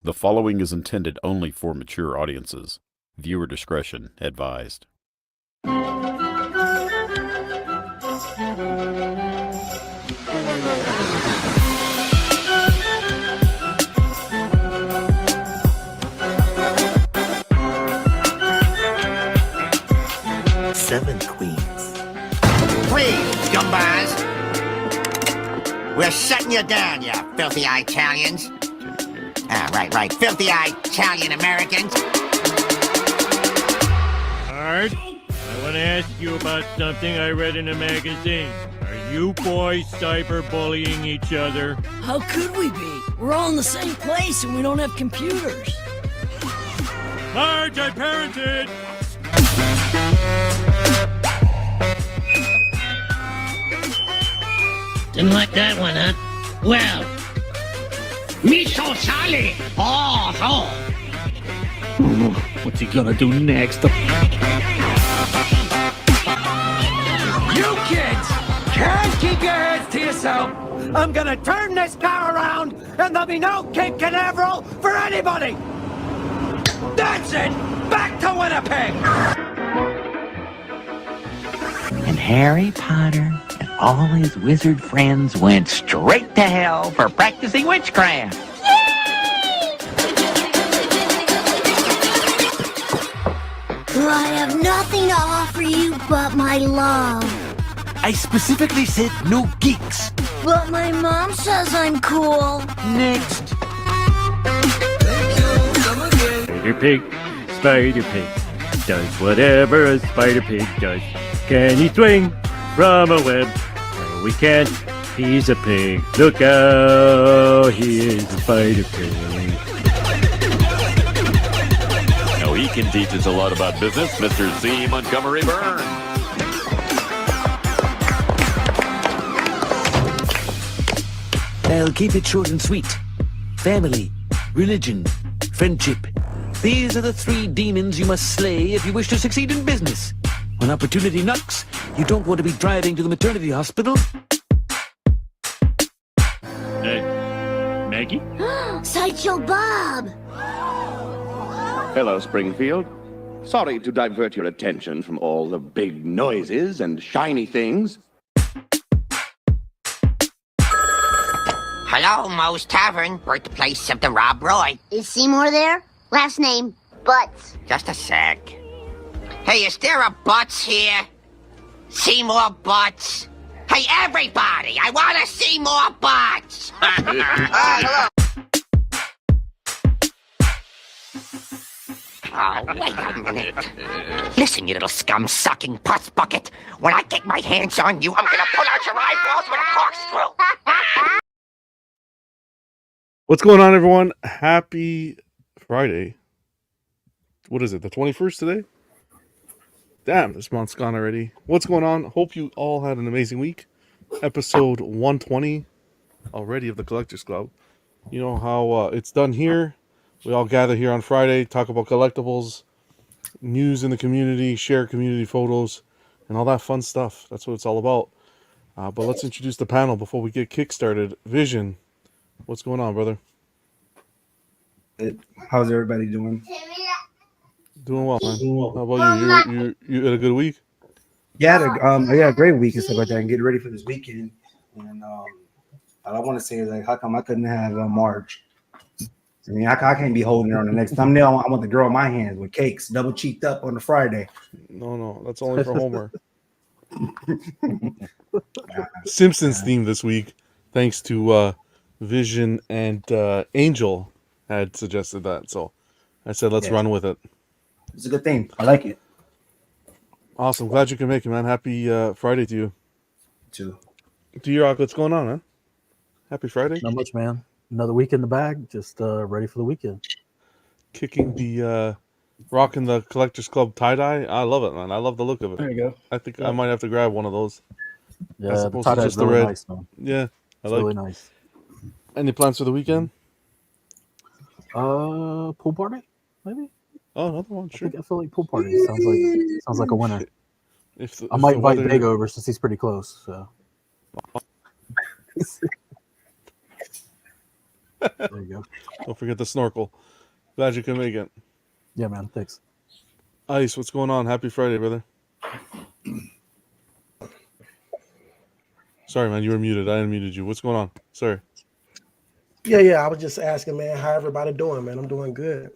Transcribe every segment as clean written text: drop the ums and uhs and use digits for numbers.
The following is intended only for mature audiences. Viewer discretion advised. Seven queens. Please, scumbars! We're shutting you down, you filthy-eyed Italians. Right. Filthy-eyed Italian Americans. Art, I want to ask you about something I read in a magazine. Are you boys cyberbullying each other? How could we be? We're all in the same place and we don't have computers. Marge, I parented! Didn't like that one, huh? Well, miso sale. Oh. What's he gonna do next? You kids can't keep your heads to yourself. I'm gonna turn this car around and there'll be no Cape Canaveral for anybody. That's it. Back to Winnipeg. And Harry Potter and all his wizard friends went straight to hell for practicing witchcraft. Well, I have nothing to offer you but my love. I specifically said no geeks. But my mom says I'm cool. Next. Spider Pig, does whatever a Spider Pig does. Can he swing from a web? No, we can't. He's a pig. Look out, he is a Spider Pig. Now he can teach us a lot about business, Mr. C. Montgomery Burns. I'll keep it short and sweet. Family, religion, friendship. These are the three demons you must slay if you wish to succeed in business. When opportunity knocks, you don't want to be driving to the maternity hospital. Maggie? Sideshow Bob. Hello, Springfield. Sorry to divert your attention from all the big noises and shiny things. Hello, Moe's Tavern, birthplace of the Rob Roy. Is Seymour there? Last name, Butts. Just a sec. Hey, is there a Butts here? See more Butts? Hey, everybody, I want to see more Butts. Hello. Oh, wait a minute. Listen, you little scum-sucking pus bucket. When I get my hands on you, I'm gonna pull out your eyeballs with a corkscrew. What's going on, everyone? Happy Friday. What is it, the 21st today? Damn, this month's gone already. What's going on? Hope you all had an amazing week. Episode 120 already of the Collectors Club. You know how it's done here. We all gather here on Friday, talk about collectibles, news in the community, share community photos, and all that fun stuff. That's what it's all about. But let's introduce the panel before we get kick-started. Vision, what's going on, brother? How's everybody doing? Doing well, man. How about you? You had a good week? Yeah, I had a great week and stuff like that, and getting ready for this weekend. And all I want to say is, like, how come I couldn't have Marge? I mean, I can't be holding her on the next thumbnail. I want the girl in my hands with cakes, double cheeked up on the Friday. No, that's only for Homer. Simpsons theme this week, thanks to Vision and Angel had suggested that, so I said let's run with it. It's a good thing. I like it. Awesome. Glad you can make it, man. Happy Friday to you. Too. To your Rock, what's going on, man? Happy Friday. Not much, man. Another week in the bag. Just ready for the weekend. Kicking the rocking the Collectors Club tie-dye. I love it, man. I love the look of it. There you go. I think I might have to grab one of those. Yeah, the tie-dye is really nice, man. Yeah, it's really nice. Any plans for the weekend? Pool party, maybe. Oh, another one. Sure. I feel like pool party sounds like a winner. I might invite Big over since he's pretty close. So. There you go. Don't forget the snorkel. Glad you can make it. Yeah, man. Thanks. Ice, what's going on? Happy Friday, brother. Sorry, man, you were muted. I unmuted you. What's going on? Sorry. Yeah, I was just asking, man, how everybody doing, man? I'm doing good.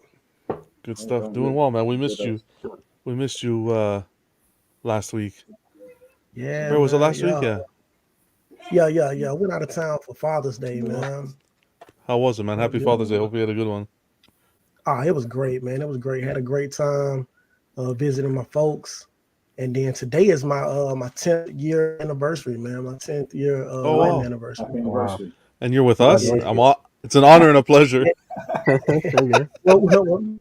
Good stuff. Doing well, man. We missed you. We missed you last week. Yeah. Where was it man, last week? Yeah. Yeah. Went out of town for Father's Day, man. How was it, man? Happy Father's Day. Hope you had a good one. It was great, man. It was great. Had a great time visiting my folks. And then today is my 10th year anniversary, man. My 10th year wedding anniversary. Wow. And you're with us? It's an honor and a pleasure. Well,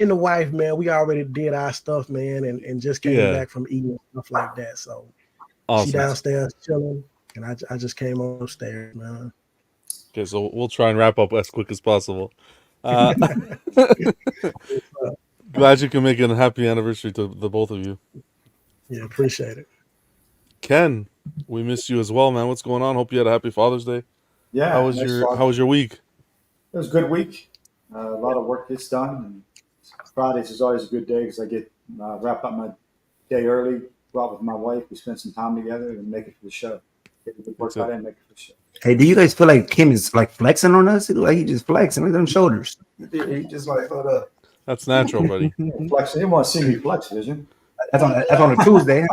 and the wife, man, we already did our stuff, man, and just came back from eating and stuff like that. So she downstairs chilling, and I just came upstairs, man. Okay, so we'll try and wrap up as quick as possible. Glad you can make it a happy anniversary to the both of you. Yeah, appreciate it. Ken, we missed you as well, man. What's going on? Hope you had a happy Father's Day. Yeah. How was your week? It was a good week. A lot of work gets done. And Fridays is always a good day because I get wrap up my day early, go out with my wife, we spend some time together, and make it for the show. Get a good workout and make it for the show. Hey, do you guys feel like Kim is like flexing on us? It look like he just flexing with them shoulders. He just like, hold up. That's natural, buddy. Flexing. He want to see me flex, vision. That's on a Tuesday.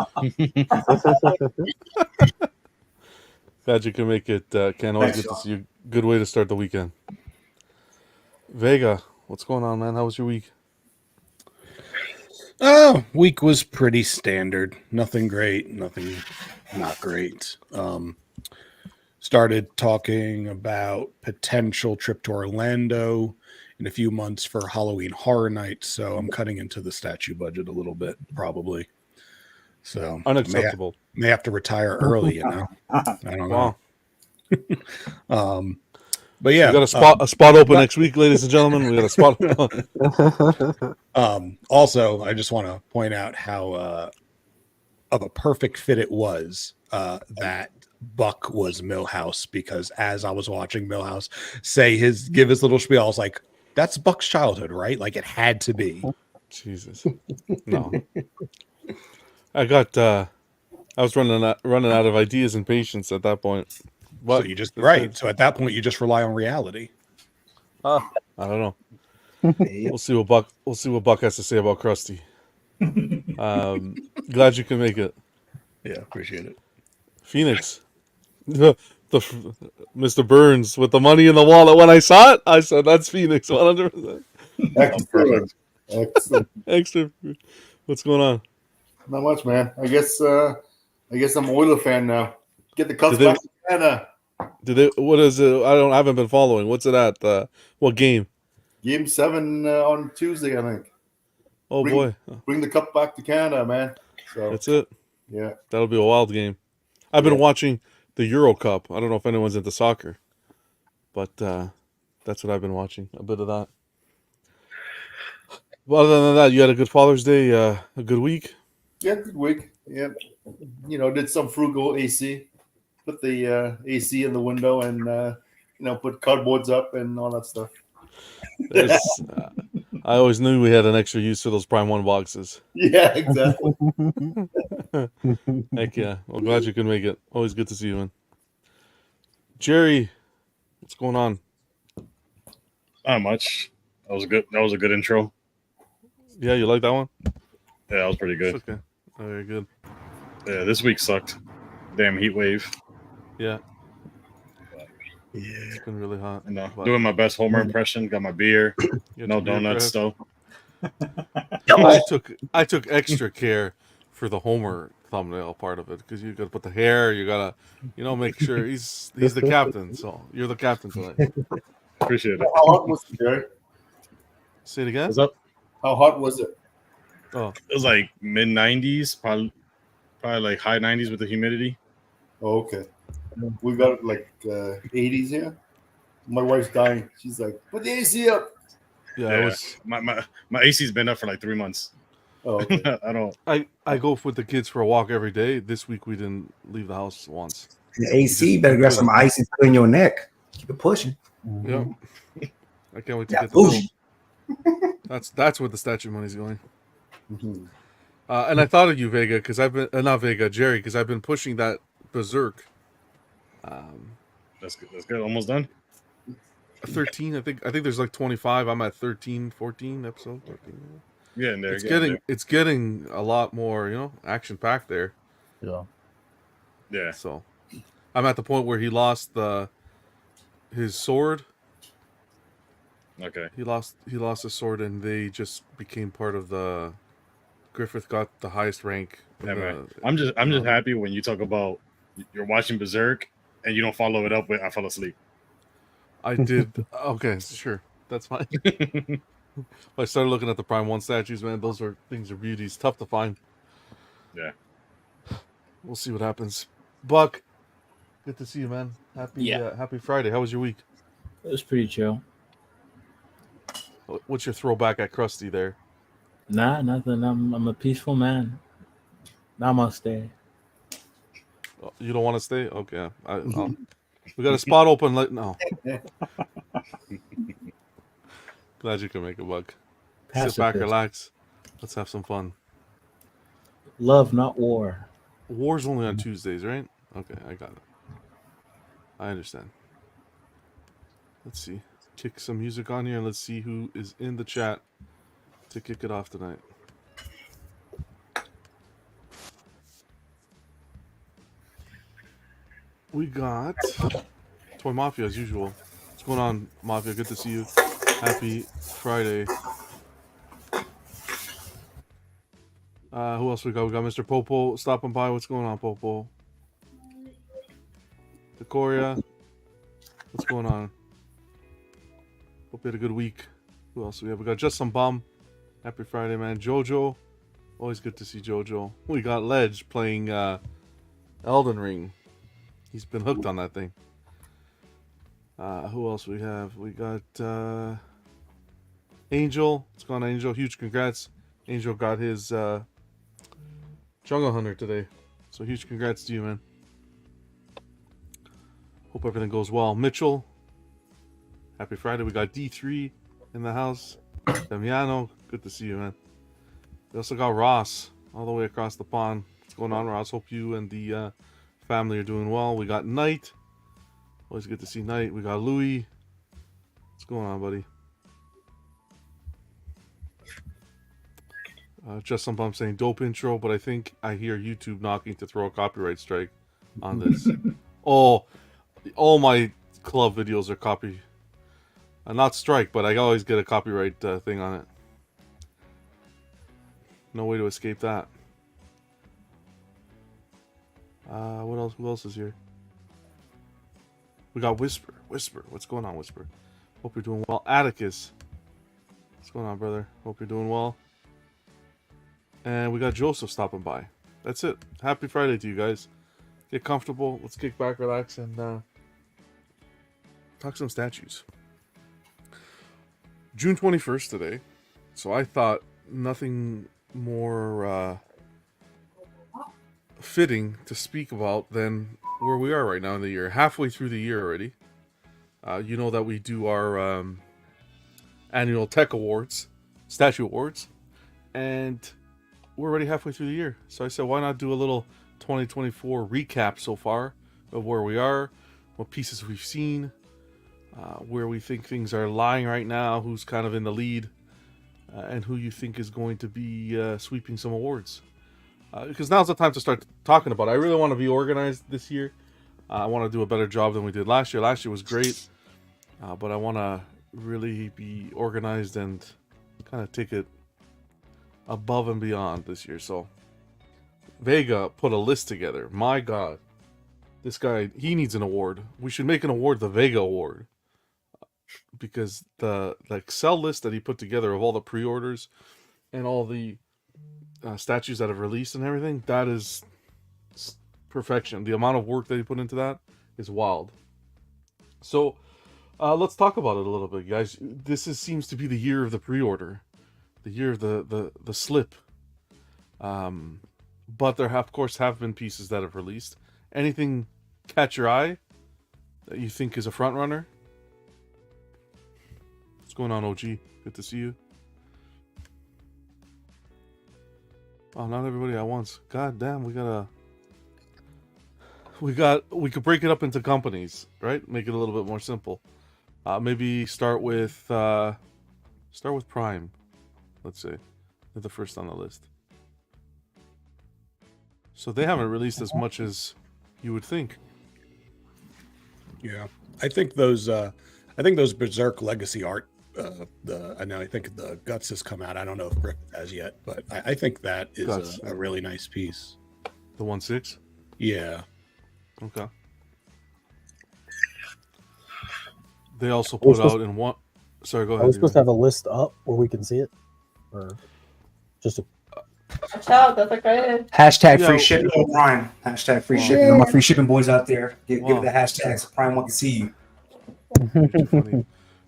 Glad you can make it, Ken. Always Thanks, good to see you. Good way to start the weekend. Vega, what's going on, man? How was your week? Week was pretty standard. Nothing great, nothing not great. Started talking about potential trip to Orlando in a few months for Halloween Horror Nights, so I'm cutting into the statue budget a little bit, probably. So unacceptable. May have to retire early, you know. I don't know. But yeah, we got a spot open next week, ladies and gentlemen. We got a spot open. Also, I just want to point out how of a perfect fit it was that Buck was Millhouse, because as I was watching Millhouse give his little spiel, I was like, that's Buck's childhood, right? Like, it had to be. Jesus. No. I was running out of ideas and patience at that point. But so you just So at that point, you just rely on reality. I don't know. We'll see what Buck has to say about Krusty. Glad you can make it. Yeah, appreciate it. Phoenix, the Mr. Burns with the money in the wallet. When I saw it, I said, "That's Phoenix, 100%." Excellent. Extra. What's going on? Not much, man. I guess I'm an Oiler fan now. Get the Cubs back to Canada. What is it? I haven't been following. What's it at? What game? Game 7 on Tuesday, I think. Oh boy! Bring the cup back to Canada, man. So that's it. Yeah, that'll be a wild game. I've been watching the Euro Cup. I don't know if anyone's into soccer, but that's what I've been watching. A bit of that. Well, other than that, you had a good Father's Day, a good week. Yeah, good week. Yeah, did some frugal AC. Put the AC in the window and put cardboards up and all that stuff. I always knew we had an extra use for those Prime 1 boxes. Yeah, exactly. Heck yeah. Well, glad you could make it. Always good to see you, man. Jerry, what's going on? Not much. That was good. That was a good intro. Yeah, you like that one? Yeah, that was pretty good. It's okay. Oh, very good. Yeah, this week sucked. Damn heat wave. Yeah. Yeah. It's been really hot. Doing my best Homer impression. Got my beer. No donuts though. I took extra care for the Homer thumbnail part of it, because you got to put the hair. You gotta, make sure he's the captain. So you're the captain tonight. Appreciate it. How hot was it, Jerry? Say it again. What's up? How hot was it? Oh, it was like mid 90s, probably like high 90s with the humidity. Oh, okay. We got like 80s here. My wife's dying. She's like, "Put the AC up." Yeah, it was my AC's been up for like 3 months. Oh, okay. I go with the kids for a walk every day. This week we didn't leave the house once. The AC better grab some ice and put in your neck. Keep it pushing. Yep. I can't wait to Yeah, get the bill. push. That's where the statue money's going. And I thought of you, Vega, because I've been not Vega, Jerry, because I've been pushing that Berserk. That's good. That's good. Almost done. 13. I think there's like 25. I'm at 13, 14 episode 13. Yeah, in there. It's getting a lot more, action packed there. Yeah. Yeah. So I'm at the point where he lost his sword. Okay. He lost his sword, and they just became part of the. Griffith got the highest rank. Yeah, man. I'm just happy when you talk about you're watching Berserk and you don't follow it up with I fell asleep. I did. Okay, sure, that's fine. I started looking at the Prime 1 statues, man. Those things are beauties. Tough to find. Yeah. We'll see what happens. Buck, good to see you, man. Happy Friday. How was your week? It was pretty chill. What's your throwback at Krusty there? Nah, nothing. I'm a peaceful man. Namaste. You don't want to stay? Okay. We got a spot open. No. Glad you can make it, Buck. Sit back, relax. Let's have some fun. Love, not war. War's only on Tuesdays, right? Okay, I got it. I understand. Let's see. Kick some music on here and let's see who is in the chat to kick it off tonight. We got Toy Mafia as usual. What's going on, Mafia? Good to see you. Happy Friday. Who else we got? We got Mr. Popo stopping by. What's going on, Popo? Decoria. What's going on? Hope you had a good week. Who else we have? We got Just Some Bum. Happy Friday, man. Jojo. Always good to see Jojo. We got Ledge playing Elden Ring. He's been hooked on that thing. Who else we have? We got Angel. What's going on, Angel? Huge congrats. Angel got his Jungle Hunter today. So huge congrats to you, man. Hope everything goes well. Mitchell. Happy Friday. We got D3 in the house. Damiano. Good to see you, man. We also got Ross all the way across the pond. What's going on, Ross? Hope you and the family are doing well. We got Knight. Always good to see Knight. We got Louis. What's going on, buddy? Just some bump saying dope intro, but I think I hear YouTube knocking to throw a copyright strike on this. All my club videos are copy. Not strike, but I always get a copyright thing on it. No way to escape that. What else? Who else is here? We got Whisper. Whisper. What's going on, Whisper? Hope you're doing well. Atticus. What's going on, brother? Hope you're doing well. And we got Joseph stopping by. That's it. Happy Friday to you guys. Get comfortable. Let's kick back, relax, and talk some statues. June 21st today. So I thought nothing more fitting to speak about than where we are right now in the year. Halfway through the year already. You know that we do our annual Tech Awards, Statue Awards, and we're already halfway through the year. So I said, why not do a little 2024 recap so far of where we are, what pieces we've seen, where we think things are lying right now, who's kind of in the lead, and who you think is going to be sweeping some awards. Because now's the time to start talking about it. I really want to be organized this year. I want to do a better job than we did last year. Last year was great, but I want to really be organized and kind of take it above and beyond this year. So Vega put a list together. My God, this guy, he needs an award. We should make an award the Vega Award, because the Excel list that he put together of all the pre-orders and all the statues that have released and everything, that is perfection. The amount of work that he put into that is wild. So let's talk about it a little bit, guys. Seems to be the year of the pre-order, the year of the slip. But there have, of course, been pieces that have released. Anything catch your eye? that you think is a front runner? What's going on, OG? Good to see you. Oh, not everybody at once. God damn, we could break it up into companies, right? Make it a little bit more simple. Maybe start with Prime. Let's say they're the first on the list. So they haven't released as much as you would think. Yeah, I think those Berserk Legacy art. I think the Guts has come out. I don't know if Griffith has yet, but I think that is a really nice piece. The 1/6. Yeah. Okay. They also put out in one. Sorry, go ahead. Are we supposed to have a list up where we can see it, or just a? Hashtag free shipping on Prime. Hashtag free shipping. All my free shipping boys out there, give the hashtag so Prime want to see you.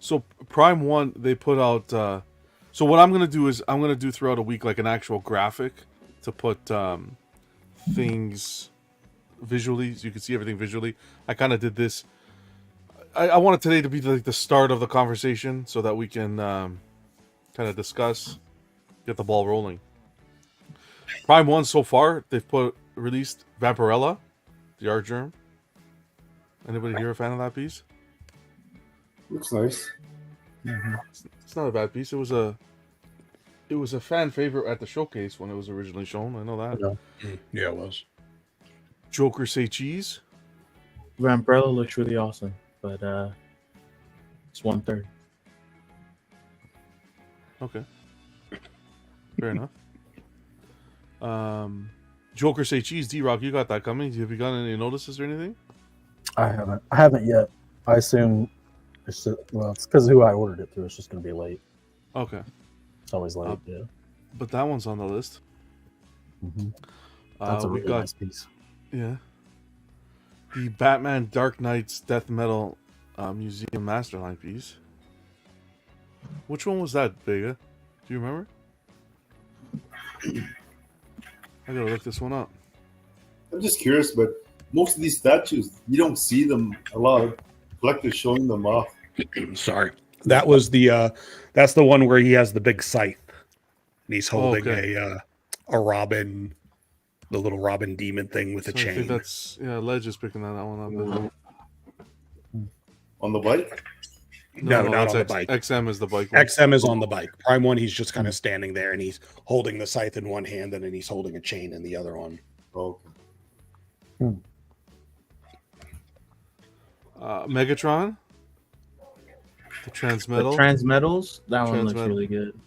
So Prime 1, they put out. So what I'm gonna do is I'm gonna do throughout a week like an actual graphic to put things visually, so you can see everything visually. I kind of did this. I wanted today to be like the start of the conversation so that we can kind of discuss, get the ball rolling. Prime 1 so far, they've released Vampirella, the art germ. Anybody here a fan of that piece? Looks nice. It's not a bad piece. It was a fan favorite at the showcase when it was originally shown. I know that. Yeah, it was. Joker Say Cheese. Vampirella looks really awesome, but it's 1/3. Okay. Fair enough. Joker Say Cheese. D-Rock, you got that coming. Have you gotten any notices or anything? I haven't yet. I assume it's because of who I ordered it through. It's just going to be late. Okay. It's always late. Yeah. But that one's on the list. Mm-hmm. That's a really nice piece. Yeah. The Batman Dark Knight's Death Metal Museum Masterline piece. Which one was that, Vega? Do you remember? I gotta look this one up. I'm just curious, but most of these statues, you don't see them a lot of collectors showing them off. Sorry. That was that's the one where he has the big scythe. And he's holding a Robin, the little Robin demon thing with a chain. I think that's Ledge is picking that one up. On the bike? No, not on the bike. XM is the bike one. XM is on the bike. Prime 1, he's just kind of standing there and he's holding the scythe in one hand and then he's holding a chain in the other one. Okay. Megatron. The Transmetal. The Transmetals. That one looks really good.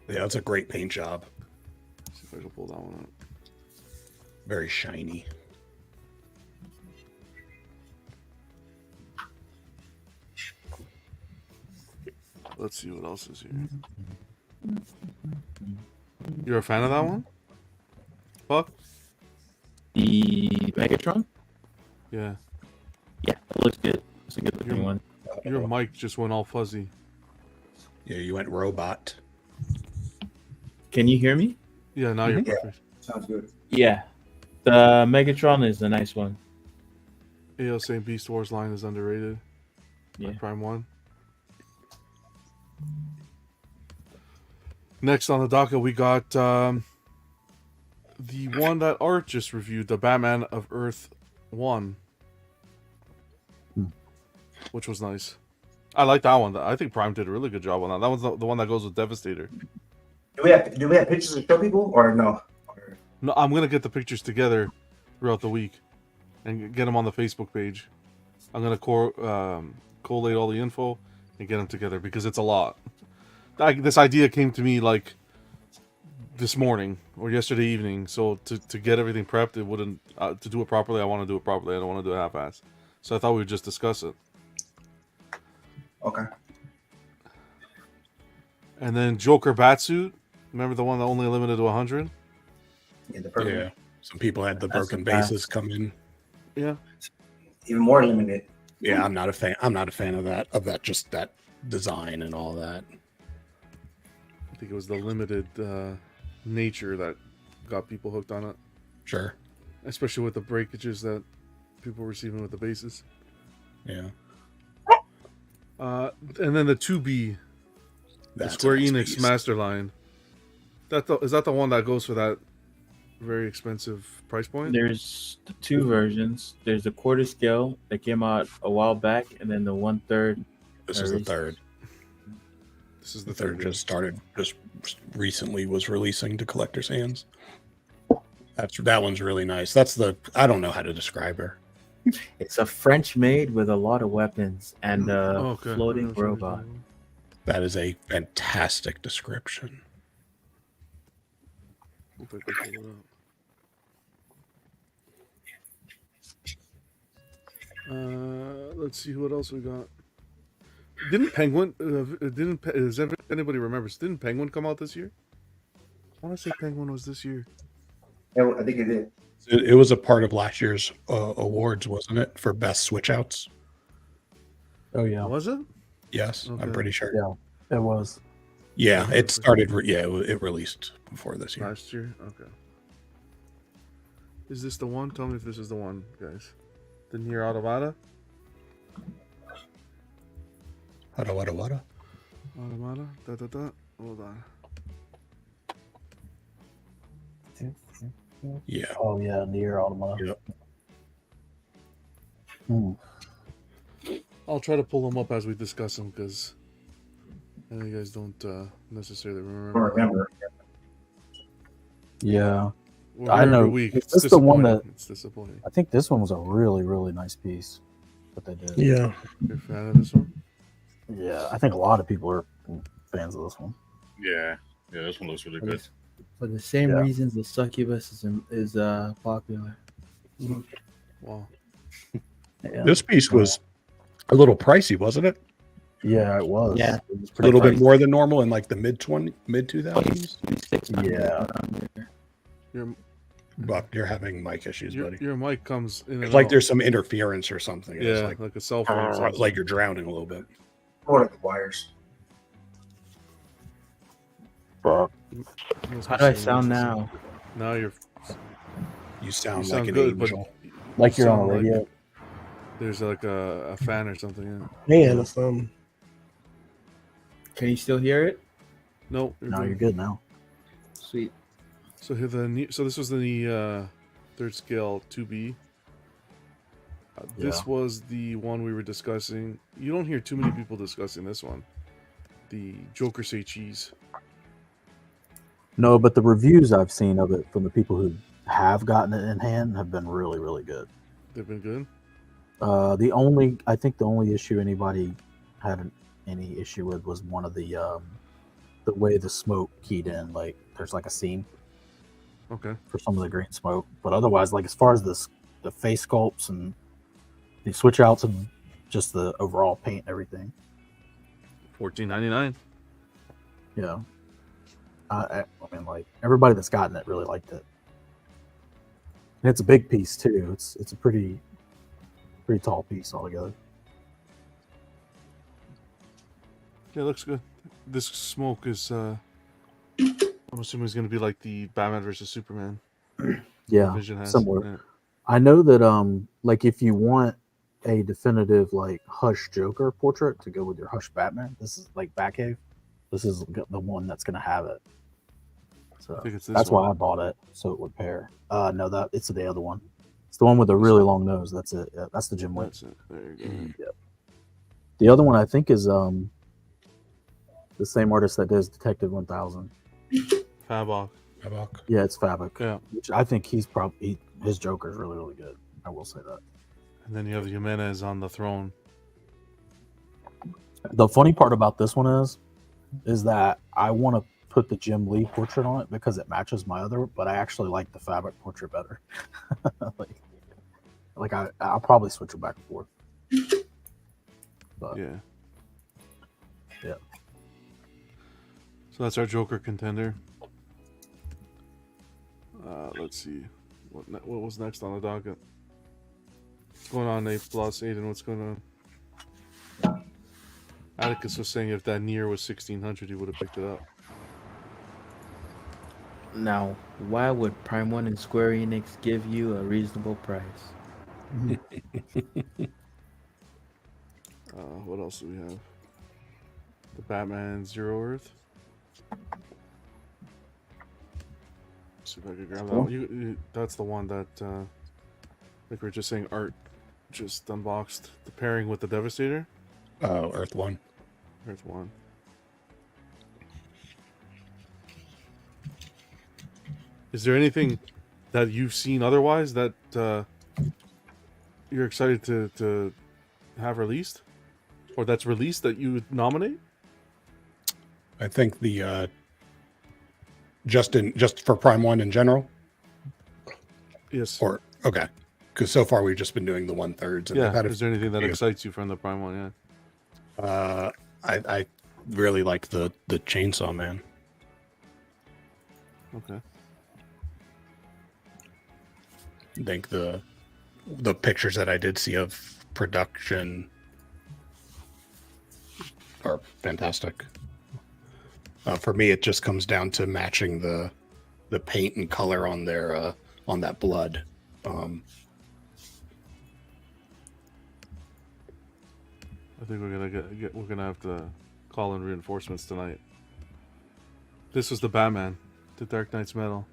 Yeah, that's a great paint job. Let's see if I can pull that one up. Very shiny. Let's see what else is here. You're a fan of that one? Fuck. The Megatron? Yeah. Yeah, it looks good. It's a good looking one. Your mic just went all fuzzy. Yeah, you went robot. Can you hear me? Yeah, now you're perfect. Sounds good. Yeah. The Megatron is a nice one. AO saying Beast Wars line is underrated. Yeah. Prime 1. Next on the docket, we got the one that Art just reviewed, the Batman of Earth 1. Which was nice. I like that one. I think Prime did a really good job on that. That one's the one that goes with Devastator. Do we have pictures to show people or no? No, I'm gonna get the pictures together throughout the week and get them on the Facebook page. I'm gonna collate all the info and get them together because it's a lot. This idea came to me like this morning or yesterday evening. So to get everything prepped, it wouldn't to do it properly. I want to do it properly. I don't want to do it half-ass. So I thought we would just discuss it. Okay. And then Joker Batsuit. Remember the one that only limited to 100? Yeah. Some people had the broken bases come in. Yeah. Even more limited. Yeah, I'm not a fan. I'm not a fan of that. Just that design and all that. I think it was the limited nature that got people hooked on it. Sure. Especially with the breakages that people were receiving with the bases. Yeah. And then the 2B, the That's a Square nice Enix piece. Master Line. Is that the one that goes for that very expensive price point? There's the two versions. There's the quarter scale that came out a while back, and then the 1/3. This is the third. This is The third just recently was releasing to collectors' hands. That one's really nice. I don't know how to describe her. It's a French maid with a lot of weapons and a Okay. floating robot. That is a fantastic description. Hope I can pull it up. Let's see what else we got. Didn't Penguin? Anybody remembers? Didn't Penguin come out this year? I want to say Penguin was this year. Yeah, I think it did. It was a part of last year's awards, wasn't it, for best switch outs? Oh yeah, Was it? Yes, Okay. I'm pretty sure. yeah, it was. Yeah, it started. It released before this year. Last year? Okay. Is this the one? Tell me if this is the one, guys. The Nier Automata? What? Automata? Da. Hold on. Yeah. Oh yeah, Nier Automata. Yep. I'll try to pull them up as we discuss them because I know you guys don't necessarily remember. Yeah, We're I here every know. week. Is It's this the one disappointing. that? It's disappointing. I think this one was a really, really nice piece that they did. Yeah. You're a fan of this one? Yeah, I think a lot of people are fans of this one. Yeah, this one looks really good. For the same Yeah. reasons the succubus is popular. Wow. Yeah. This piece was a little pricey, wasn't it? Yeah, it was. Yeah. It was A pretty little bit pricey. more than normal in like the mid 2000s. Yeah. Your Buck, you're having mic issues, buddy. your mic comes in. It's and like out. there's some interference or something. It's Yeah, like a cell phone. sounds like you're drowning a little bit. More like the wires. Fuck. How do I sound now? Now You sound you like sound an good, but angel. Like you're on sound a like radio. there's like a fan or something in it. Man, or something. Can you still hear it? No, No, you're good now. Sweet. So here so this was the third scale 2B. This Yeah. was the one we were discussing. You don't hear too many people discussing this one. The Joker Say Cheese. No, but the reviews I've seen of it from the people who have gotten it in hand have been really, really good. They've been good. I think the only issue anybody had any issue with was one of the way the smoke keyed in. Like there's like a seam Okay. for some of the green smoke, but otherwise, like as far as the face sculpts and the switch outs and just the overall paint and everything, $14.99. yeah. I mean, like everybody that's gotten it really liked it. And it's a big piece too. It's a pretty tall piece altogether. Yeah, it looks good. This smoke is I'm assuming it's gonna be like the Batman versus Superman. Yeah, Vision has. similar. Yeah. I know that like if you want a definitive like Hush Joker portrait to go with your Hush Batman, this is like Batcave. This is the one that's gonna have it. So I think it's this that's one. why I bought it, so it would pair. No, that it's the other one. It's the one with the really long nose. That's it. Yeah, that's the Jim Wick. That's it. There you go. Yeah. The other one I think is the same artist that does Detective 1000. Fabok. Yeah, it's Fabok. Yeah. Which I think he's probably his Joker is really, really good. I will say that. And then you have Jimenez on the throne. The funny part about this one is that I want to put the Jim Lee portrait on it because it matches my other, but I actually like the Fabok portrait better. like I'll probably switch it back and forth. But, Yeah. yeah. So that's our Joker contender. Let's see. What was next on the docket? What's going on, A+, Aiden? What's going on? Atticus was saying if that Nier was 1600, he would have picked it up. Now, why would Prime 1 and Square Enix give you a reasonable price? What else do we have? The Batman Zero Earth. See if I could grab that one. That's the one that, like we were just saying, Art just unboxed. The pairing with the Devastator. Oh, Earth 1. Earth 1. Is there anything that you've seen otherwise that you're excited to have released? Or that's released that you would nominate? I think the just for Prime 1 in general? Yes. Or okay. Because so far we've just been doing the 1/3. Yeah. Is there anything that excites you from the Prime 1? Yeah. I really like the Chainsaw Man. Okay. I think the pictures that I did see of production are fantastic. For me, it just comes down to matching the paint and color on their on that blood. I think we're gonna have to call in reinforcements tonight. This was the Batman, the Dark Knight's Metal.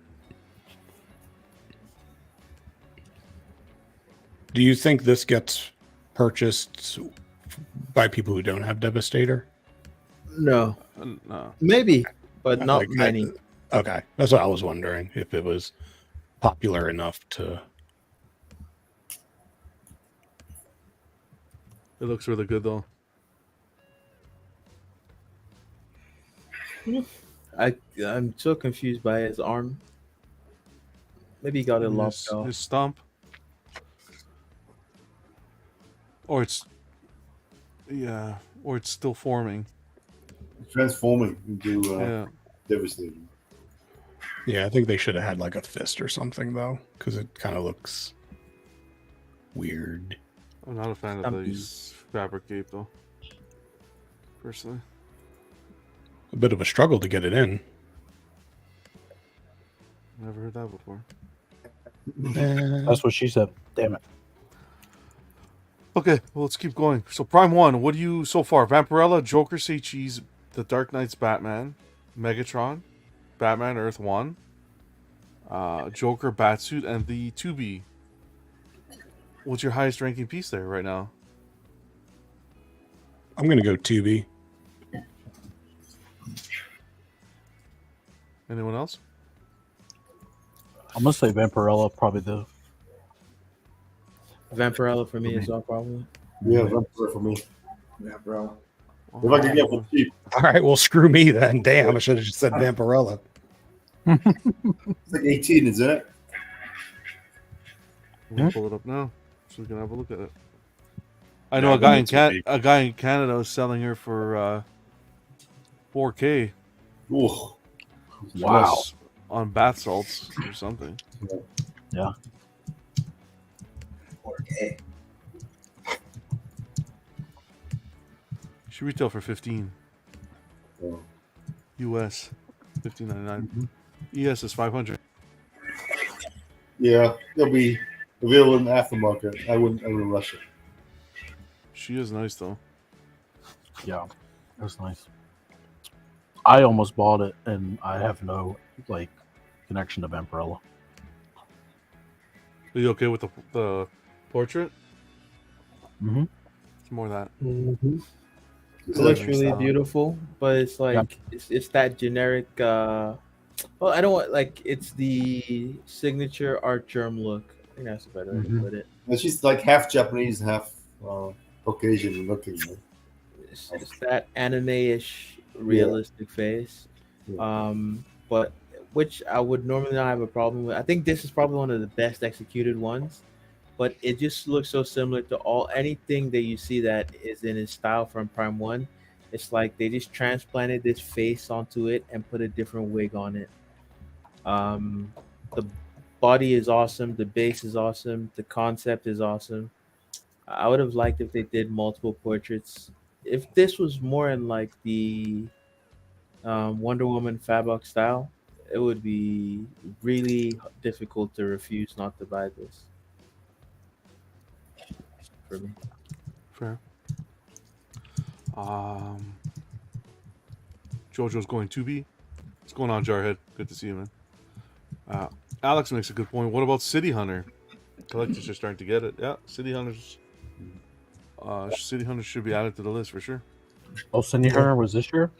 Do you think this gets purchased by people who don't have Devastator? No. No. Maybe, but not many. Okay, that's what I was wondering, if it was popular enough to. It looks really good though. I'm so confused by his arm. Maybe he got it lopped off. His stump. Or it's still forming. Transforming into Devastator. Yeah, I think they should have had like a fist or something though, because it kind of looks weird. I'm not a fan of these fabric cape though. Personally. A bit of a struggle to get it in. Never heard that before. That's what she said. Damn it. Okay, well, let's keep going. So Prime 1, what do you so far? Vampirella, Joker Say Cheese, The Dark Knight's Batman, Megatron, Batman Earth 1, Joker Batsuit, and the 2B. What's your highest ranking piece there right now? I'm gonna go 2B. Anyone else? I'm gonna say Vampirella, probably the Vampirella for me as well, probably. Yeah, Vampirella for me. Yeah, bro. If I could get for cheap. All right, well, screw me then. Damn, I should have just said Vampirella. It's like 18, isn't it? We'll pull it up now, so we can have a look at it. I know a guy in Canada is selling her for 4K. Ooh. Wow. On bath salts or something. Yeah. 4K. She retail for 15. US $15.99. ES is 500. Yeah, they'll be available in the aftermarket. I wouldn't rush it. She is nice though. Yeah, that's nice. I almost bought it, and I have no connection to Vampirella. Are you okay with the portrait? Mm-hmm. It's more that. Mm-hmm. It looks really beautiful, but it's like it's that generic. Well, I don't want it's the signature art germ look. I think that's a better way to put it. And she's like half Japanese, half Caucasian looking. Right? It's that anime-ish realistic face, but which I would normally not have a problem with. I think this is probably one of the best executed ones, but it just looks so similar to anything that you see that is in his style from Prime 1. It's like they just transplanted this face onto it and put a different wig on it. The body is awesome, the base is awesome, the concept is awesome. I would have liked if they did multiple portraits. If this was more in the Wonder Woman Fabok style, it would be really difficult to refuse not to buy this. For me. Fair. JoJo's going to be. What's going on, Jarhead? Good to see you, man. Alex makes a good point. What about City Hunter? Collectors are starting to get it. Yeah, City Hunters. City Hunters should be added to the list for sure. Oh, City Hunter was this year?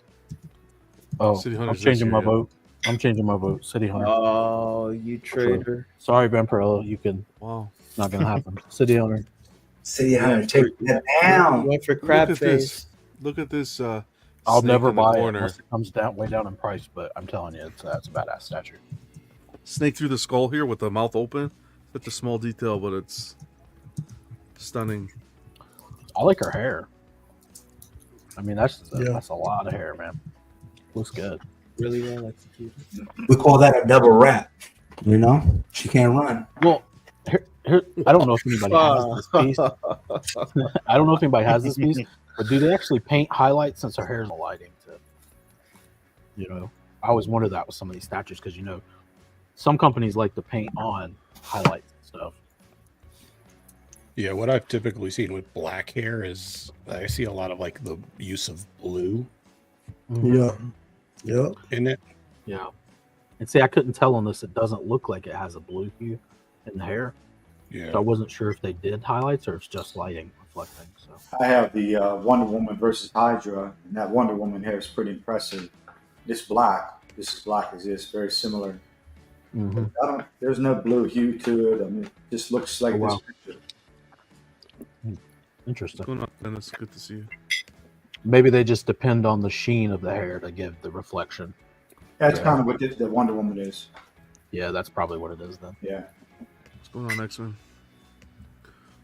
Oh, City I'm Hunter's changing this my year, yeah. vote. I'm changing my vote. City Hunter. Oh, you traitor. Sorry, Vampirello. You can. Wow. Not gonna happen. City Hunter. City Hunter, take that down. You went for crab face. Look at this. I'll snake never in the buy it corner. unless it comes down way down in price. But I'm telling you, it's a badass statue. Snake through the skull here with the mouth open. It's a small detail, but it's stunning. I like her hair. I mean, that's a lot of hair, man. Looks good. Really well executed. We call that a double wrap. You know, she can't run. Well, here, I don't know if anybody has this piece. I don't know if anybody has this piece, but do they actually paint highlights since her hair is lighting? You know, I always wonder that with some of these statues because some companies like to paint on highlights and stuff. Yeah, what I've typically seen with black hair is I see a lot of like the use of blue. Yeah. Yeah. In it. Yeah. And see, I couldn't tell on this. It doesn't look like it has a blue hue in the hair. Yeah. So I wasn't sure if they did highlights or it's just lighting reflecting. So I have the Wonder Woman versus Hydra, and that Wonder Woman hair is pretty impressive. This is black as this, very similar. Mm-hmm. There's no blue hue to it. I mean, it just looks like this picture. Interesting. What's going on, Dennis? Good to see you. Maybe they just depend on the sheen of the hair to give the reflection. That's kind of what the Wonder Woman is. Yeah, that's probably what it is then. Yeah. What's going on, X-Men?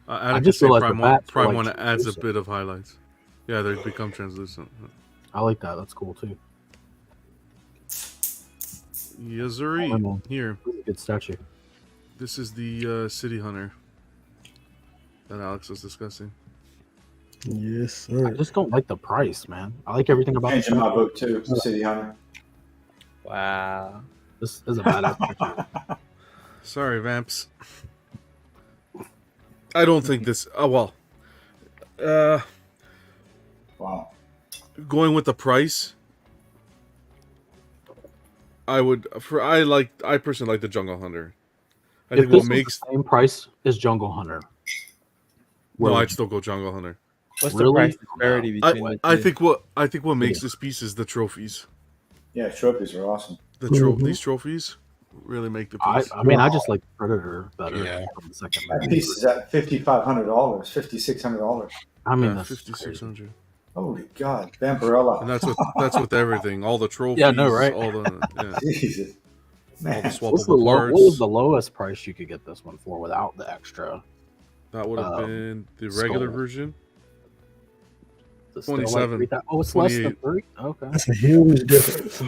I just realized the bats are, Prime like, one adds a translucent. bit of highlights. Yeah, they become translucent. I like that. That's cool too. Yazuri, here. Good statue. This is the City Hunter that Alex was discussing. Yes, sir. I just don't like the price, man. I like everything about Changing the my statue. vote too, City Hunter. Wow. This is a badass statue. Sorry, Vamps. I don't think this. Oh well. Wow. Going with the price, I personally like the Jungle Hunter. I If think this what was makes the same price as Jungle Hunter, no, I'd still go Jungle Hunter. What's the price disparity between the two? I think what makes this piece is the trophies. Yeah, trophies are awesome. These trophies really make the piece. I mean, I just like Predator better. Yeah. From the second That movie. piece is at $5,500, $5,600. I mean, Yeah, that's 5,600. Holy God, Vampirella. And that's with everything, all the trophies. Yeah, I know, right? All the Jesus. all the Man. What's the swappable parts. what was the lowest price you could get this one for without the extra? That would have been the regular skull. version. Is it still like 27. 3,000? Oh, it's less than 28. 3. Okay, That's a huge difference.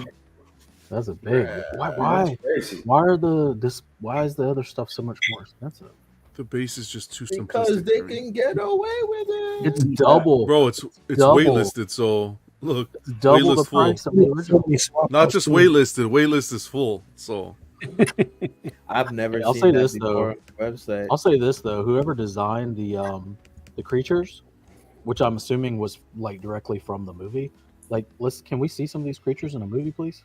that's a big. Why? That's crazy. Why is the other stuff so much more expensive? The base is just too Because simplistic. they for me. can get away with it. It's double. Bro, it's double. waitlisted, so look, Double the waitlist full. price of the original. Not just waitlisted, waitlist is full. So I've never I'll seen say that this, before though. on the website. I'll say this though: whoever designed the creatures, which I'm assuming was like directly from the movie, like can we see some of these creatures in a movie, please?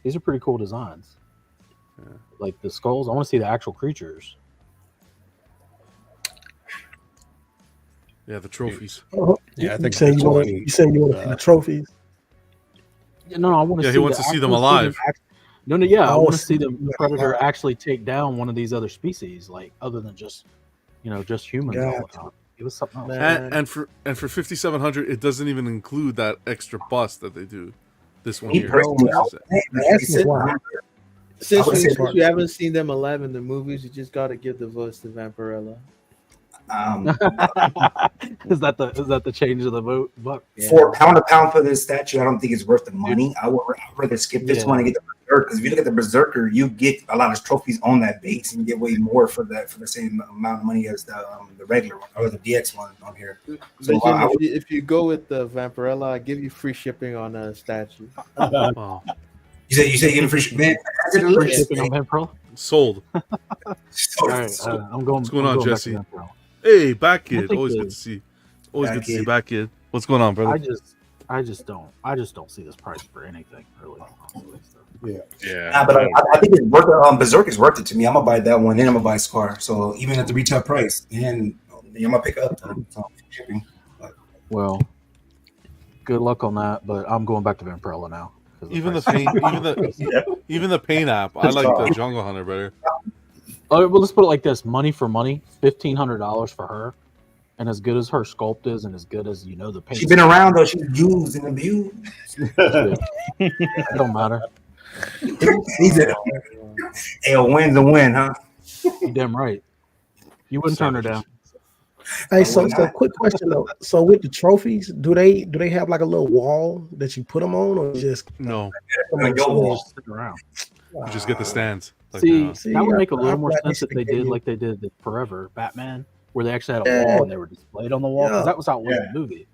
These are pretty cool designs. Yeah. Like the skulls, I want to see the actual creatures. yeah, the trophies. Yeah, I think you saying that's you want one, to see the trophies. No, I want to. Yeah, see he wants to see them I wanna alive. No, yeah, I I want to wanna see see the them Predator alive. actually take down one of these other species, like other than just humans all the Gotcha. time. It was something else. And for 5,700, it doesn't even include that extra bust that they do. This one Me here. personally, That's why. Since I would say we haven't seen them alive in the movies, you just got to give the voice to Vampirella. Is that the change of the vote? Buck? For pound for this statue, I don't think it's worth the money. I'd rather skip this one and get the Berserker, because if you look at the Berserker, you get a lot of trophies on that base and you get way more for the same amount of money as the regular one or the DX one on here. So But if you go with the Vampirella, I give you free shipping on a statue. Wow. you say you get a free shipping? Free shipping on Vampirella? Sold. All right, I'm going. What's going I'm on, going Jesse? back to Vampirella. Hey, back kid. think Always the- good to see. Always Back good to see kid. back kid. What's going on, brother? I just don't see this price for anything really. Honestly, so. Yeah. Nah, but I think it's worth it. Berserk is worth it to me. I'm gonna buy that one, and I'm gonna buy Scar. So even at the retail price, and I'm gonna pick it up though. So shipping. Well, good luck on that. But I'm going back to Vampirella now. Even the paint, even the paint app. I like the Jungle Hunter better. Oh, well, let's put it like this: money for money, $1,500 for her, and as good as her sculpt is, and as good as the paint. She's been around though. She's used and abused. It don't matter. Hey, a win's a win, huh? You damn right. You wouldn't turn her down. Hey, so quick question though. So with the trophies, do they have like a little wall that you put them on, or just No? Just stick around. You just get the stands. Like, See, that would make a little more sense if they did like they did the Forever Batman, where they actually had a wall and they were displayed on the wall. Because that was how it was in the movie.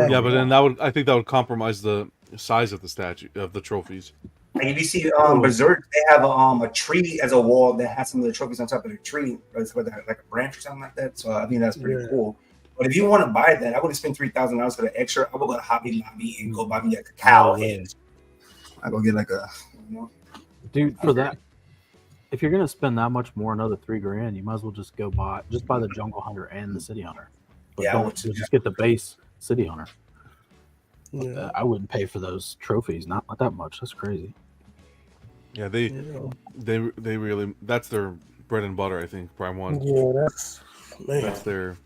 Yeah, but then I think that would compromise the size of the statue of the trophies. Like if you see Berserk, they have a tree as a wall that has some of the trophies on top of the tree, with like a branch or something like that. So I think that's pretty cool. But if you want to buy that, I would have spent $3,000 for the extra. I would go to Hobby Lobby and go buy me like a cow head. I go get like a, dude, for that. If you're gonna spend that much more, another $3,000, you might as well just buy the Jungle Hunter and the City Hunter. But just get the base City Hunter. Yeah. I wouldn't pay for those trophies, not that much. That's crazy. Yeah, they really, that's their bread and butter. I think Prime One. Yeah, that's their.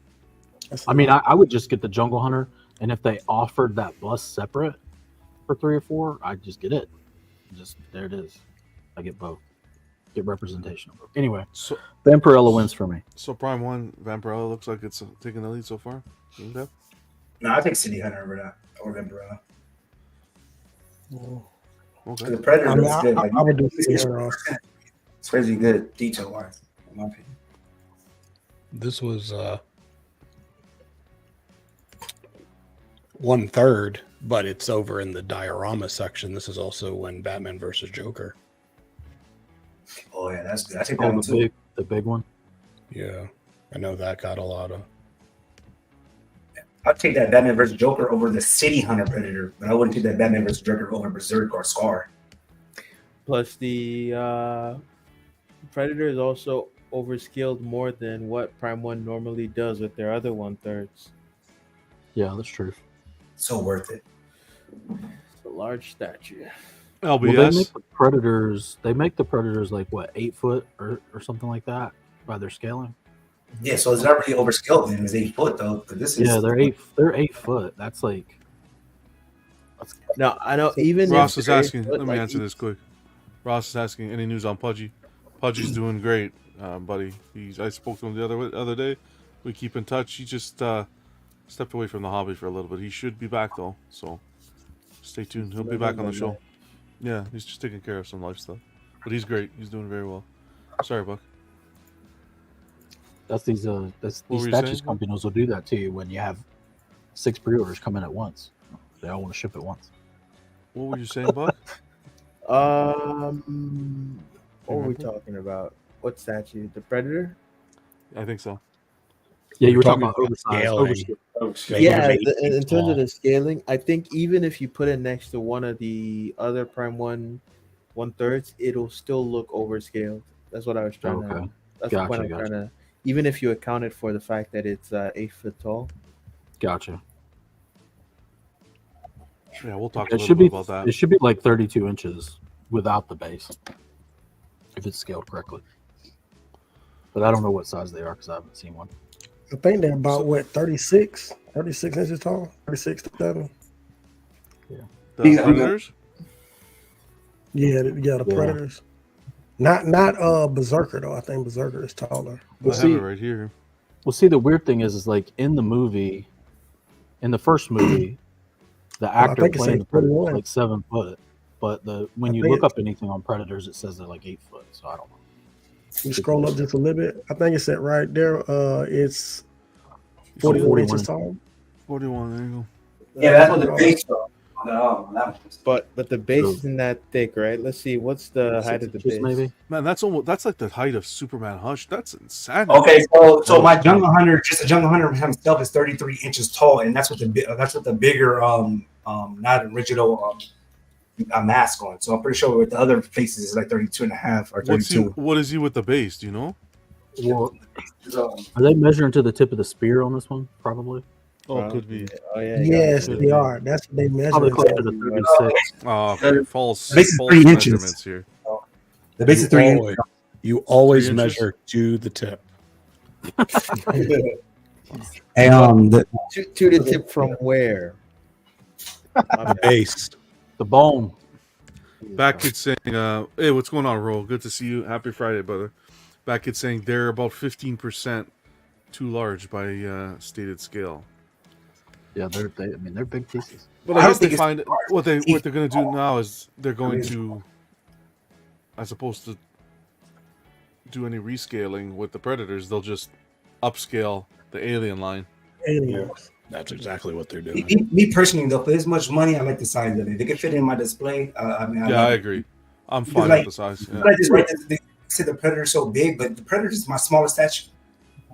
I mean, I would just get the Jungle Hunter, and if they offered that bust separate for 3 or 4, I'd just get it. Just there it is. I get both. Get representation of both. Anyway, so Vampirella wins for me. So Prime One, Vampirella looks like it's taking the lead so far. No, I take City Hunter over that or Vampirella. Okay. The Predator looks good. I would do City Hunter. It's crazy good detail wise, in my opinion. This was 1/3, but it's over in the diorama section. This is also when Batman versus Joker. Oh yeah, that's good. I think that one too. The big one. Yeah, I know that got a lot of. I'd take that Batman vs. Joker over the City Hunter Predator, but I wouldn't take that Batman vs. Joker over Berserk or Scar. Plus, the Predator is also overskilled more than what Prime One normally does with their other 1/3. Yeah, that's true. So worth it. It's a large statue. LBS. Well, they make the Predators like what, 8 foot or something like that by their scaling. Yeah, so it's not really overskilled. Then it's 8 foot though. But this is they're 8 foot. That's like. No, I know. Even Ross is asking. Let me answer this quick. Ross is asking, any news on Pudgy? Pudgy's doing great, buddy. I spoke to him the other day. We keep in touch. He just stepped away from the hobby for a little bit. He should be back though, so stay tuned. He'll be back on the show. Yeah, he's just taking care of some life stuff, but he's great. He's doing very well. Sorry, Buck. That's these statues companies will do that to you when you have 6 pre-orders come in at once. They all want to ship at once. What were you saying, Buck? What were we talking about? What statue? The Predator? I think so. Yeah, you were talking about oversized. Yeah, in terms of the scaling, I think even if you put it next to one of the other Prime 1/3, it'll still look overscaled. That's what I was trying to. That's the point I'm trying to. Even if you accounted for the fact that it's 8 foot tall. Gotcha. Yeah, we'll talk a little bit about that. It should be like 32 inches without the base, if it's scaled correctly. But I don't know what size they are because I haven't seen one. I think they're about 36 inches tall, 36 to 7. Yeah. The Predators? Yeah, the Predators. Not Berserker though. I think Berserker is taller. I have it right here. Well, see, the weird thing is like in the movie, in the first movie, the actor playing the Predator is like 7 foot, but when you look up anything on Predators, it says they're like 8 foot. So I don't know. You scroll up just a little bit. I think it's at right there. It's 41 inches tall. 41. There you go. Yeah, that's what the base But the base isn't that thick, right? Let's see. What's the height of the base? maybe. Man, that's like the height of Superman Hush. That's insane. Okay, so my jungle hunter, just a jungle hunter himself, is 33 inches tall, and that's what the bigger not original mask on. So I'm pretty sure with the other faces is like 32 and a half or 32. What is he with the base? Do you know? Well, are they measuring to the tip of the spear on this one? Probably. Oh, could be. Oh yeah. Yes, they are. That's what they measure. Probably closer to 36. Oh, okay. False. The base is false 3 inches. measurements here. The base is 3 inches. You always 3 inches? measure to the tip. Hey, to the tip from where? The base. The bone. Back kid saying, "Hey, what's going on, Ro? Good to see you. Happy Friday, brother." Back kid saying they're about 15% too large by stated scale. Yeah, they're big pieces. But I guess they find what they're going to do now is they're going to, as opposed to do any rescaling with the Predators, they'll just upscale the Alien line. Aliens. That's exactly what they're doing. Me personally, though, for this much money, I like the size of it. They can fit in my display. I agree. I'm fine with the size. Yeah. I just they say the Predator's so big, but the Predator is my smallest statue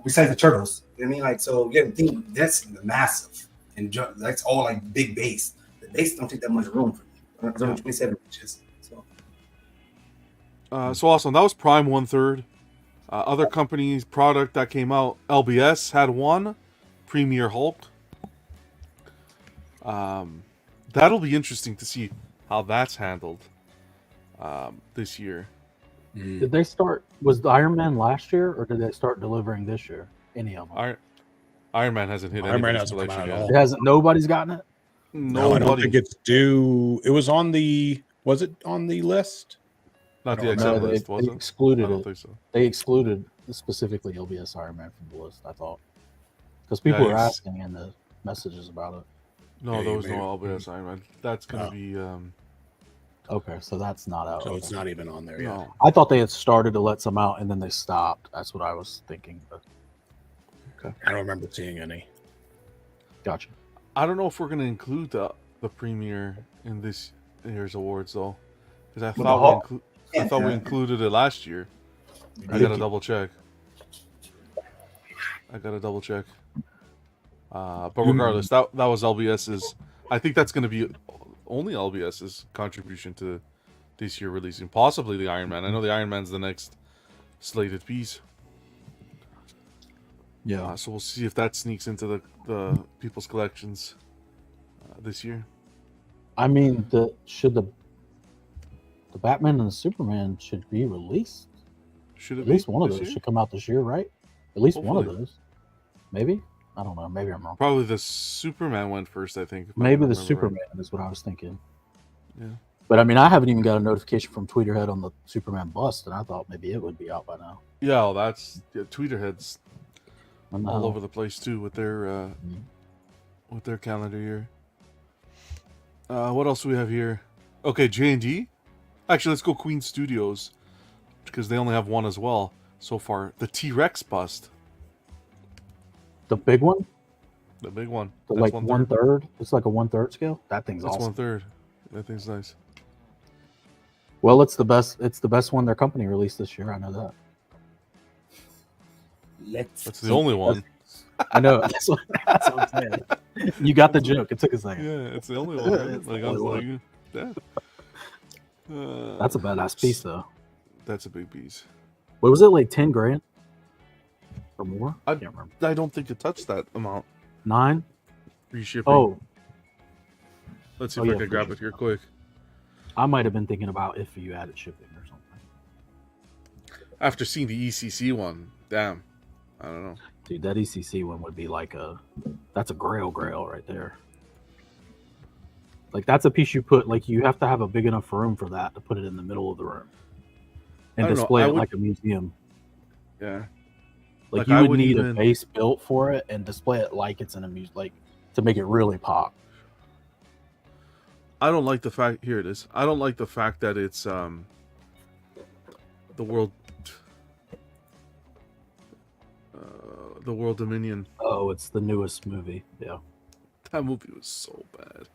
besides the turtles. You know what I mean? Like, so yeah, think that's massive, and that's all like big base. The base don't take that much room for me. It's only 27 inches. So awesome. That was Prime 1/3. Other companies' product that came out, LBS had one, Premier Hulk. That'll be interesting to see how that's handled this year. Did they start? Was the Iron Man last year, or did they start delivering this year? Any of them? Iron Man hasn't hit any installation yet. It hasn't. Nobody's gotten it. No, I don't think it's due. It was on the. Was it on the list? Not the XL list, was they it? excluded I don't it. think so. They excluded specifically LBS Iron Man from the list. I thought because people were asking in the messages about it. No, there was no LBS Iron Man. That's gonna be. Okay, so that's not out. So it's not even on there yet. No. I thought they had started to let some out and then they stopped. That's what I was thinking. But I don't remember seeing any. Gotcha. I don't know if we're gonna include the premiere in this year's awards though, because I thought we included it last year. I gotta double check. But regardless, that was LBS's. I think that's gonna be only LBS's contribution to this year releasing, possibly the Iron Man. I know the Iron Man's the next slated piece. Yeah. So we'll see if that sneaks into the people's collections this year. I mean, the Batman and the Superman should be released. Should it at least be one of this those year? should come out this year, right? At least one of Hopefully. those. Maybe. I don't know. Maybe I'm wrong. Probably the Superman went first, I think. if I Maybe the remember Superman right. is what I was thinking. Yeah. But I mean, I haven't even got a notification from Tweeterhead on the Superman bust, and I thought maybe it would be out by now. Yeah, well, that's Tweeterhead's all over the place too with their calendar year. What else do we have here? Okay, J&D. Actually, let's go Queen Studios because they only have one as well so far. The T-Rex bust. The big one? The big one. The, That's like 1/3? It's like a 1/3 scale? That thing's That's awesome. 1/3. That thing's nice. Well, it's the best one their company released this year. I know that. That's the only one. I know. That's what I'm saying. You got the joke. It took a second. Yeah, it's the only one. Right? It's the Like I was only like, yeah. That's a badass piece, though. That's a big piece. What was it, like 10 grand or more? I don't think it touched that amount. 9? Free shipping. Oh, Let's see if I can grab it here quick. I might have been thinking about if you added shipping or something. After seeing the ECC one, damn. I don't know. Dude, that ECC one would be like that's a grail right there. Like that's a piece you put, like you have to have a big enough room for that to put it in the middle of the room and display it like a museum. Yeah. Like you would need a base built for it and display it like it's in a museum, like to make it really pop. I don't like the fact. Here it is. I don't like the fact that it's the World Dominion. Oh, it's the newest movie. Yeah, that movie was so bad.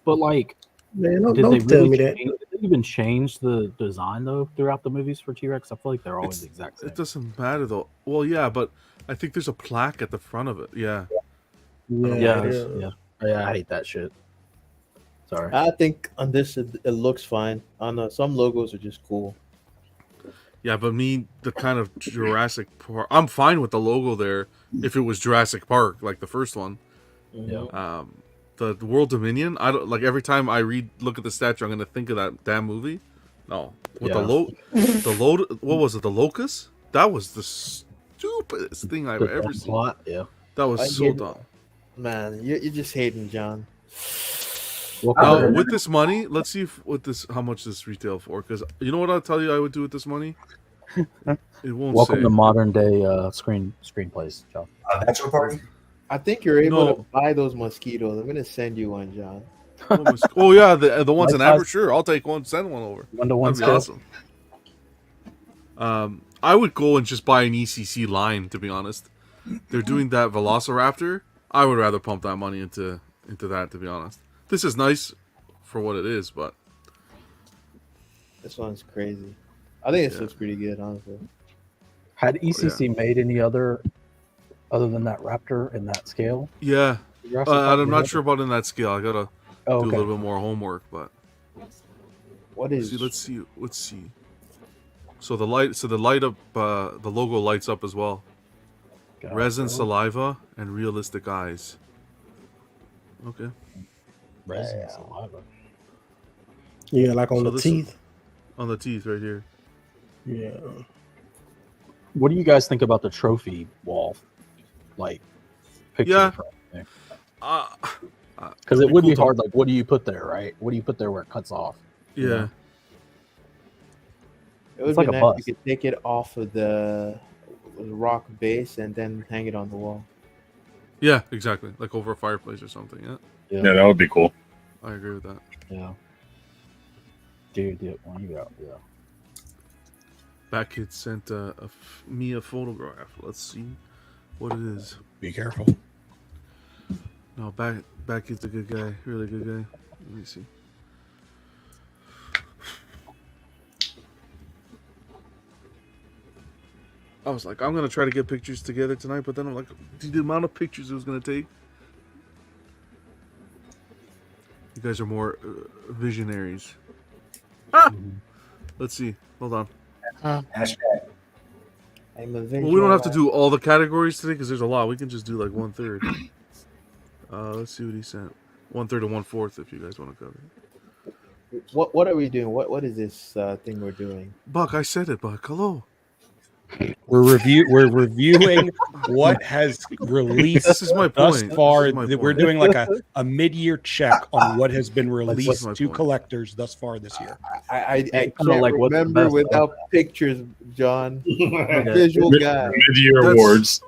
But like, Man, don't, did don't they tell really me that. change, did they even change the design though throughout the movies for T-Rex? I feel like they're always the exact same. It doesn't matter though. Well, yeah, but I think there's a plaque at the front of it. Yeah. Yeah, I hate that shit. Sorry. I think on this it looks fine. On some logos are just cool. Yeah, but the kind of Jurassic Park, I'm fine with the logo there if it was Jurassic Park, like the first one. Yeah. The World Dominion, I don't like. Every time I look at the statue, I'm gonna think of that damn movie. No, with what was it? The locust? That was the stupidest thing I've ever seen. Plot, yeah. That was so dumb. Man, you're just hating, John. With this money, let's see how much this retail for. Because you know what I'll tell you, I would do with this money. It won't. Welcome to modern day screenplays, John. Bachelor party. I think you're able to buy those mosquitoes. I'm gonna send you one, John. Oh yeah, the ones in Amber. Sure, I'll take one. Send one over. That'd be awesome. I would go and just buy an ECC line. To be honest, they're doing that Velociraptor. I would rather pump that money into that. To be honest, this is nice for what it is, but this one's crazy. I think this looks pretty good, honestly. Had ECC made any other than that Raptor in that scale? Yeah, I'm not sure about in that scale. I gotta do a little bit more homework, but what is? Let's see. So the light up, the logo lights up as well. Resin, saliva, and realistic eyes. Okay. Resin, saliva. Yeah, like on the teeth. On the teeth, right here. Yeah. What do you guys think about the trophy wall? Like, picture because it would be hard. Like, what do you put there, right? What do you put there where it cuts off? Yeah. You know? It would be nice if you could take it off of the rock base and then hang it on the wall. Yeah, exactly. Like over a fireplace or something. Yeah. Yeah, that would be cool. I agree with that. Yeah. Dude, when you got Back Kid sent me a photograph. Let's see what it is. Be careful. No, Back Kid's a good guy. Really good guy. Let me see. I was like, I'm going to try to get pictures together tonight, but then I'm like, the amount of pictures it was going to take. You guys are more visionaries. Let's see. Hold on. Hashtag. Well, we don't have to do all the categories today because there's a lot. We can just do like 1/3. Let's see what he sent. 1/3 and 1/4 if you guys want to cover it. What are we doing? What is this thing we're doing? Buck, I said it, Buck. Hello. We're reviewing what has released. This is my thus point. far. We're doing like a mid-year check on what has been released to point. collectors thus far this year. I can't remember without pictures, John. Visual guy. Mid-year awards.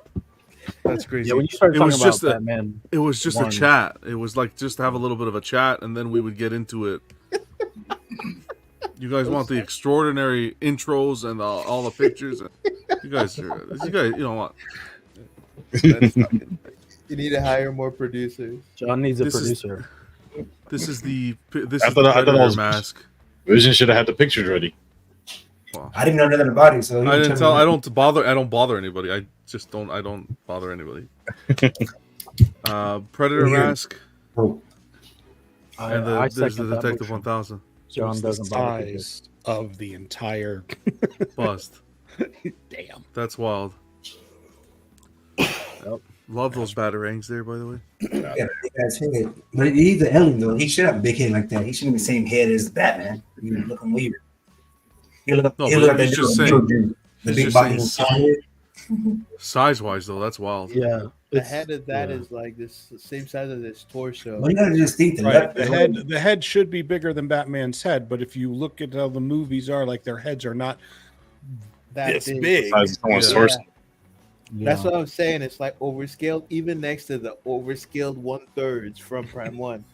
That's crazy. Yeah, when you started talking about Batman, it was just a chat. It was like just to have a little bit of a chat, and then we would get into it. You guys want the extraordinary intros and all the pictures. You guys, you know what? You need to hire more producers. John needs a producer. This is the mask. Vision should have had the pictures ready. Well, I didn't know nothing about it, so I didn't tell. I don't bother anybody. I just don't. I don't bother anybody. Predator mask. And there's the Detective 1000. John doesn't bother the size of the entire bust. Damn, that's wild. Yep. Love those batarangs there, by the way. Yeah, big ass head. But he's an alien though. He should have a big head like that. He shouldn't be the same head as Batman. He's looking weird. He look like he's just saying. The big body. Size-wise, though, that's wild. Yeah. The head of that is like this same size as his torso. Well, you gotta just think the head should be bigger than Batman's head, but if you look at how the movies are, like their heads are not that big. That's what I'm saying. It's like overscaled, even next to the overscaled 1/3 from Prime 1.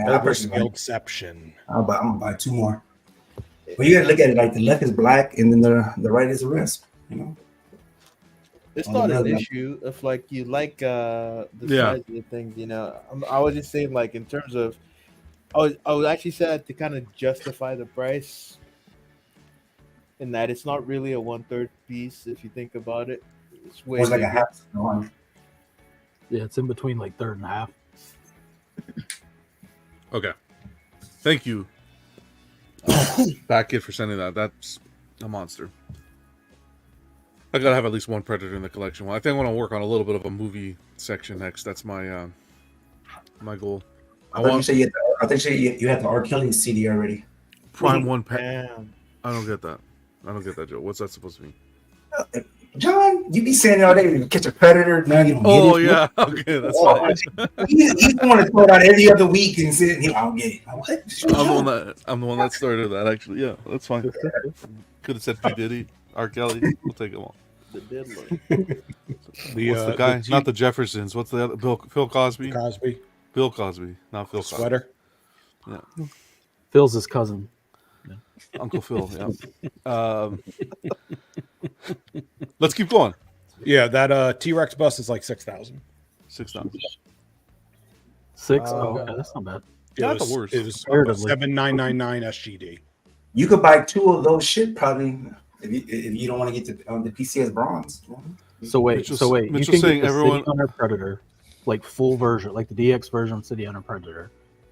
Overscaled-ception. I'm gonna buy 2 more. But you gotta look at it like the left is black and then the right is the rest. You know. It's On not the an level. issue if like you like the Yeah. size of the thing. I was just saying like in terms of, I was actually said to kind of justify the price, in that it's not really a 1/3 piece if you think about it. It's way Was like a bigger. half one. Yeah, it's in between like third and half. Okay. Thank you, Back Kid, for sending that. That's a monster. I gotta have at least one Predator in the collection. Well, I think I want to work on a little bit of a movie section next. That's my my goal. I thought you said you had the R. Kelly CD already. Prime One. Damn. I don't get that. I don't get that, Joe. What's that supposed to mean? John, you be saying it all day. You catch a predator, now you don't Oh get it. yeah, okay, that's Oh, fine. He's the one to throw it out every other week and say, I don't get it. What? I'm the one that started that. Actually, yeah, that's fine. Could have said P Diddy, R. Kelly. We'll take them all. The diddler. What's the guy? Not the Jeffersons. What's the other? Phil Cosby. Cosby. Bill Cosby, not Phil Cosby. Sweater. Yeah. Phil's his cousin. Uncle Phil. Yeah. Let's keep going. Yeah, that T-Rex bus is like 6,000. 6,000. 6? Okay, that's not bad. Not the worst. It was Comparatively. 7,999 SGD. You could buy 2 of those shit probably if you don't want to get the PCS bronze. So wait, Mitchell's you can saying get the everyone- City Hunter Predator, like full version, like the DX version of City Hunter Predator,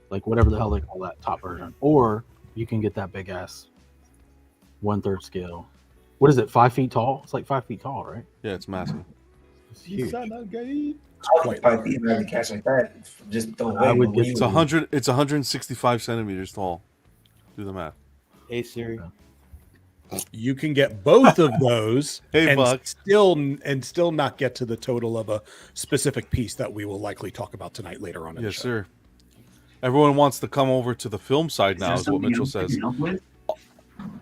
like whatever the hell they call that top version, or you can get that big ass 1/3 scale. What is it? 5 feet tall? It's like 5 feet tall, right? Yeah, it's massive. It's huge. Quite 5 feet to catch like that. Just throw away. I would But get It's 100. It's 165 centimeters tall. Do the math. Hey Siri. You can get both of those Hey, and Buck. still not get to the total of a specific piece that we will likely talk about tonight later on in the Yes, show. sir. Everyone wants to come over to the film side now, is what Mitchell says.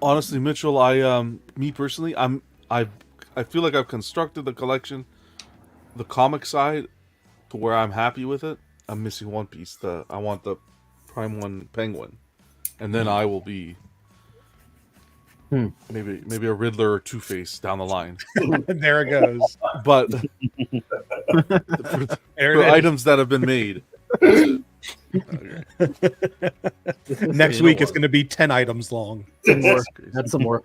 Honestly, Mitchell, me personally, I feel like I've constructed the collection, the comic side, to where I'm happy with it. I'm missing one piece. I want the Prime One Penguin, and then I will be maybe a Riddler or Two-Face down the line. There it goes. But There for it is. items that have been made. That's it. Next You know week it's what? going to be 10 items long. Some more. That's some more.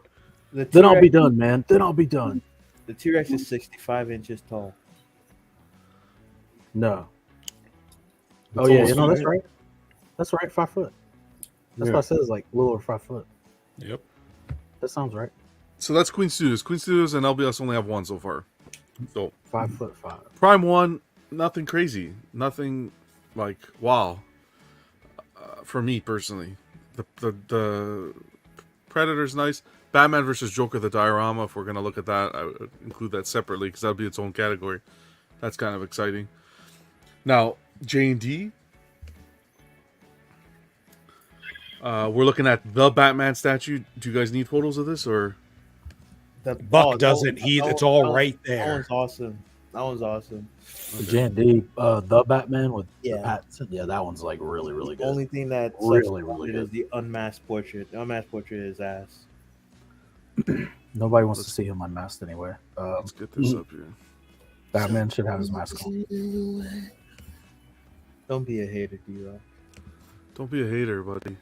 The Then I'll be T-Rex- done, man. Then I'll be done. The T-Rex is 65 inches tall. No. It's Oh yeah, almost that's right. right. That's right. 5 foot. That's Yeah. what I said. It's like a little over 5 foot. Yep. That sounds right. So that's Queen Studios. Queen Studios and LBS only have one so far. So 5'5". Prime One, nothing crazy, nothing like wow. For me personally, the Predator's nice. Batman versus Joker, the diorama. If we're gonna look at that, I would include that separately because that'll be its own category. That's kind of exciting. Now J&D. We're looking at the Batman statue. Do you guys need photos of this or? Buck doesn't. It's all right That there. one's awesome. That one's awesome. The J&D, the Batman with Yeah. the hats. Yeah, that one's like really, really The good. only thing that really, really is good. the unmasked portrait. The unmasked portrait is ass. Nobody wants to see him unmasked anyway. Let's get this up here. Batman should have his mask on. Don't be a hater, D-Rock. Don't be a hater, buddy.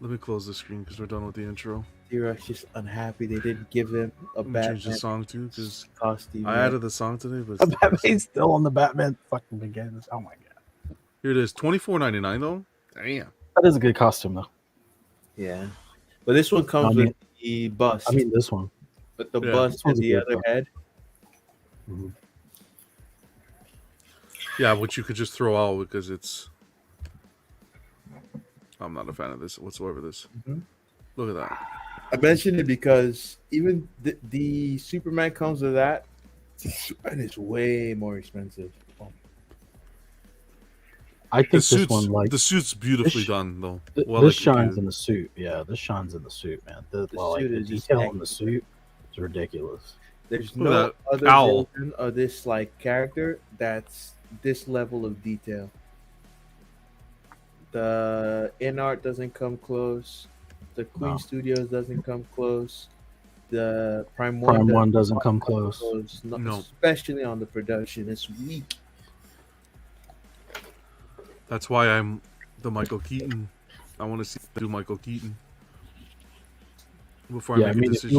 Let me close the screen because we're done with the intro. D-Rock's just unhappy they didn't give him a Let me Batman change the song too because costume. I added the song today, but The Batman's still on the Batman fucking begins. Oh my god. here it is, $24.99 though. Damn. That is a good costume though. Yeah. But this one comes I mean- with the bust. I mean this one. But the Yeah, bust this and one's a the good other one. head. Yeah, which you could just throw out because it's. I'm not a fan of this whatsoever. This. Mhm. Look at that. I mentioned it because even the Superman comes with that, and it's way more expensive. I think The this suit's, one like the suit's beautifully this- done though. this Well shines executed. in the suit. Yeah, this shines in the suit, man. The suit the is just detail in the excellent. suit is ridiculous. There's Look no at that other owl. version of this like character that's this level of detail. The in art doesn't come close. The Queen No. Studios doesn't come close. The Prime Prime 1 One doesn't come close. No. Especially on the production. It's weak. That's why I'm the Michael Keaton. I want to see do Michael Keaton before I make a decision. if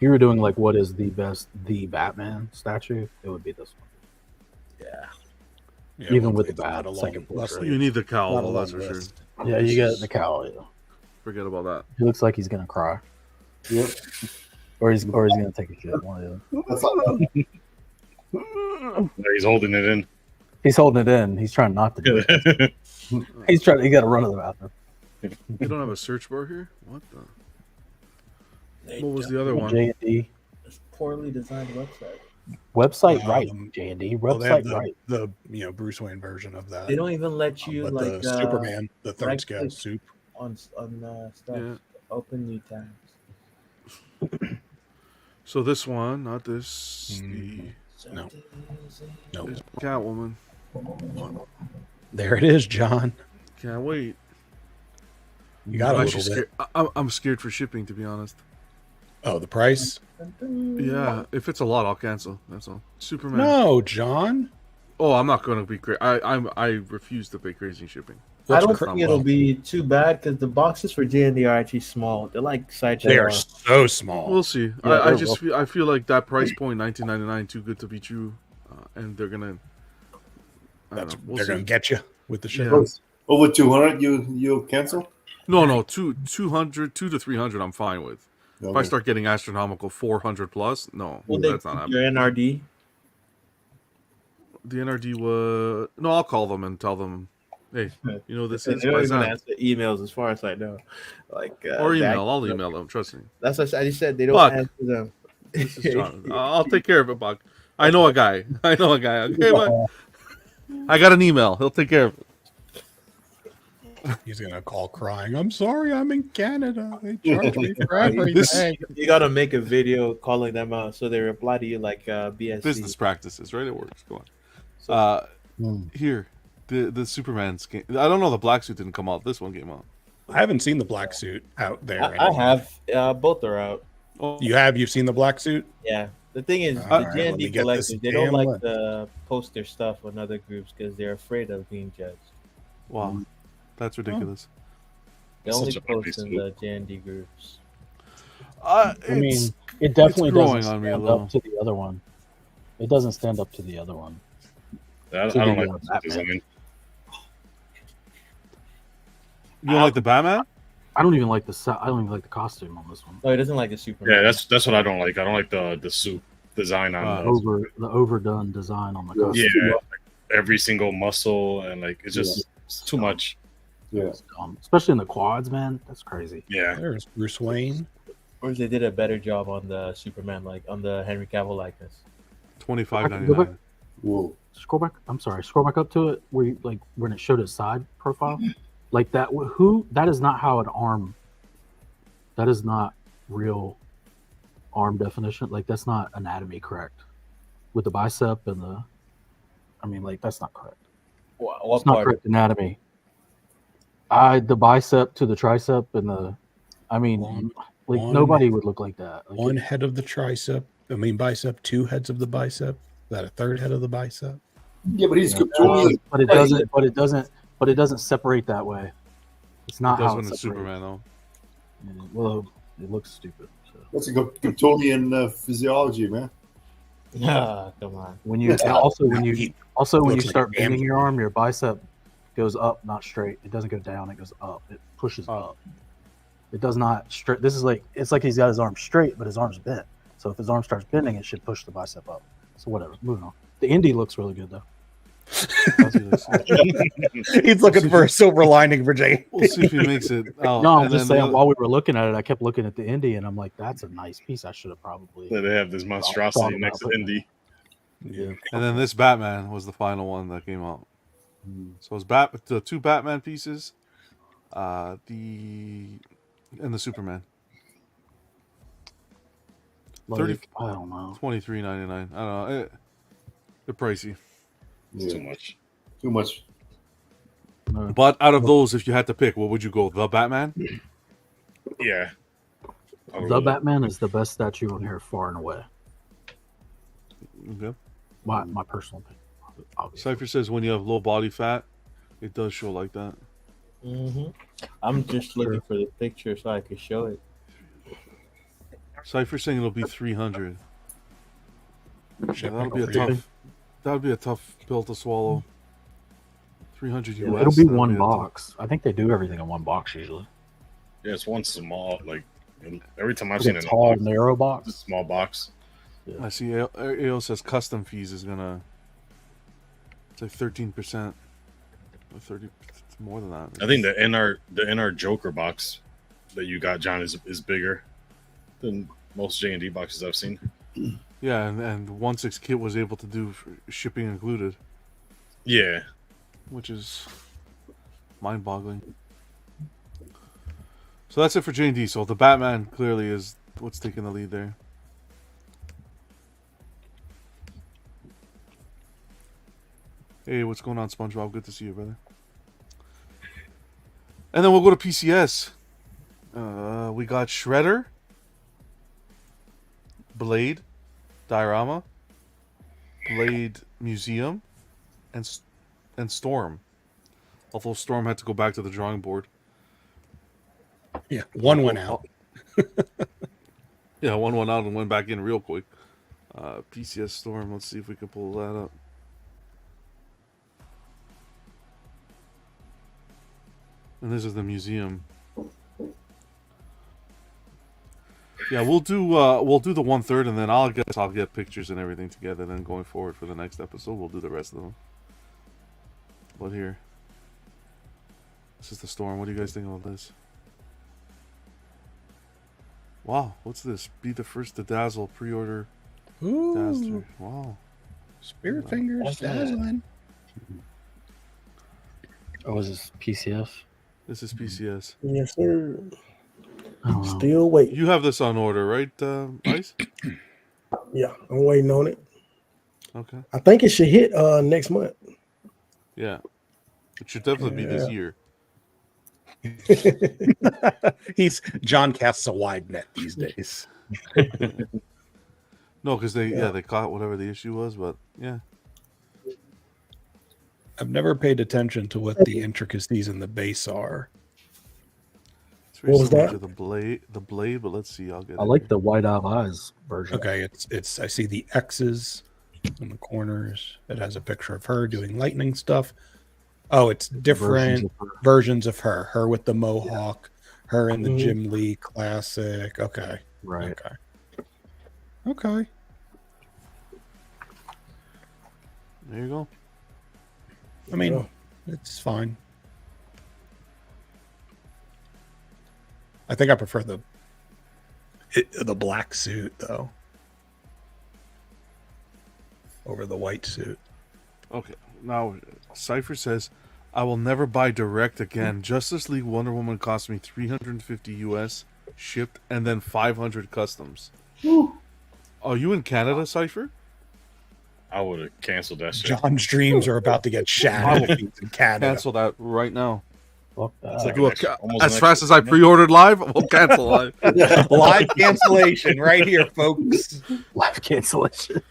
you were doing like what is the best the Batman statue, it would be this one. Yeah, Even well, with the it's not bad a second long- portrait. You need the cowl, Not a that's long for sure. list. Yeah, you get the cowl. Yeah. Forget about that. He looks like he's gonna cry. Yep. Or he's gonna take a shit. One of the That's all. He's holding it in. He's holding it in. He's trying not to do it. He got to run to the bathroom. You don't have a search bar here? What the? What was the other one? J&D. It's poorly designed website. Website right, J&D. Well, they have Website right. the Bruce Wayne version of that. They don't even let you but like the Superman, the third right scale click soup. on stuff. Yeah. Open new tabs. So this one, not this. No. This Catwoman. There it is, John. Can't wait. You got I'm a actually little bit. scared. I'm scared for shipping, to be honest. Oh, the price? Yeah, if it's a lot, I'll cancel. That's all. Superman. No, John. Oh, I'm not going to be crazy. I refuse to pay crazy shipping. I don't think it'll be too bad because the boxes for J&D are actually small. They're like sideshow. They are so small. We'll see. Yeah, I feel like that price point, $19.99, too good to be true, and they're gonna. They're gonna get you with the shit. Yeah. Over 200, you'll cancel? No, 200, 200 to 300, I'm fine with. If I Okay. start getting astronomical 400 plus, no, Will they that's not keep your happening. NRD? The NRD was no. I'll call them and tell them, hey, you know this They is don't even Paisan. answer emails, as far as I know. Like Or that- email. I'll email them. Trust me. That's what I just said. They don't Buck. answer them. This is John. I'll take care of it, Buck. I know a guy. Okay, Buck. I got an email. He'll take care of it. He's gonna call crying. I'm sorry, I'm in Canada. They charge me for everything. You gotta make a video calling them out so they reply to you like BSC. Business practices, right? It works. Go on. Here, the Superman skin. I don't know. The black suit didn't come out. This one came out. I haven't seen the black suit out there. I have. Both are out. You have? You've seen the black suit? Yeah. The thing is, All the right, J&D let me get collectors, this they don't damn like list. to post their stuff on other groups because they're afraid of being judged. Wow, that's ridiculous. They Such only a post piece in of the J&D groups. I mean, it definitely it's growing doesn't on me a stand little. up to the other one. It doesn't stand up to the other one. I To don't the, like the Batman. design. You don't like the Batman? I don't even like I don't even like the costume on this one. No, he doesn't like the Superman. Yeah, that's what I don't like. I don't like the suit design on The overdone design on the costume. yeah, like every single muscle and like it's just it's too much. Yeah, especially in the quads, man. That's crazy. Yeah, there's Bruce Wayne. Or they did a better job on the Superman, like on the Henry Cavill likeness. $25.99. Whoa. Scroll back. I'm sorry. Scroll back up to it where you, like when it showed his side profile, like that. Who? That is not how an arm. That is not real arm definition. Like that's not anatomy correct. With the bicep and the, I mean, like that's not correct. What It's not part? correct anatomy. The bicep to the tricep and the, I mean, like one- nobody would look like that. Like, One head of the tricep. I mean bicep. Two heads of the bicep. Is that a third head of the bicep? Yeah, but he's but it doesn't. But it doesn't. But it doesn't separate that way. It's not It does how when it's it's separated. Superman, though. Yeah, well, it looks stupid. So. That's a Kryptonian physiology, man. Ah, come on. When you when you looks like start a bending your arm, your bicep goes up, not straight. It doesn't go down. It goes up. It pushes up. It does not straight. This is like it's like he's got his arm straight, but his arm's bent. So if his arm starts bending, it should push the bicep up. So whatever. Moving on. The Indy looks really good though. He's looking for a silver lining for Jay. We'll see if he makes it out. No, I'm And just then saying. While we were looking at it, I kept looking at the Indy, and I'm like, "That's a nice piece. I should have probably." So they have this monstrosity next to Indy. Yeah. And then this Batman was the final one that came out. So it's the two Batman pieces, and the Superman. Like, I don't know. $23.99. I don't know. They're pricey. It's too much. Too much. But out of those, if you had to pick, what would you go? The Batman? Yeah. The Batman is the best statue on here, far and away. Okay. My personal opinion. Cypher says when you have low body fat, it does show like that. I'm just looking for the picture so I can show it. Cypher saying it'll be 300. Yeah, that'll be a Shipping. tough. That would be a tough pill to swallow. 300 US. It'll be that'd one a tough- box. I think they do everything in one box usually. Yeah, it's one small. Like every time I've Like seen a it, tall, narrow box. It's a small box. I see. AO says custom fees is gonna. It's like 13%. Or 30. It's more than that. I think the NR Joker box that you got, John, is bigger than most J&D boxes I've seen. Yeah, and 1/6 kit was able to do shipping included. Yeah, which is mind-boggling. So that's it for J&D. So the Batman clearly is what's taking the lead there. Hey, what's going on, SpongeBob? Good to see you, brother. And then we'll go to PCS. We got Shredder, Blade, Diorama, Blade Museum, and Storm. Although Storm had to go back to the drawing board. Yeah, one went out. Yeah, one went out and went back in real quick. PCS Storm. Let's see if we can pull that up. And this is the museum. Yeah, we'll do the 1/3, and then I'll get pictures and everything together. Then going forward for the next episode, we'll do the rest of them. But here, this is the Storm. What do you guys think about this? Wow, what's this? Be the first to dazzle. Pre-order. Dazzler. Wow. Spirit fingers dazzling. Oh, is this PCS? This is PCS. Yes, sir. Still waiting. You have this on order, right, Ice? Yeah, I'm waiting on it. Okay. I think it should hit next month. Yeah. It should definitely be this year. John casts a wide net these days. No, because they caught whatever the issue was, but yeah. I've never paid attention to what the intricacies in the base are. It's very What was similar that? to the blade, but let's see. I'll get. I like the white out eyes version. Okay, it's I see the X's in the corners. It has a picture of her doing lightning stuff. Oh, it's different versions of her. Her with the mohawk, her in the Jim Lee classic. Okay. Right. Okay. There you go. I mean, it's fine. I think I prefer the black suit though over the white suit. Okay. Now, Cypher says, I will never buy direct again. Justice League Wonder Woman cost me $350 US shipped and then 500 customs. Are you in Canada, Cypher? I would have canceled that shit. John's dreams are about to get shattered if he's in Canada. Cancel that right now. It's like As fast as I pre-ordered live, we'll cancel live. Live cancellation right here, folks. Live cancellation.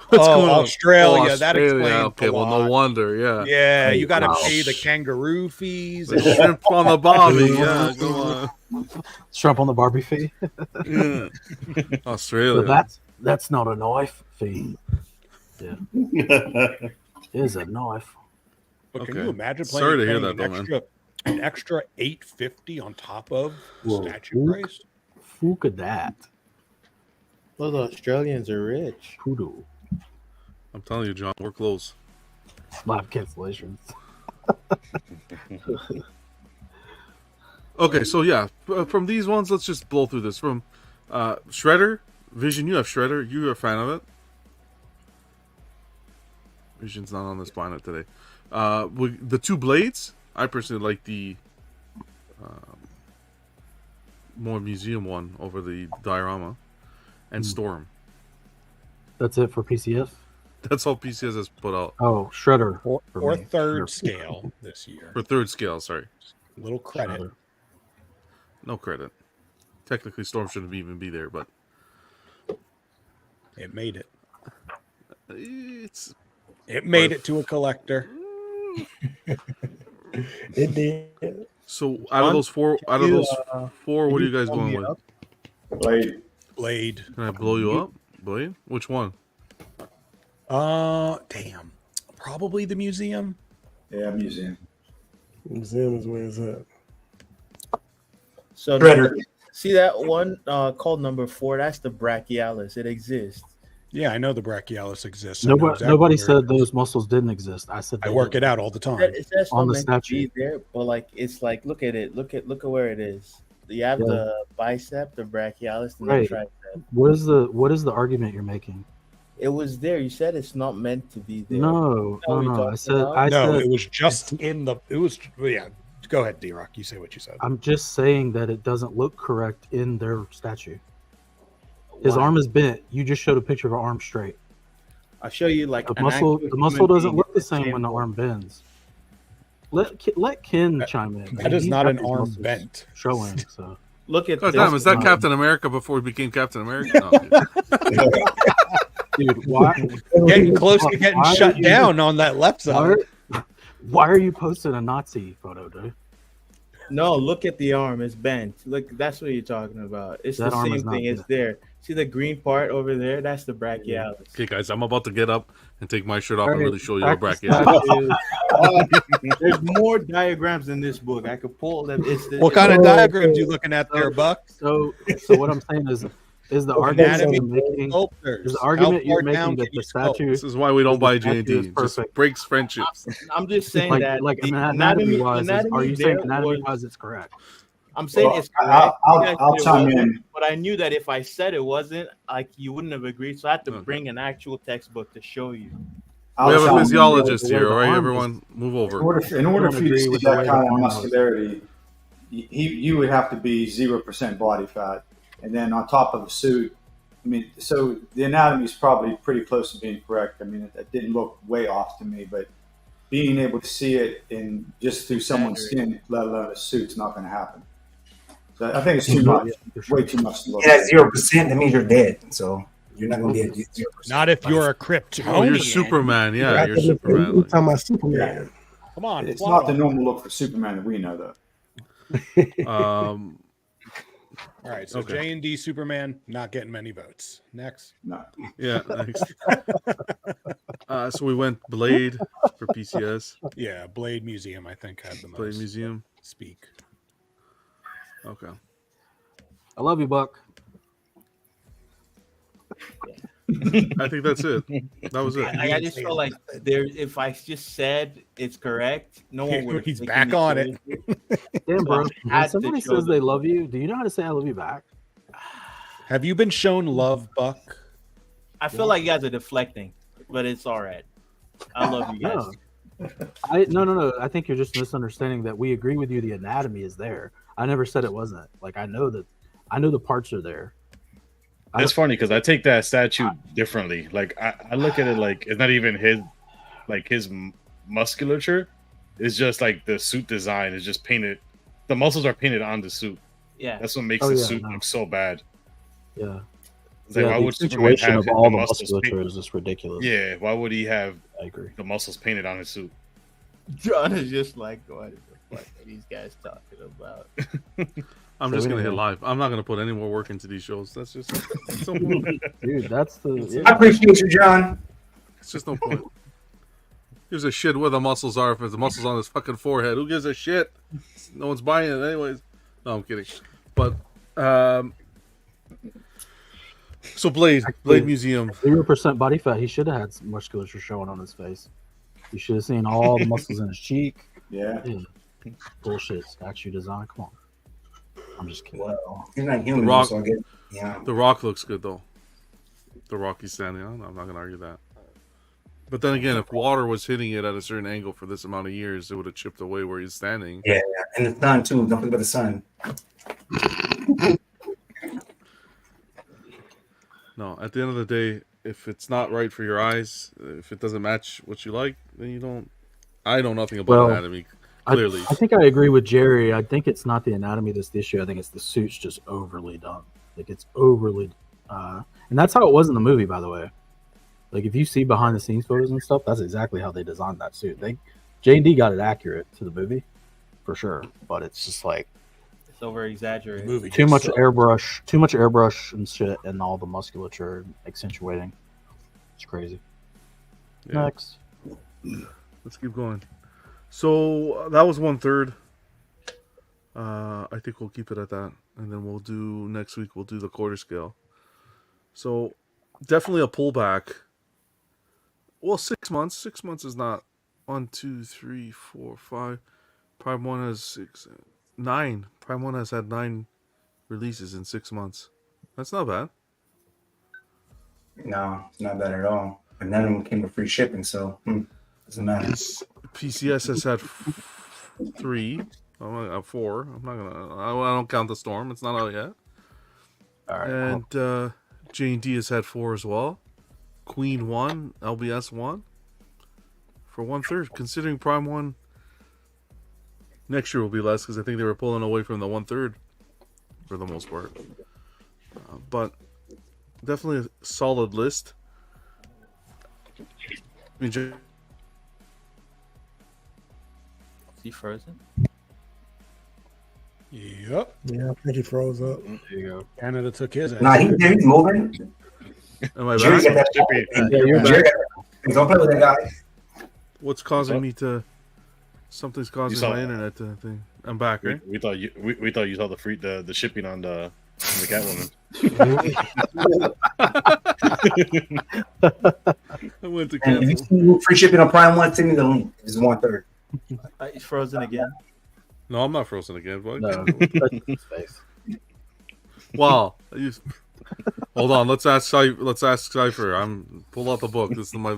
What's going on? Australia. Oh, That explains okay, a well, lot. no wonder, yeah. Yeah, you got to Wow. pay the kangaroo fees. The shrimp on the bobby, yeah, go on. Shrimp on the Barbie fee. Yeah. So Australia. that's not a knife fee. Yeah. It is a knife. But can Okay. you imagine playing, Sorry to hear paying that, though, man. an extra $850 on top of the Whoa. statue price? Who could that? Those Australians are rich. Poodoo. I'm telling you, John, we're close. Live cancellations. Okay, so yeah, from these ones, let's just blow through this. From Shredder, Vision, you have Shredder. You're a fan of it. Vision's not on this planet today. The two blades, I personally like the more museum one over the diorama, and Storm. That's it for PCS? That's all PCS has put out Oh, Shredder. Or for me. third Shredder. scale this year. for third scale. Sorry. Little credit. No credit. Technically, Storm shouldn't even be there, but it made it. It made it to a collector. It did. So out of those four, what are you guys going with? Blade. Blade. Can I blow you up? Blade? Which one? Damn. Probably the museum. Yeah, museum. Museum is where it's at. So Shredder. see that one called number 4? That's the brachialis. It exists. Yeah, I know the brachialis exists. I know Nobody, exactly nobody where it said is. those muscles didn't exist. I said I they work didn't. it out all the time. It says On the meant to statue. be there, but like it's like look at it. Look at where it is. You have the bicep, the brachialis, and Right. the tricep. What is the argument you're making? It was there. You said it's not meant to be there. No, What we no. talking I said about? It was just in the. It was yeah. Go ahead, D-Rock. You say what you said. I'm just saying that it doesn't look correct in their statue. His Why? arm is bent. You just showed a picture of an arm straight. I'll show you like The an muscle. actual The muscle human doesn't being look the in same when the shape. arm bends. Let Ken chime in. That is He's not got an his arm muscles bent. showing. So Look at God this. damn, is that Captain America before he became Captain America? No, dude, why? Getting close to getting why are shut you- down on that left side. Why are you posting a Nazi photo, dude? No, look at the arm. It's bent. Look, that's what you're talking about. It's That the arm same is not thing. It's bent. there. See the green part over there? That's the brachialis. Okay, guys, I'm about to get up and take my shirt off All and right, really show you a back to bracket. There's more diagrams in this book. I could pull them. What kind of diagrams you looking at there, Buck? So what I'm saying is the argument you're making. Is the argument you're making that the statue. This is why we don't buy statue J&D. is Just perfect. breaks friendships. I'm just saying Like, that like the anatomy wise, are anatomy you saying there anatomy was- wise it's correct? I'm saying Well, it's correct. I'll You guys I'll said it chime wasn't, in. But I knew that if I said it wasn't, like you wouldn't have agreed. So I had to bring an actual textbook to show you. We have a chime in. physiologist The way here, the all right, arm everyone? Move over. In order don't for you to agree see with the way that the kind of arm was. muscularity, you would have to be 0% body fat, and then on top of the suit. I mean, so the anatomy is probably pretty close to being correct. I mean, it didn't look way off to me, but being able to see it in just through someone's skin, let alone a suit's not going to happen. So I think it's too much, way too much to look At at. 0%, that means you're dead. So you're not going to be at 0%. Not if you're a Kryptonian. Oh, you're Superman. Yeah, you're Superman. We're talking about Superman. Come on. It's fly not the on. normal look for Superman that we know, though. All right, so Okay. J&D Superman not getting many votes. Next. No. Yeah, thanks. So we went Blade for PCS. Yeah, Blade Museum, I think, had the most. Blade Museum. Speak. Okay. I love you, Buck. I think that's it. That was it. I just feel like there. If I just said it's correct, no one would. He's back on it. Damn, bro. I When had to somebody show says them. they love you, do you know how to say I love you back? Have you been shown love, Buck? I feel like you guys are deflecting, but it's all right. I love you guys. No. I think you're just misunderstanding that we agree with you. The anatomy is there. I never said it wasn't. Like I know the parts are there. It's funny because I take that statue differently. Like I look at it like it's not even his musculature. It's just like the suit design is just painted. The muscles are painted on the suit. Yeah, that's what makes the suit look so bad. Yeah. It's like, why the would Superman situation have of all the muscles musculature paint- is just ridiculous. Yeah, why would he have I agree. the muscles painted on his suit? John is just like, what the fuck are these guys talking about? I'm just gonna hit live. I'm not gonna put any more work into these shows. That's just it's no point. Dude, that's the. I appreciate you, John. It's just no point. Gives a shit where the muscles are if the muscles on his fucking forehead. Who gives a shit? No one's buying it anyways. No, I'm kidding. But so Blade Museum. 0% body fat. He should have had some musculature showing on his face. You should have seen all the muscles in his cheek. Yeah. Bullshit statue design. Come on. I'm just kidding. Well, he's not The human, Rock, so I guess, yeah. The Rock looks good though. The Rock he's standing on. I'm not gonna argue that. But then again, if water was hitting it at a certain angle for this amount of years, it would have chipped away where he's standing. Yeah, and the sun too. Don't forget about the sun. No, at the end of the day, if it's not right for your eyes, if it doesn't match what you like, then you don't. I know nothing about anatomy. Clearly. I think I agree with Jerry. I think it's not the anatomy that's the issue. I think it's the suit's just overly done. Like it's overly, and that's how it was in the movie, by the way. Like if you see behind the scenes photos and stuff, that's exactly how they designed that suit. J&D got it accurate to the movie, for sure. But it's just like It's over exaggerated. too much airbrush and shit, and all the musculature accentuating. It's crazy. Yeah. Next, let's keep going. So that was 1/3. I think we'll keep it at that, and then we'll do next week. We'll do the quarter scale. So definitely a pullback. Well, 6 months. 6 months is not 1, 2, 3, 4, 5. Prime 1 has 9. Prime 1 has had 9 releases in 6 months. That's not bad. No, it's not bad at all. And none of them came with free shipping, so doesn't matter. PCS has had 3. 4. I'm not gonna. I don't count the Storm. It's not out yet. All right. And J&D has had 4 as well. Queen 1, LBS 1. For 1/3, considering Prime 1 next year will be less because I think they were pulling away from the 1/3 for the most part. But definitely a solid list. Is he frozen? Yep. Yeah, I think he froze up. There you go. Canada took his. Nah, he's moving. Am I Jerry back? got that. Jerry got that. Don't play with that guy. What's causing me to? Something's causing my internet to thing. I'm back, right? We thought you saw the shipping on the Catwoman. I went to And if you cancel. see free shipping on Prime 1, send me the link. It's 1/3. He's frozen again. No, I'm not frozen again. What? No, space. Wow. Hold on. Let's ask Cypher. Pull out the book. This is my.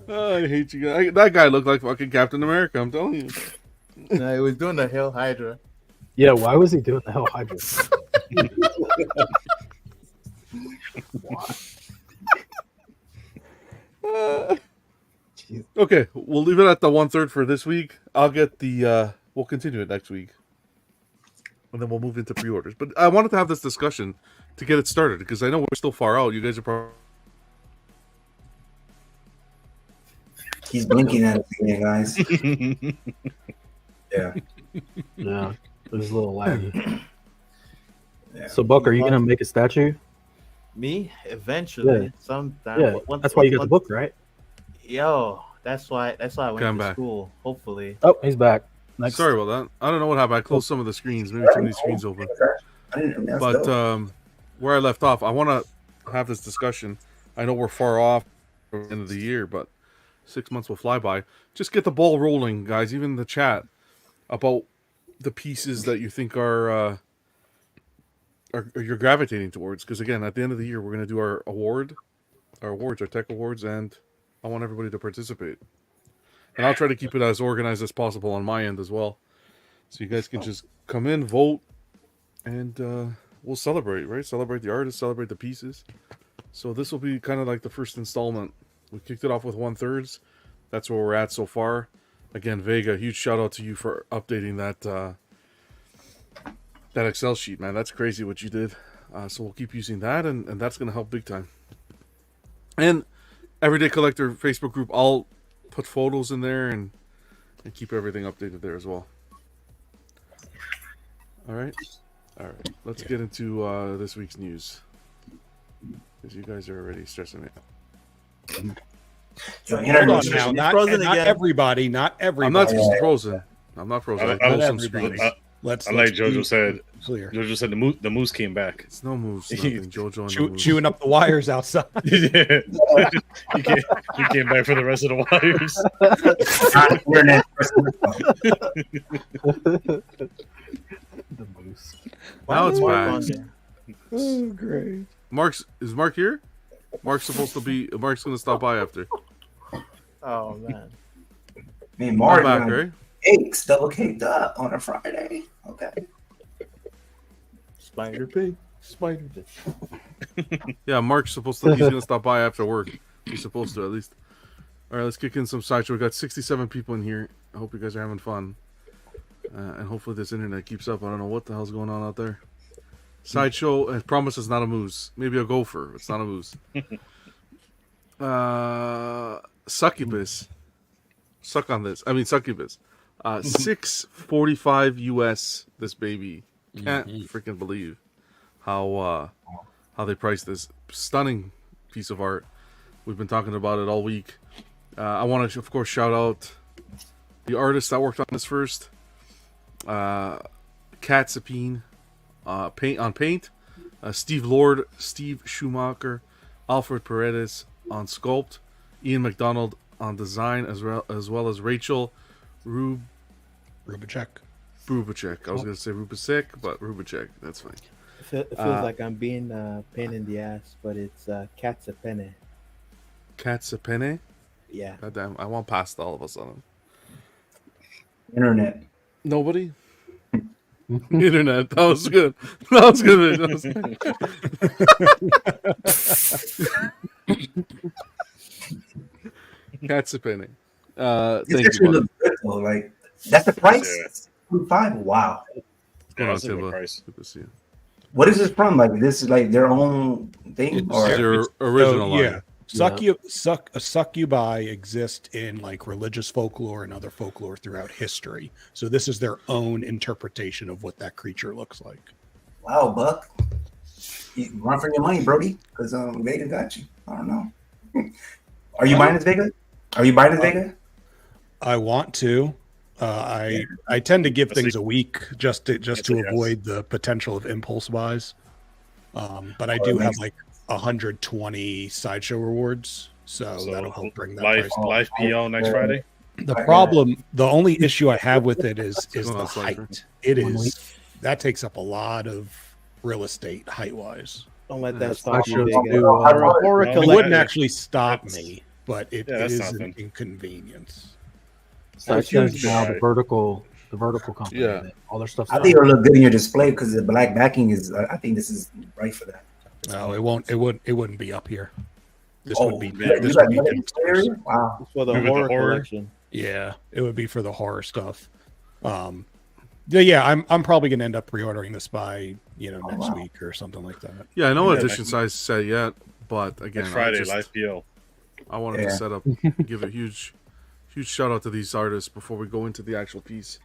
I hate you guys. That guy looked like fucking Captain America. I'm telling you. No, he was doing the Hail Hydra. Yeah, why was he doing the Hell Hydra? Okay, we'll leave it at the 1/3 for this week. I'll get the. We'll continue it next week, and then we'll move into pre-orders. But I wanted to have this discussion to get it started because I know we're still far out. You guys are probably. He's blinking at us again, guys. Yeah. Yeah, it was a little laggy. Yeah. So, Buck, are you gonna make a statue? Me? Eventually. Yeah. Sometime. Yeah, that's why you got the book, right? Yo, that's why I went Come to back. school. Hopefully. Oh, he's back. Next. Sorry about that. I don't know what happened. I closed some of the screens. Maybe too many screens open. But where I left off, I want to have this discussion. I know we're far off from the end of the year, but 6 months will fly by. Just get the ball rolling, guys. Even in the chat about the pieces that you think are you're gravitating towards. Because again, at the end of the year, we're going to do our tech awards, and I want everybody to participate. And I'll try to keep it as organized as possible on my end as well, so you guys can just come in, vote, and we'll celebrate, right? Celebrate the artists, celebrate the pieces. So this will be kind of like the first installment. We kicked it off with 1/3. That's where we're at so far. Again, Vega, huge shout out to you for updating that Excel sheet, man. That's crazy what you did. So we'll keep using that, and that's going to help big time. And Everyday Collector Facebook group, I'll put photos in there and keep everything updated there as well. All right. Let's get into this week's news, because you guys are already stressing me out. Hold on now. Not everybody. I'm not frozen. I'm not frozen. I closed some screens. Let's like Jojo said. Clear. Jojo said the moose came back. It's no moose. Nothing. Jojo and the moose. Chewing up the wires outside. Yeah. he came back for the rest of the wires. The moose. Now it's back. Oh, great. Is Mark here? Mark's going to stop by after. Oh man. Me and Mark back, right? Cakes, double caked up on a Friday. Okay. Spider pig. Spider pig. Yeah, Mark's supposed to. He's gonna stop by after work. He's supposed to at least. All right, let's kick in some sideshow. We got 67 people in here. I hope you guys are having fun, and hopefully this internet keeps up. I don't know what the hell's going on out there. Sideshow. I promise it's not a moose. Maybe a gopher. It's not a moose. Succubus. Suck on this. I mean succubus. 645 US. This baby. Can't freaking believe how they priced this stunning piece of art. We've been talking about it all week. I want to, of course, shout out the artist that worked on this first. Kat Sapine, paint. Steve Lord, Steve Schumacher, Alfred Paredes on sculpt, Ian McDonald on design, as well as Rachel Rubicek. I was going to say Rubicek, but Rubicek. That's fine. It feels like I'm being pain in the ass, but it's Katsapene. Katsapene? Yeah. God damn, I want pasta all of a sudden. Internet. Nobody? Internet. That was good. That was good. That was good. Katsapene. Thank you, buddy. Good, though. Like, that's the price? $5? Wow. That's a good price. Good to see you. What is this from? Like, this is like their own thing? Or their original line. Yeah. Succubi exist in like religious folklore and other folklore throughout history. So this is their own interpretation of what that creature looks like. Wow, Buck. You run for your money, Brody, because Vega got you. I don't know. Are you buying this, Vega? I want to. I tend to give things a week just to avoid the potential of impulse buys. But I do have like 120 sideshow rewards, so that'll help bring that live PL next Friday. The only issue I have with it is the height. That takes up a lot of real estate height wise. Don't let that stop you. It wouldn't actually stop me, but it is an inconvenience. Now the vertical company. Yeah, all their stuff. I think it'll look good in your display because the black backing is. I think this is right for that. No, it won't. It wouldn't be up here. This would be. Wow. For the horror collection. Yeah, it would be for the horror stuff. Yeah, I'm probably gonna end up pre-ordering this by next week or something like that. Yeah, I know edition size set yet, but again, next Friday live PO. I wanted to set up, give a huge shout out to these artists before we go into the actual piece.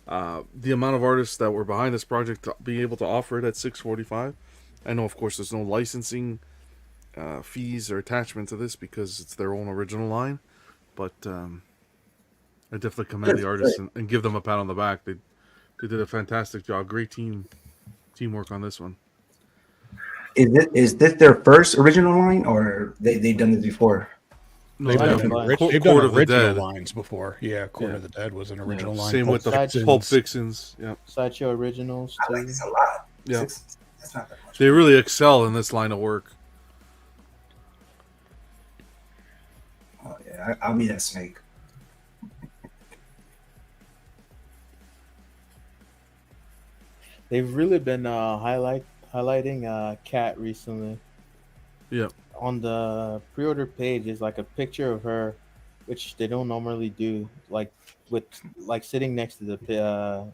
The amount of artists that were behind this project to be able to offer it at $645. I know, of course, there's no licensing fees or attachment to this because it's their own original line, but I definitely commend the artists and give them a pat on the back. They did a fantastic job. Great teamwork on this one. Is this their first original line, or they've done this before? No, they've done of the Dead lines before. Yeah, Court of the Dead was an original line. Same with the Pulp Fixins. Yeah, Sideshow originals too. I like this a lot. Yeah, that's not that much. They really excel in this line of work. Oh yeah, I'll be that snake. They've really been highlighting Kat recently. Yeah. On the pre-order page is like a picture of her, which they don't normally do, like sitting next to the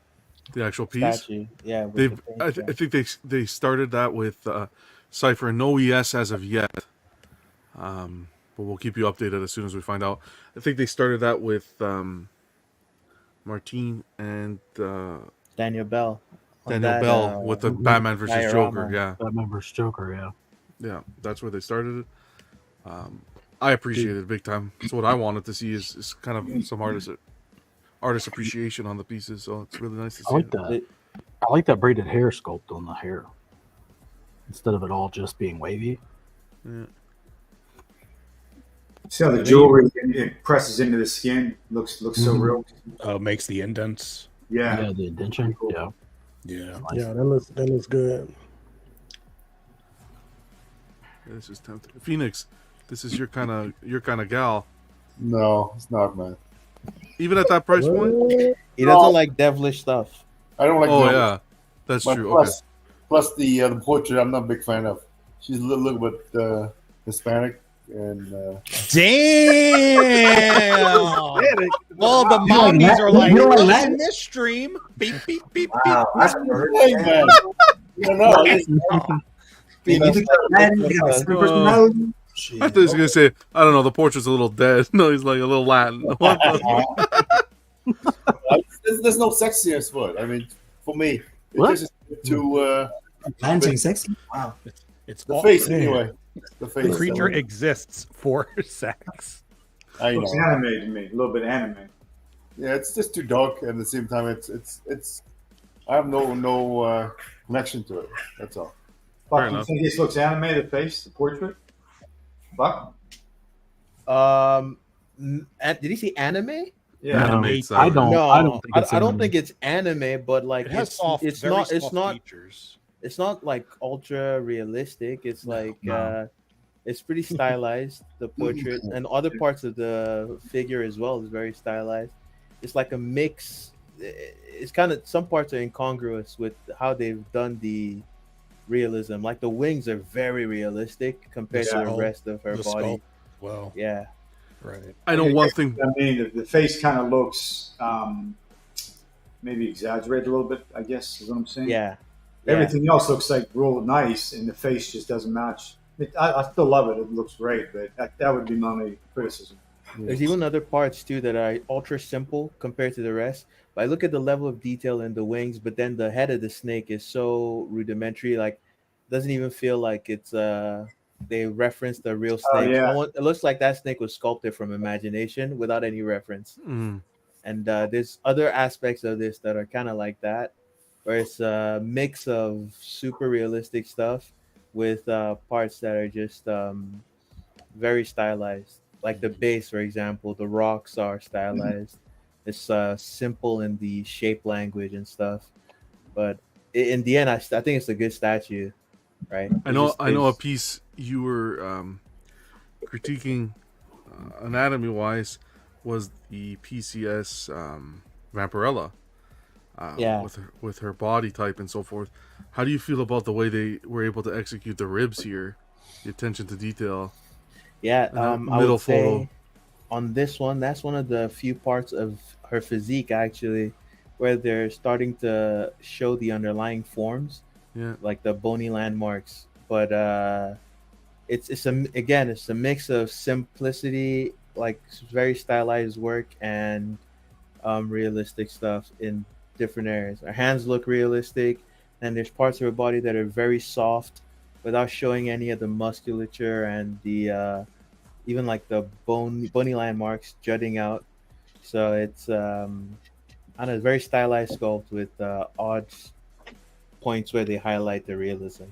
actual piece. Statue. Yeah. I think they started that with Cypher. No ES as of yet. But we'll keep you updated as soon as we find out. I think they started that with Martine and Daniel Bell. With the Batman versus Joker. Yeah. Batman versus Joker. Yeah. Yeah, that's where they started it. I appreciate it big time. It's what I wanted to see is kind of some artist appreciation on the pieces. So it's really nice to see. I like that braided hair sculpt on the hair instead of it all just being wavy. Yeah. See how the jewelry it presses into the skin. Looks so real. Makes the indents. Yeah. Yeah, the indentation. Yeah. Yeah. Yeah, that looks good. This is tempting. Phoenix, this is your kind of gal. No, it's not, man. Even at that price point, he doesn't like devilish stuff. I don't like. Oh yeah, that's true. Plus the portrait, I'm not a big fan of. she's a little bit Hispanic, and Damn! All the You don't mommies like are that? like, You don't like "Look that? in this stream." Beep beep beep Wow, beep. that's heard hey, that. man, You think that Latin, you got a super personality? I thought he was gonna say, I don't know, the portrait's a little dead. No, he's like a little Latin. What the? there's no sexiest foot. I mean, for me, What? it's just too. Latin's ain't sexy? Wow. It's The all- face, anyway. The face. The creature exists for sex. I know. Looks anime to me. A little bit anime. Yeah, it's just too dark, and at the same time, it's. I have no connection to it. That's all. Buck, you think this looks anime? The face, the portrait. Buck. Did he see anime? Yeah. I don't. No, I don't think it's. I don't anime. think it's anime, but like It has soft, it's very not. It's soft not. features. It's not like ultra realistic. It's like no. it's pretty stylized. The portrait and other parts of the figure as well is very stylized. It's like a mix. It's kind of, some parts are incongruous with how they've done the realism. Like the wings are very realistic compared to the rest of her body. Well, yeah, right. I know one thing. I mean, the face kind of looks maybe exaggerated a little bit. I guess is what I'm saying. Yeah. Everything else looks like real nice, and the face just doesn't match. I still love it. It looks great, but that would be my only criticism. There's even other parts too that are ultra simple compared to the rest. But I look at the level of detail in the wings, but then the head of the snake is so rudimentary, like doesn't even feel like it's they referenced the real snake. yeah. It looks like that snake was sculpted from imagination without any reference. Mm. And there's other aspects of this that are kind of like that, where it's a mix of super realistic stuff with parts that are just very stylized. Like the base, for example, the rocks are stylized. It's simple in the shape language and stuff. But in the end, I think it's a good statue, right? I know a piece you were critiquing anatomy wise was the PCS Vampirella. With her body type and so forth. How do you feel about the way they were able to execute the ribs here, the attention to detail? Yeah, I middle would say photo. on this one, that's one of the few parts of her physique actually where they're starting to show the underlying forms, like the bony landmarks. But it's a mix of simplicity, like very stylized work, and realistic stuff in different areas. Her hands look realistic, and there's parts of her body that are very soft without showing any of the musculature and the even like the bony landmarks jutting out. So it's I don't know, it's very stylized sculpt with odd points where they highlight the realism.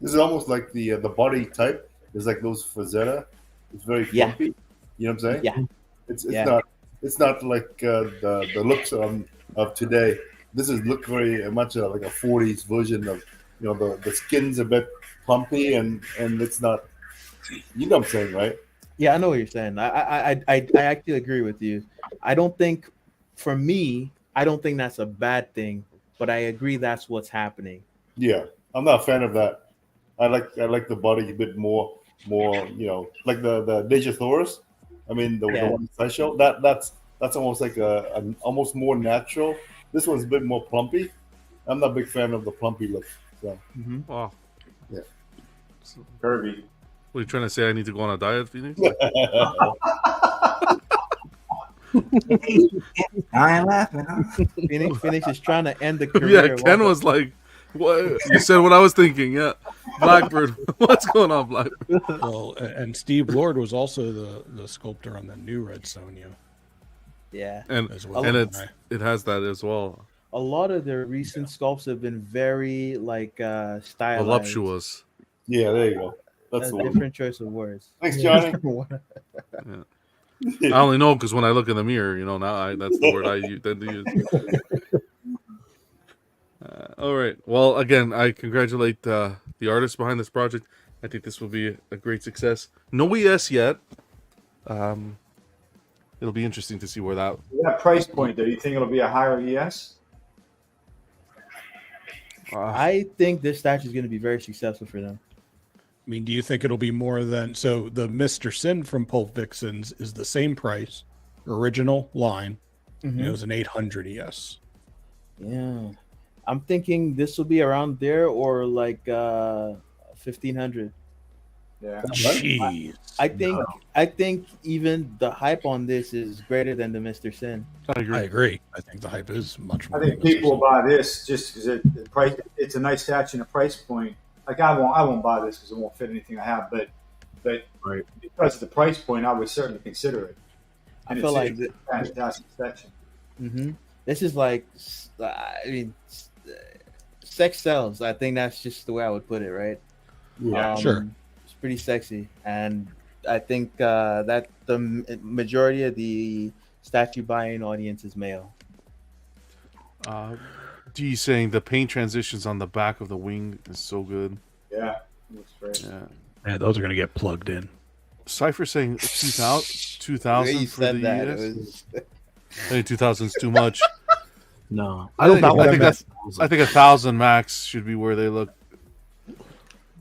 This is almost like the body type is like those Frazetta. It's very fluffy. You know what I'm saying? Yeah. It's not like the looks of today. This is look very much like a 40s version of, you know, the skin's a bit plumpy and it's not, you know what I'm saying, right? Yeah, I know what you're saying. I actually agree with you. I don't think, for me, I don't think that's a bad thing, but I agree that's what's happening. Yeah, I'm not a fan of that. I like the body a bit more, you know, like the Digithosaurus. I mean, the one I show, that's almost like an almost more natural. This one's a bit more plumpy. I'm not a big fan of the plumpy look. So. Wow. Yeah. Kirby. What are you trying to say? I need to go on a diet, Phoenix? I ain't laughing. Huh? Phoenix is trying to end the career. Yeah, Ken was like, "What?" You said what I was thinking. Yeah, Blackbird. What's going on, Blackbird? Well, and Steve Lord was also the sculptor on the new Red Sonja. Yeah, and as well. And it has that as well. A lot of their recent sculpts have been very like stylized, voluptuous. Yeah, there you go. That's a different choice of words. Thanks, Johnny. I only know because when I look in the mirror, you know, now that's the word I tend to use. All right. Well, again, I congratulate the artists behind this project. I think this will be a great success. No ES yet. It'll be interesting to see where that price point. Do you think it'll be a higher ES? I think this statue is going to be very successful for them. I mean, do you think it'll be more than so? The Mr. Sin from Pulp Vixens is the same price, original line. It was an 800 ES. Yeah, I'm thinking this will be around there or like 1500. Yeah. Jeez. I think even the hype on this is greater than the Mr. Sin. I agree. I think the hype is much more. I think people will buy this just because the price. It's a nice statue and a price point. Like I won't buy this because it won't fit anything I have. But because of the price point, I would certainly consider it. And I feel like it's a fantastic statue. This is like, I mean, sex sells. I think that's just the way I would put it, right? Yeah, sure. It's pretty sexy, and I think that the majority of the statue buying audience is male. D saying the paint transitions on the back of the wing is so good. Yeah, looks great. Yeah, those are gonna get plugged in. Cypher saying 2000 The way you for said the that, ES. it was- I think 2000's too much. No, I think 1,000 max should be where they look.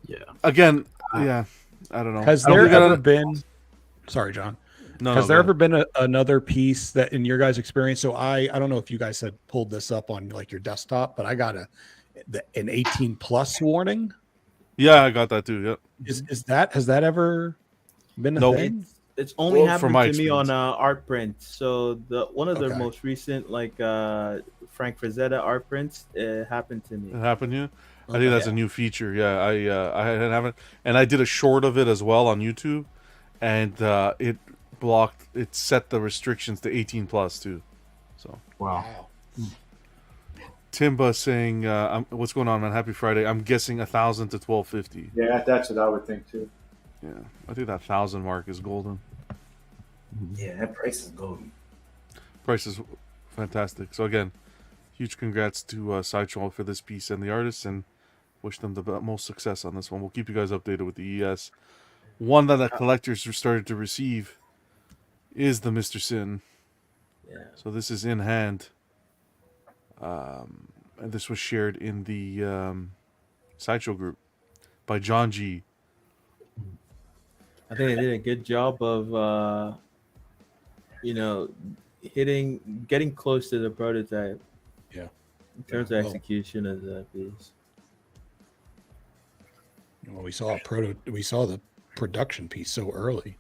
Yeah. Again, yeah. I don't know. Has I don't there think ever been? Sorry, John. Has there ever been another piece that, in your guys' experience? So I don't know if you guys had pulled this up on like your desktop, but I got an 18 plus warning. Yeah, I got that too. Yep. Has that ever been a thing? It's only Well, happened from my to me on experience. art print. So one of the Okay. most recent, like Frank Frazetta art prints, it happened to me. It happened to you? I think that's a new feature. Yeah, I haven't, and I did a short of it as well on YouTube, and it set the restrictions to 18 plus too. So wow. Timba saying, "What's going on, man? Happy Friday." I'm guessing 1,000 to 1,250. Yeah, that's what I would think too. Yeah, I think that 1,000 mark is golden. Yeah, that price is golden. Price is fantastic. So again, huge congrats to Sideshow for this piece and the artists, and wish them the most success on this one. We'll keep you guys updated with the ES. One that the collectors are started to receive is the Mr. Sin. Yeah. So this is in hand. And this was shared in the Sideshow group by John G. I think they did a good job of, getting close to the prototype. Yeah. In terms of execution of the piece. Well, we saw the production piece so early.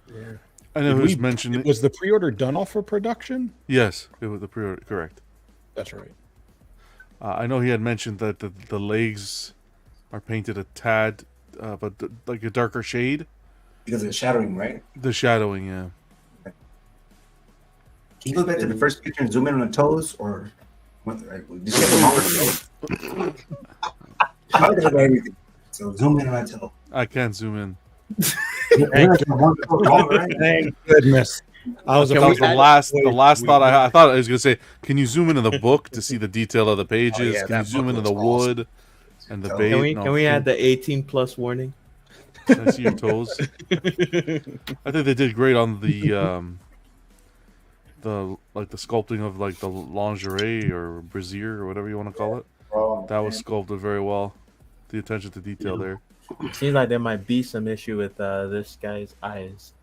Yeah. I know it was mentioned. Was the pre-order done off for production? Yes, it was the pre-order. Correct. That's right. I know he had mentioned that the legs are painted a tad, but like a darker shade. Because of the shadowing, right? The shadowing, yeah. Can you go back to the first picture and zoom in on the toes, or what? Right? Just get the longer toes. I look at everything. So zoom in on that toe. I can't zoom in. Thank goodness. That was the last thought I thought I was going to say, can you zoom into the book to see the detail of the pages? Can you zoom into the wood and the bait? Can we add the 18 plus warning? Can I see your toes? I think they did great on the sculpting of like the lingerie or brassiere or whatever you want to call it. That was sculpted very well. The attention to detail there. It seems like there might be some issue with this guy's eyes,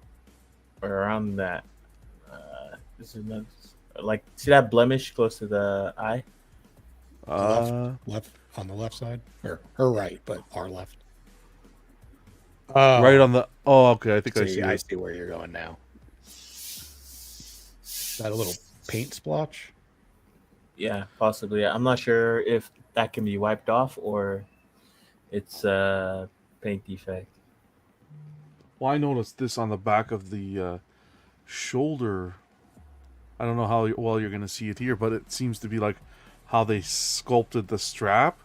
or around that. This is not, like, see that blemish close to the eye? Left on the left side, or her right, but our left. Right on the. Oh, okay. I think I see. I see where you're going now. Is that a little paint splotch? Yeah, possibly. I'm not sure if that can be wiped off or it's a paint defect. Well, I noticed this on the back of the shoulder. I don't know how well you're going to see it here, but it seems to be like how they sculpted the strap.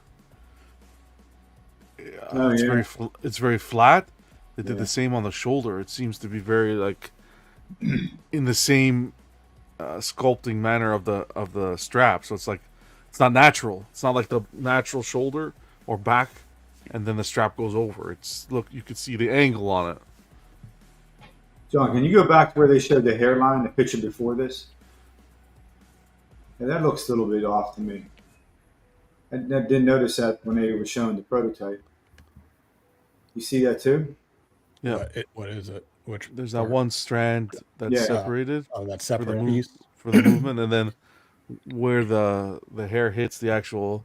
It's very flat. They did the same on the shoulder. It seems to be very like in the same sculpting manner of the strap. So it's like it's not natural. It's not like the natural shoulder or back, and then the strap goes over. It's you could see the angle on it. John, can you go back to where they showed the hairline, the picture before this? Yeah, that looks a little bit off to me. I didn't notice that when they were showing the prototype. You see that too? Yeah. What is it? Which There's that one strand that's Yeah. separated. Oh, that for separate the piece. for the movement, and then where the hair hits the actual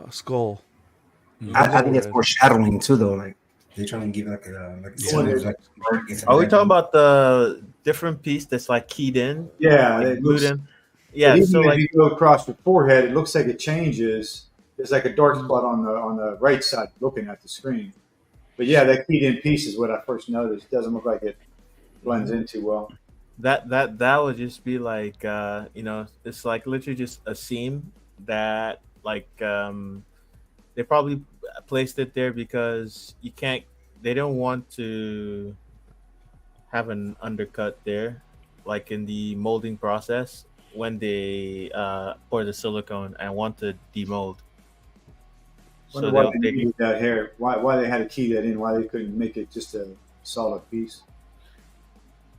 skull. I think it's foreshadowing too, though. Like they're trying to give like a scene of, like, Are we talking about the different piece that's like keyed in? Yeah, like it glued looks, in? but Yeah, even so if like you go across the forehead, it looks like it changes. There's like a dark spot on the right side looking at the screen. But yeah, that keyed in piece is what I first noticed. It doesn't look like it blends in too well. that would just be like it's like literally just a seam that they probably placed it there because they don't want to have an undercut there, like in the molding process when they pour the silicone and want to demold. Wonder So why they needed that hair. Why they had to key that in? Why they couldn't make it just a solid piece?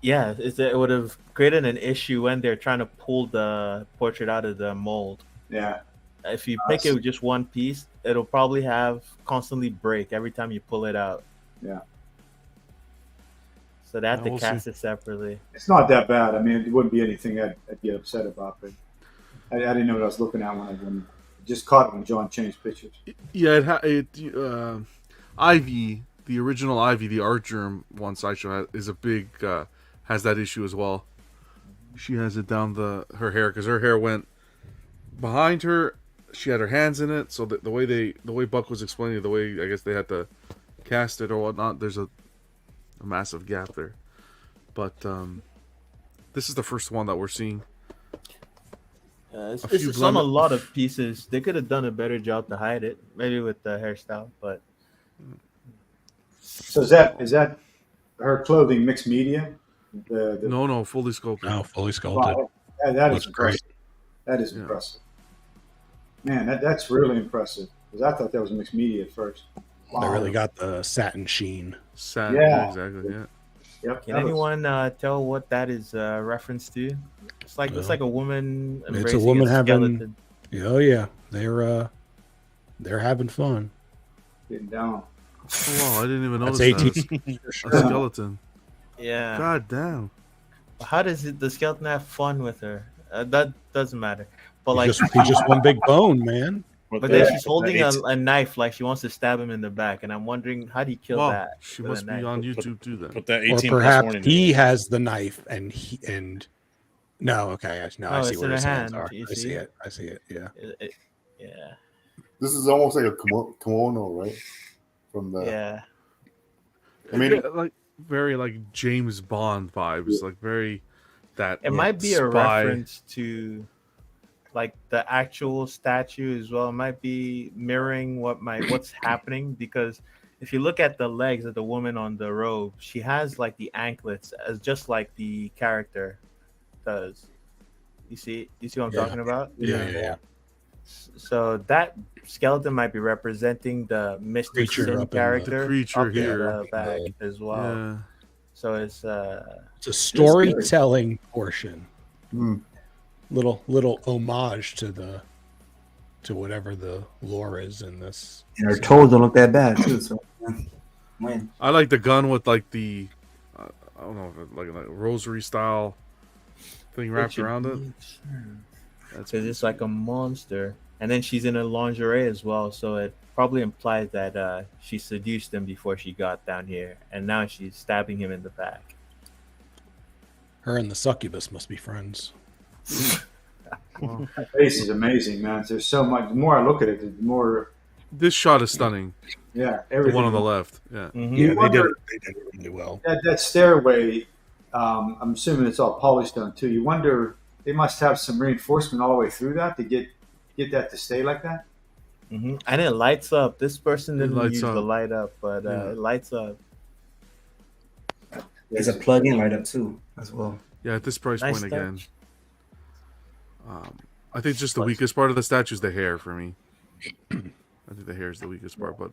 yeah, it would have created an issue when they're trying to pull the portrait out of the mold. Yeah. If you pick it with just one piece, it'll probably constantly break every time you pull it out. Yeah. So they have to we'll cast see. it separately. It's not that bad. I mean, it wouldn't be anything I'd get upset about, but I didn't know what I was looking at when I just caught it when John changed pictures. Yeah, Ivy, the original Ivy, the art germ one sideshow is a big has that issue as well. She has it down her hair because her hair went behind her. She had her hands in it, so the way Buck was explaining it, the way I guess they had to cast it or whatnot, there's a massive gap there. But this is the first one that we're seeing. It's on a lot of pieces. They could have done a better job to hide it, maybe with the hairstyle. But So is that her clothing mixed media? No, fully sculpted. No, fully sculpted. Wow, that is Looks great. impressive. That is impressive. Man, that's really impressive. Because I thought that was mixed media at first. They really got the satin sheen. Satin, Yeah. exactly. Yeah. Yep. can anyone tell what that is reference to? It's like a woman. It's a woman having. skeleton. Oh yeah, they're having fun. Getting down. Oh, wow, I didn't even That's notice 18. a skeleton. Yeah. God damn. How does the skeleton have fun with her? That doesn't matter. But like, He's just one big bone, man. but then she's holding a knife, like she wants to stab him in the back, and I'm wondering how do you kill Wow, that? she with must a be knife? on YouTube too then. Put that Or 18 plus perhaps warning. he has the knife and no, okay, I Oh, see it's where in his her hands hand. are. You I see see? it. I see it. Yeah. Yeah. This is almost like a kimono, right? From the. Yeah. I mean, Yeah, like very like James Bond vibes, like very that. It might be a spy. reference to like the actual statue as well. It might be mirroring what's happening, because if you look at the legs of the woman on the robe, she has like the anklets as just like the character does. You see what I'm talking about? Yeah. So that skeleton might be representing the Mr. Creature Sin up in the- character The creature up in here. the back as well. Yeah. So it's It's a storytelling portion. Little homage to whatever the lore is in this. And her toes don't look that bad too. So, man. I like the gun with like the I don't know, if it's like a rosary style thing wrapped around it. That's because it's like a monster, and then she's in a lingerie as well. So it probably implies that she seduced him before she got down here, and now she's stabbing him in the back. Her and the succubus must be friends. That face is amazing, man. There's so much. The more I look at it, the more. This shot is stunning. Yeah, The everything. one on the left. Yeah. Yeah, they did it really well. That stairway, I'm assuming it's all polystone too. You wonder, they must have some reinforcement all the way through that to get that to stay like that. Mm-hmm. And it lights up. This person didn't lights use up. the light up, but it lights up. There's a plug-in light up too, as well. Yeah, at this price Nice point again. touch. I think just the weakest part of the statue is the hair for me. I think the hair is the weakest part, but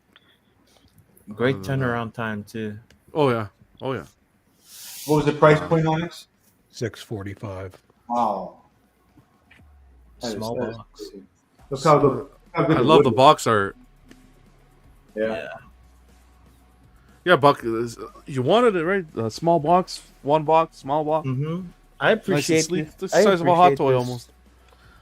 Great other than that- turnaround time too. Oh yeah. Oh yeah. What was the price point on this? $645. Wow. Small That is box. crazy. Look how good I love wood the is. box art. Yeah. Yeah, Buck, you wanted it, right? Small box, one box, small box. Mm-hmm. I appreciate nice and sleek. this. It's the size of a hot toy this. almost.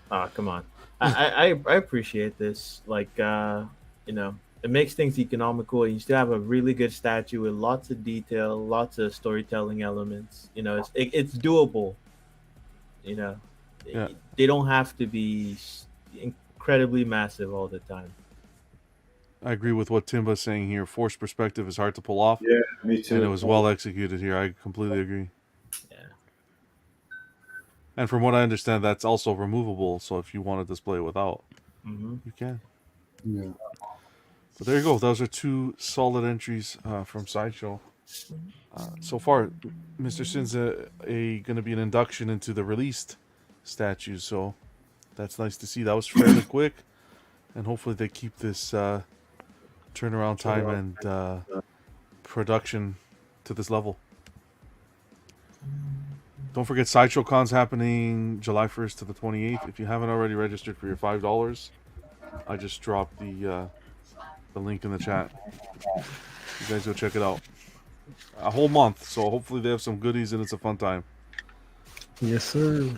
Ah, come on. I appreciate this. Like, you know, it makes things economical, and you still have a really good statue with lots of detail, lots of storytelling elements. You know, it's doable. You know, Yeah. they don't have to be incredibly massive all the time. I agree with what Timba's saying here. Forced perspective is hard to pull off. Yeah, me too. And it was well executed here. I completely agree. Yeah. And from what I understand, that's also removable. So if you want to display it without, you can. Yeah. But there you go. Those are two solid entries from Sideshow. So far, Mr. Sin's going to be an induction into the released statues. So that's nice to see. That was fairly quick. And hopefully they keep this turnaround time and production to this level. Don't forget Sideshow Con's happening July 1st to the 28th. If you haven't already registered for your $5, I just dropped the link in the chat. You guys go check it out. A whole month, so hopefully they have some goodies and it's a fun time. Yes, sir.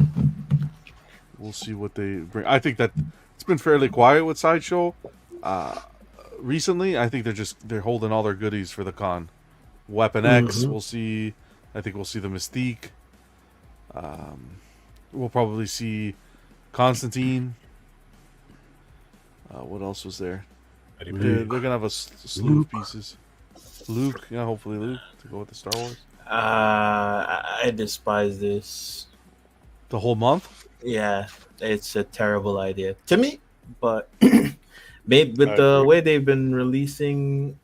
We'll see what they bring. I think that it's been fairly quiet with Sideshow. Recently, I think they're holding all their goodies for the con. Weapon X, we'll see. I think we'll see the Mystique. We'll probably see Constantine. What else was there? They're gonna have a slew of pieces. Luke, yeah, hopefully Luke to go with the Star Wars. I despise this. The whole month? Yeah, it's a terrible idea to me. But maybe with the way they've been releasing,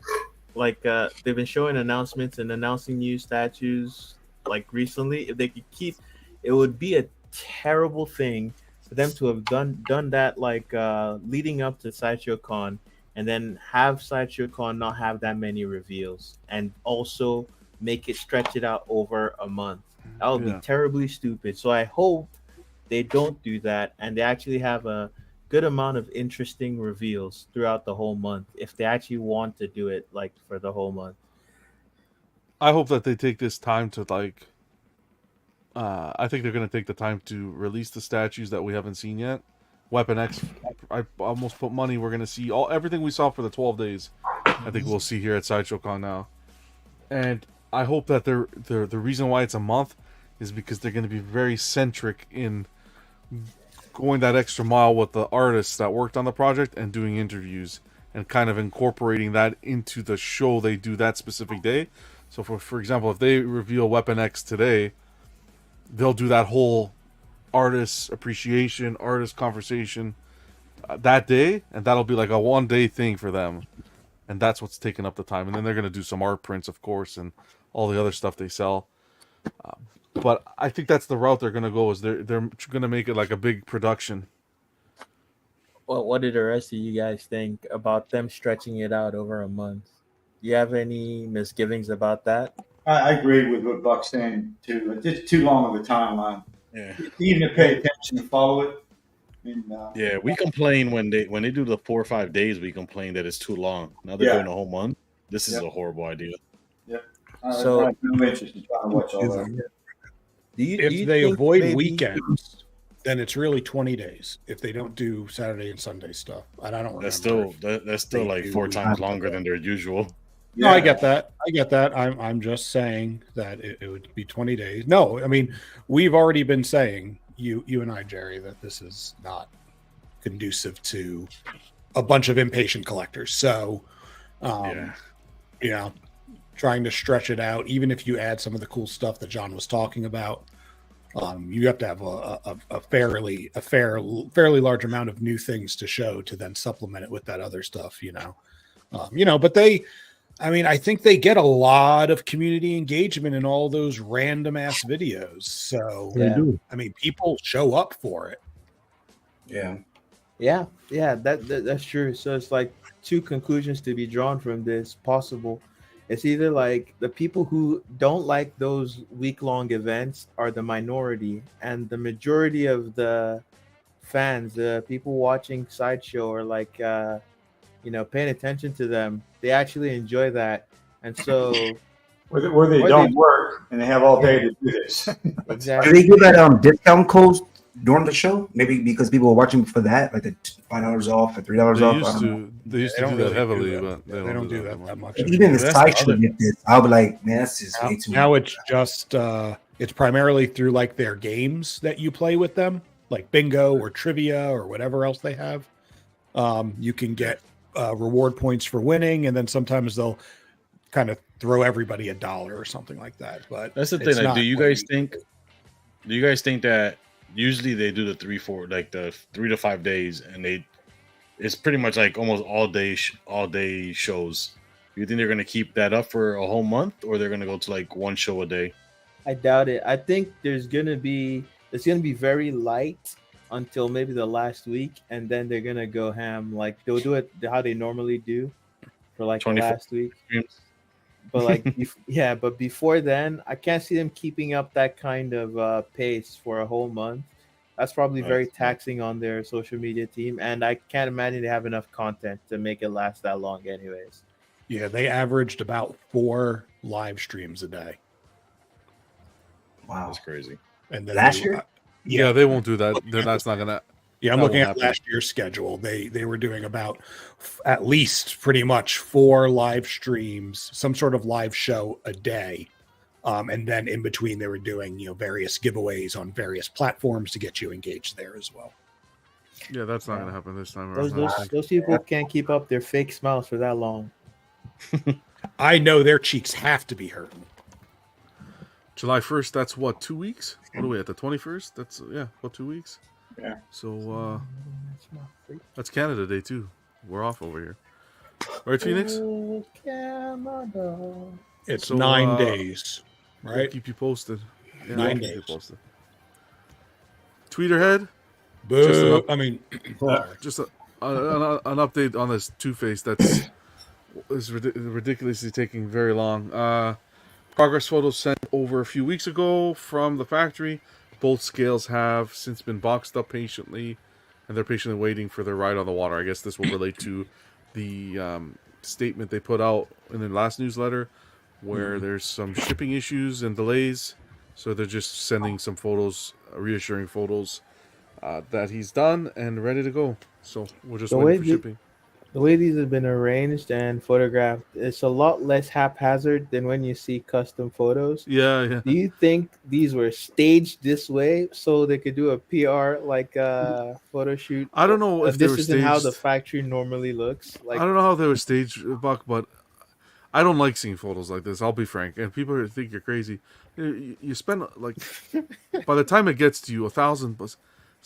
like they've been showing announcements and announcing new statues, like recently, if they could keep, it would be a terrible thing for them to have done that, like leading up to Sideshow Con, and then have Sideshow Con not have that many reveals, and also stretch it out over a month. That would be terribly stupid. So I hope they don't do that, and they actually have a good amount of interesting reveals throughout the whole month, if they actually want to do it like for the whole month. I hope that they take this time to like. I think they're going to take the time to release the statues that we haven't seen yet. Weapon X, I almost put money we're going to see everything we saw for the 12 days. I think we'll see here at Sideshow Con now, and I hope that the reason why it's a month is because they're going to be very centric in going that extra mile with the artists that worked on the project and doing interviews and kind of incorporating that into the show they do that specific day. So for example, if they reveal Weapon X today, they'll do that whole artist appreciation, artist conversation that day, and that'll be like a 1-day thing for them. And that's what's taking up the time. And then they're going to do some art prints, of course, and all the other stuff they sell. But I think that's the route they're going to go, is they're going to make it like a big production. Well, what did the rest of you guys think about them stretching it out over a month? Do you have any misgivings about that? I agree with what Buck's saying too. It's too long of a timeline. Yeah. Even to pay attention and follow it. Yeah, we complain when they do the 4 or 5 days. We complain that it's too long. Now they're doing a whole month. This is a horrible idea. Yep. So I have no interest in trying to watch all that. If they avoid weekends, then it's really 20 days. If they don't do Saturday and Sunday stuff, and I don't. That's still like 4 times longer than their usual. No, I get that. I'm just saying that it would be 20 days. No, I mean, we've already been saying, you and I, Jerry, that this is not conducive to a bunch of impatient collectors. So, you know, trying to stretch it out, even if you add some of the cool stuff that John was talking about, you have to have a fairly large amount of new things to show to then supplement it with that other stuff, but I think they get a lot of community engagement in all those random ass videos. So they do. I mean, people show up for it. Yeah, that's true. So it's like 2 conclusions to be drawn from this possible. It's either like the people who don't like those week-long events are the minority, and the majority of the fans, the people watching Sideshow, are like paying attention to them. They actually enjoy that, And so where they or don't work and they have all day to do this. Exactly. Do they give that discount codes during the show? Maybe because people were watching for that, like the $5 off or $3 They off. used I don't know. to. They used They to don't do that really heavily, do that. but they don't do that much. Even the That's side the show other- get this, I'll be like, man, that's just way too much. Now it's just it's primarily through like their games that you play with them, like bingo or trivia or whatever else they have. You can get reward points for winning, and then sometimes they'll kind of throw everybody $1 or something like that. But That's the it's thing. Like, not do you what guys think? Do you guys think that usually they do the 3 to 5 days, and it's pretty much like almost all day shows. Do you think they're gonna keep that up for a whole month, or they're gonna go to like one show a day? I doubt it. I think it's gonna be very light until maybe the last week, and then they're gonna go ham. Like they'll do it how they normally do for like the 24 last week. streams. But like but before then, I can't see them keeping up that kind of pace for a whole month. That's probably very taxing on their social media team, and I can't imagine they have enough content to make it last that long anyways. Yeah, they averaged about 4 live streams a day. Wow, that's crazy. And then Last year? Yeah, they won't do that. That's not gonna. Yeah, I'm that looking won't at happen. last year's schedule. They were doing about at least pretty much 4 live streams, some sort of live show a day. And then in between they were doing, various giveaways on various platforms to get you engaged there as well. Yeah, that's not gonna happen this time around. Those people can't keep up their fake smiles for that long. I know their cheeks have to be hurting. July 1st. That's what, 2 weeks? What are we at, the 21st? That's 2 weeks. Yeah. So that's Canada Day too. We're off over here, right, Phoenix? It's So, 9 days, we'll right? keep you posted. Yeah, 9 I'll keep you days. posted. Tweeterhead. Boo. I mean, just an update on this Two-Face that's ridiculously taking very long. Progress photos sent over a few weeks ago from the factory. Both scales have since been boxed up patiently, and they're patiently waiting for their ride on the water. I guess this will relate to the statement they put out in the last newsletter, where there's some shipping issues and delays. So they're just sending some photos, reassuring photos that he's done and ready to go. So we're just waiting for shipping. The way these have been arranged and photographed, it's a lot less haphazard than when you see custom photos. Yeah. Do you think these were staged this way so they could do a PR photo shoot? I don't know if they this were isn't how the staged. factory normally looks. I don't know how they were staged, Buck, but I don't like seeing photos like this. I'll be frank, and people think you're crazy. You spend like by the time it gets to you, $1,000,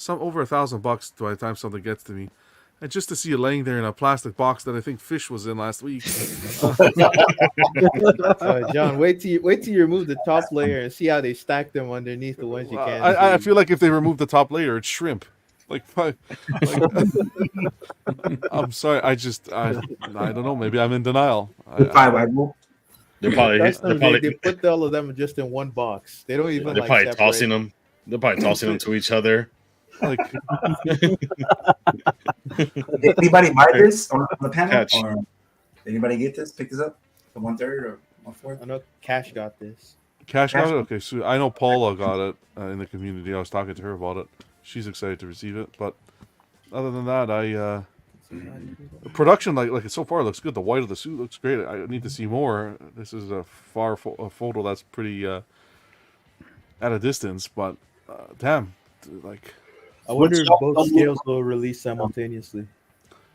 over $1,000 by the time something gets to me. And just to see it laying there in a plastic box that I think fish was in last week. John, wait till you remove the top layer and see how they stack them underneath the ones you can't. I feel like if they remove the top layer, it's shrimp. I'm sorry. I don't know. Maybe I'm in denial. They put all of them just in one box. They don't even. They're probably tossing them. They're probably tossing them to each other. Did anybody buy this on the panel? Or did anybody get this? Pick this up? The 1/3 or 1/4? I know Cash got this. Cash got it? Okay, so I know Paula got it in the community. I was talking to her about it. She's excited to receive it. But other than that, the production, like so far, looks good. The white of the suit looks great. I need to see more. This is a photo that's pretty at a distance, but damn, like. I wonder if both scales will release simultaneously.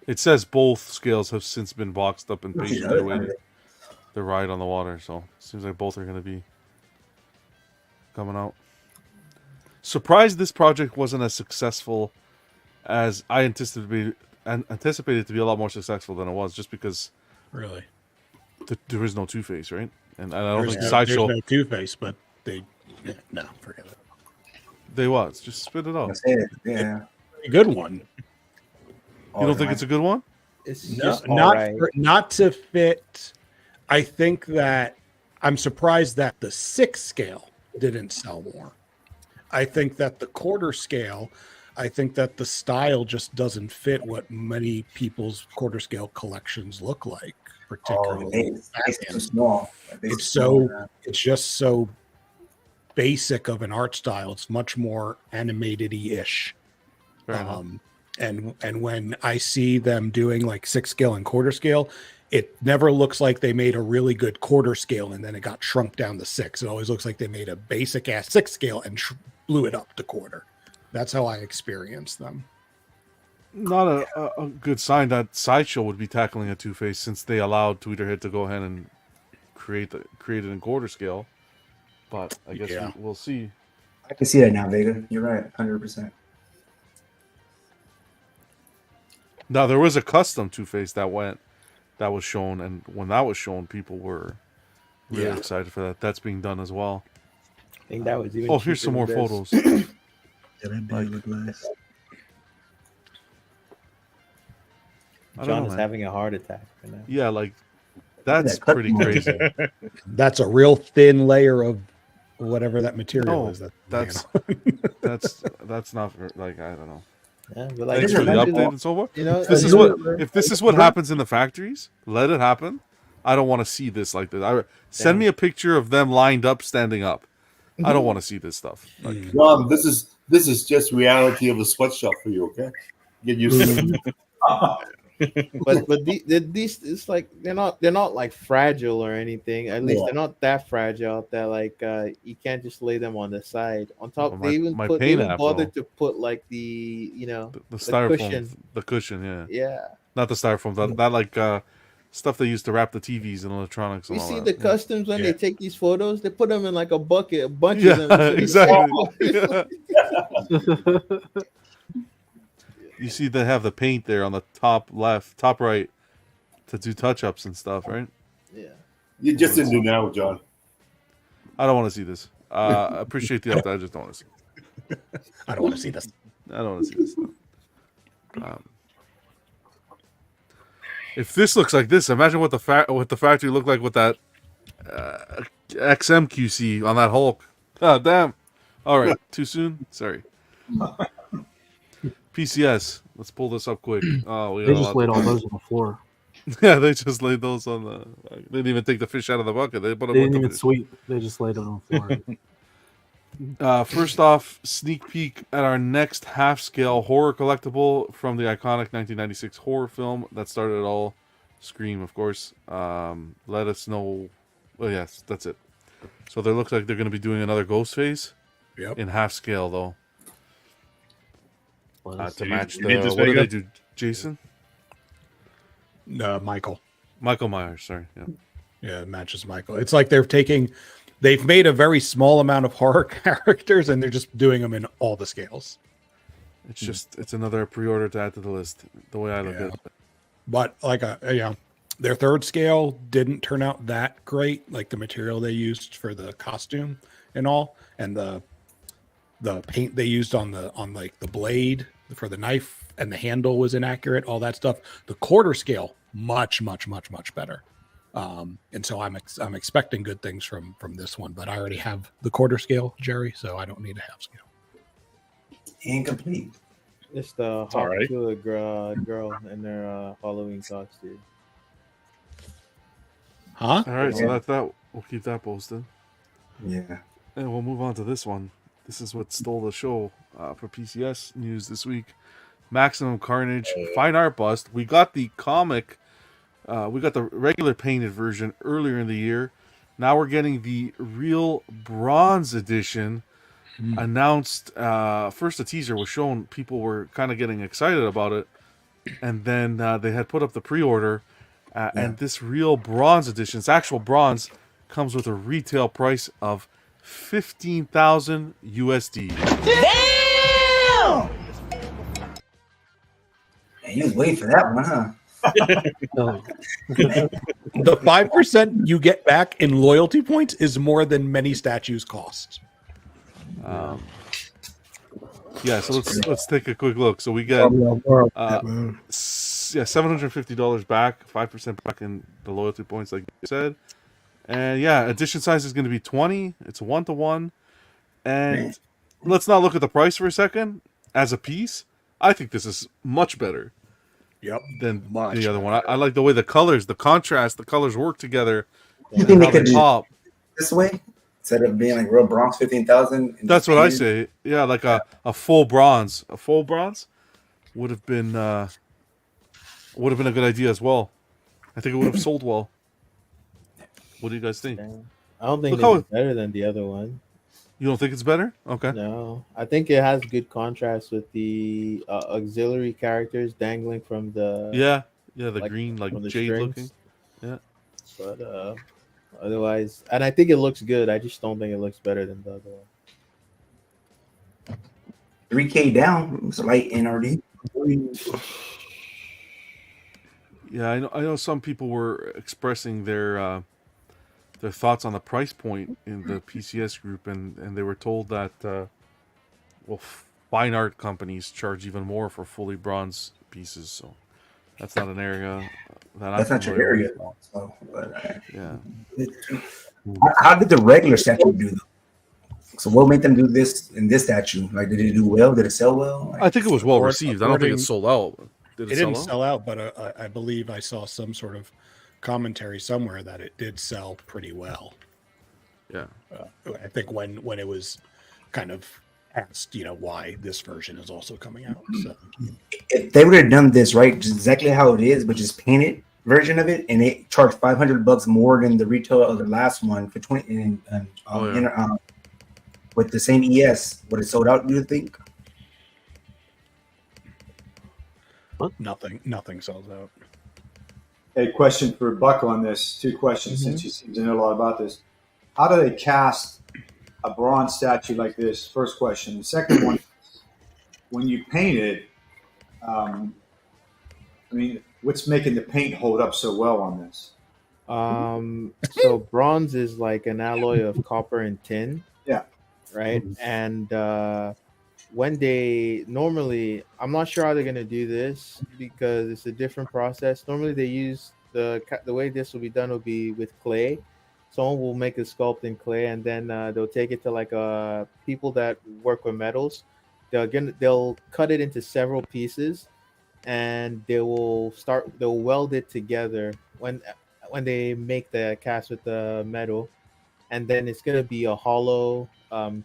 It says both scales have since been boxed up and patiently waiting the ride on the water. So it seems like both are going to be coming out. Surprised this project wasn't as successful as I anticipated it to be a lot more successful than it was, just because really there is no Two-Face, right? And I don't think there's Sideshow. no Two-Face, but no, forget it. They was just spit it out. Yeah, a good one. You don't think it's a good one? It's just not to fit. I think that I'm surprised that the 6 scale didn't sell more. I think that the quarter scale, I think that the style just doesn't fit what many people's quarter scale collections look like, particularly It's too small. it's just so basic of an art style. It's much more animated-y-ish. And when I see them doing like 6 scale and quarter scale, it never looks like they made a really good quarter scale and then it got shrunk down to 6. It always looks like they made a basic ass 6 scale and blew it up to quarter. That's how I experience them. Not a good sign that Sideshow would be tackling a Two-Face since they allowed Tweeterhead to go ahead and create it in quarter scale. But I guess we'll see. I can see that now, Vega. You're right, 100%. Now there was a custom Two-Face that was shown, and when that was shown, people were really excited for that. That's being done as well. I think that was even. Oh, here's some more photos. Yeah, that bag look nice. John is having a heart attack right now. Yeah, like that's pretty crazy. That's a real thin layer of whatever that material is. That's not like, I don't know. Yeah, but like, thanks for the update and so forth. You know, if this is what happens in the factories, let it happen. I don't want to see this like this. Send me a picture of them lined up, standing up. I don't want to see this stuff. Like, John, this is just reality of the sweatshop for you, okay? Get used to it. but these it's like they're not like fragile or anything. At least they're not that fragile that like you can't just lay them on the side. On top, they even bothered to put like the the styrofoam cushion. The cushion, yeah, not the styrofoam, that like stuff they used to wrap the TVs and electronics. And you all see that. the customs when they take these photos, they put them in like a bucket, a bunch of them. Exactly. You see they have the paint there on the top right to do touch-ups and stuff, right? Yeah. You just didn't do now, John. I don't want to see this. I appreciate the update. I just don't want to see it. I don't want to see this. I don't want to see this. If this looks like this, imagine what the factory looked like with that XMQC on that Hulk. Oh, damn. All right. Too soon? Sorry. PCS. Let's pull this up quick. Oh, They just laid all those on the floor. Yeah, they just laid those on the. They didn't even take the fish out of the bucket. They put them. They didn't even sweep. They just laid it on the floor. First off, sneak peek at our next half-scale horror collectible from the iconic 1996 horror film that started it all. Scream, of course. Let us know. Oh, yes, that's it. So there looks like they're going to be doing another Ghostface. Yep. In half-scale, though. To match the... What do they do? Jason? Michael Myers, sorry. Yeah, it matches Michael. It's like they've made a very small amount of horror characters and they're just doing them in all the scales. It's another pre-order to add to the list, the way I look at it. But like their third scale didn't turn out that great, like the material they used for the costume and all, and the paint they used on like the blade for the knife and the handle was inaccurate, all that stuff. The quarter scale, much better. And so I'm expecting good things from this one, but I already have the quarter scale, Jerry, so I don't need a half scale. Incomplete. It's the Hawk Killer girl in their Halloween costume. Huh? All right, so that's that. We'll keep that posted. Yeah. And we'll move on to this one. This is what stole the show for PCS news this week. Maximum Carnage fine art bust. We got the comic. We got the regular painted version earlier in the year. Now we're getting the real bronze edition. Announced first a teaser was shown. People were kind of getting excited about it, and then they had put up the pre-order, and this real bronze edition, it's actual bronze, comes with a retail price of $15,000 USD. Damn! Man, you was waiting for that one, huh? The 5% you get back in loyalty points is more than many statues cost. Yeah, so let's take a quick look. So we get $750 back, 5% back in the loyalty points, like you said. And yeah, edition size is going to be 20. It's 1-to-1. And let's not look at the price for a second. as a piece, I think this is much better. Yep. Than Much the other one. I like the way the colors, the contrast, the colors work together. You think and they how could do pop. this way instead of being like real bronze 15,000? That's what I say. Yeah, like a full bronze. A full bronze would have been a good idea as well. I think it would have sold well. What do you guys think? I don't think Look this how is better than the other one. You don't think it's better? Okay. No, I think it has good contrast with the auxiliary characters dangling from the the green like from the jade strings. looking. Yeah. But otherwise, and I think it looks good. I just don't think it looks better than the other one. 3K down. It's a light NRD. Yeah, I know some people were expressing their thoughts on the price point in the PCS group, and they were told that fine art companies charge even more for fully bronze pieces. So that's not an area That's not your area. So, yeah. How did the regular statue do? So what made them do this in this statue? Like, did it do well? Did it sell well? I think it was well received. I don't think it sold out. It didn't sell out, but I believe I saw some sort of commentary somewhere that it did sell pretty well. Yeah, I think when it was kind of asked, why this version is also coming out. So if they would have done this right, just exactly how it is, but just painted version of it, and it charged $500 more than the retail of the last one for 20 with the same ES, would it sold out? Do you think? Nothing sells out. A question for Buck on this. Two questions, since you seem to know a lot about this. How do they cast a bronze statue like this? First question. The second one, when you paint it, what's making the paint hold up so well on this? So bronze is like an alloy of copper and tin. Yeah. Right. And when they normally, I'm not sure how they're gonna do this because it's a different process. Normally they use the way this will be done will be with clay. Someone will make a sculpt in clay, and then they'll take it to like people that work with metals. They'll cut it into several pieces, and they'll weld it together when they make the cast with the metal, and then it's gonna be a hollow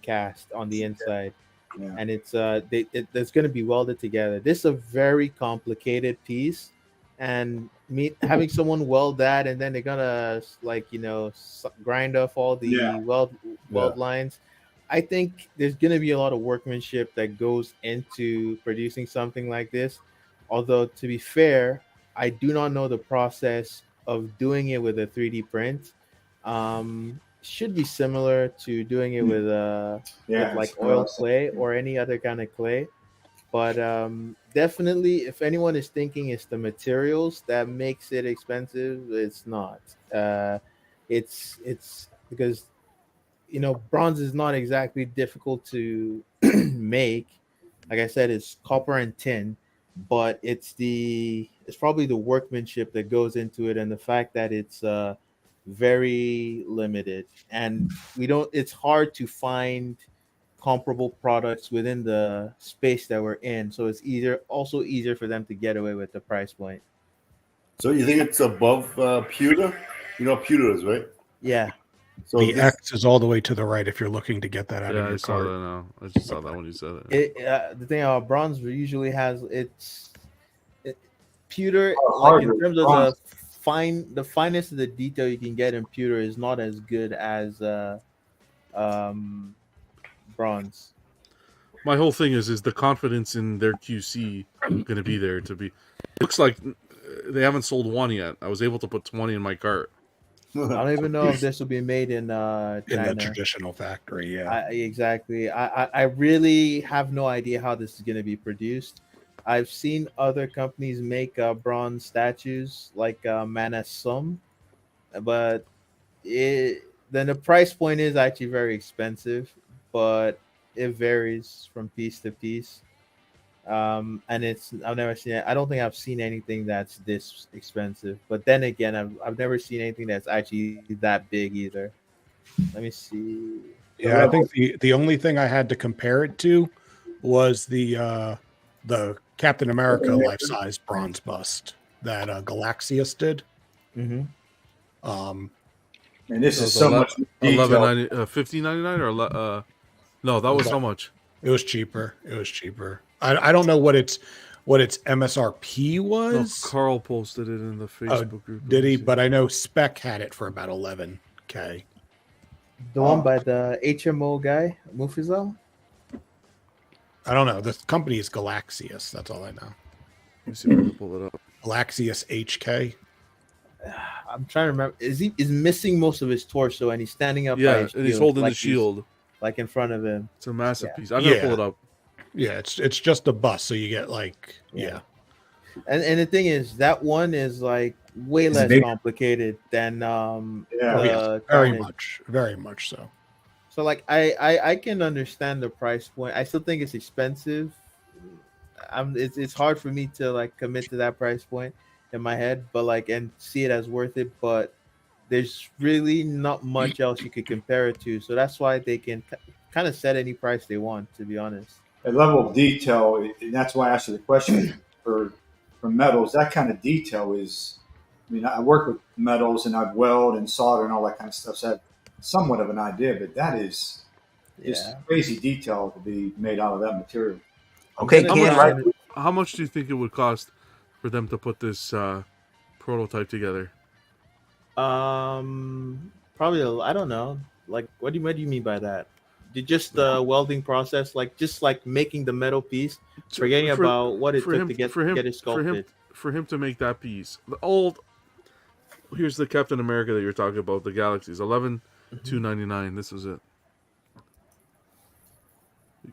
cast on the inside. Yeah. And it's it's going to be welded together. This is a very complicated piece, and having someone weld that, and then they're gonna grind off all the weld lines. I think there's going to be a lot of workmanship that goes into producing something like this. Although, to be fair, I do not know the process of doing it with a 3D print. Should be similar to doing it with like oil clay or any other kind of clay, but definitely if anyone is thinking it's the materials that makes it expensive, it's not. It's because bronze is not exactly difficult to make. Like I said, it's copper and tin, but it's probably the workmanship that goes into it, and the fact that it's very limited, and it's hard to find comparable products within the space that we're in, so it's also easier for them to get away with the price point. So you think it's above pewter? You know what pewter is, right? Yeah. So the X is all the way to the right if you're looking to get that out of your I saw cart. that now. I just saw that when you said it. The thing about bronze usually has pewter, like in terms of the finest of the detail you can get in pewter is not as good as bronze. My whole thing is the confidence in their QC going to be there to be. Looks like they haven't sold one yet. I was able to put 20 in my cart. I don't even know if this will be made in China. In the traditional factory. Yeah, exactly. I really have no idea how this is going to be produced. I've seen other companies make bronze statues like Mana Sum, but then the price point is actually very expensive, but it varies from piece to piece. And I've never seen it. I don't think I've seen anything that's this expensive. But then again, I've never seen anything that's actually that big either. Let me see. Yeah, I think the only thing I had to compare it to was the Captain America life-size bronze bust that Galaxius did. Mm-hmm. And this That is was so much detail. $15.99 or no, that was how much? It was cheaper. I don't know what its MSRP No, was. Carl posted it in the Facebook group. Did he? But I know Spec had it for about 11K. The one by the HMO guy, Mufizal? I don't know. The company is Galaxius. That's all I know. Let me see if I can pull it up. Galaxius HK. I'm trying to remember. Is missing most of his torso and he's standing up? Yeah, by his and he's shield, holding like the shield, like in front of him. It's a massive piece. I'm gonna pull it up. Yeah, it's just a bust, so you get like And the thing is, that one is like way less complicated than very much so. So like I can understand the price point. I still think it's expensive. It's hard for me to like commit to that price point in my head, but like and see it as worth it. But there's really not much else you could compare it to. So that's why they can kind of set any price they want, to be honest. A level of detail, and that's why I asked you the question for metals. That kind of detail is, I mean, I work with metals and I've weld and solder and all that kind of stuff, so I have somewhat of an idea, but that is just crazy detail to be made out of that material. Okay, how much do you think it would cost for them to put this prototype together? Probably I don't know. Like, what do you mean by that? Just the welding process, like just like making the metal piece, forgetting about what it took to get it sculpted. For him to make that piece, here's the Captain America that you're talking about, the Galaxies, $11,299. This is it.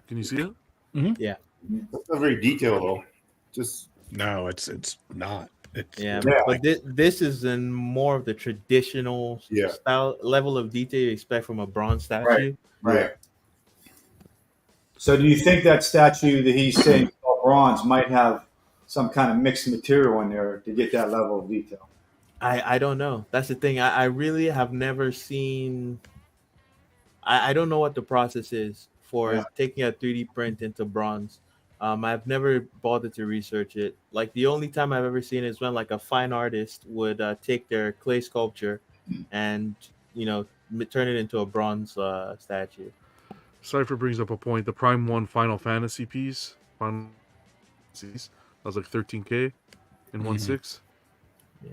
Can you see it? Mm-hmm. Yeah. That's not very detailed though. Just no, it's not. But this is in more of the traditional style level of detail you expect from a bronze statue. Right. So do you think that statue that he's saying all bronze might have some kind of mixed material in there to get that level of detail? I don't know. That's the thing. I really have never seen. I don't know what the process is for taking a 3D print into bronze. I've never bothered to research it. Like the only time I've ever seen it is when like a fine artist would take their clay sculpture and turn it into a bronze statue. Cypher brings up a point. The Prime 1 Final Fantasy piece, that was like $13K in 1/6. Yeah,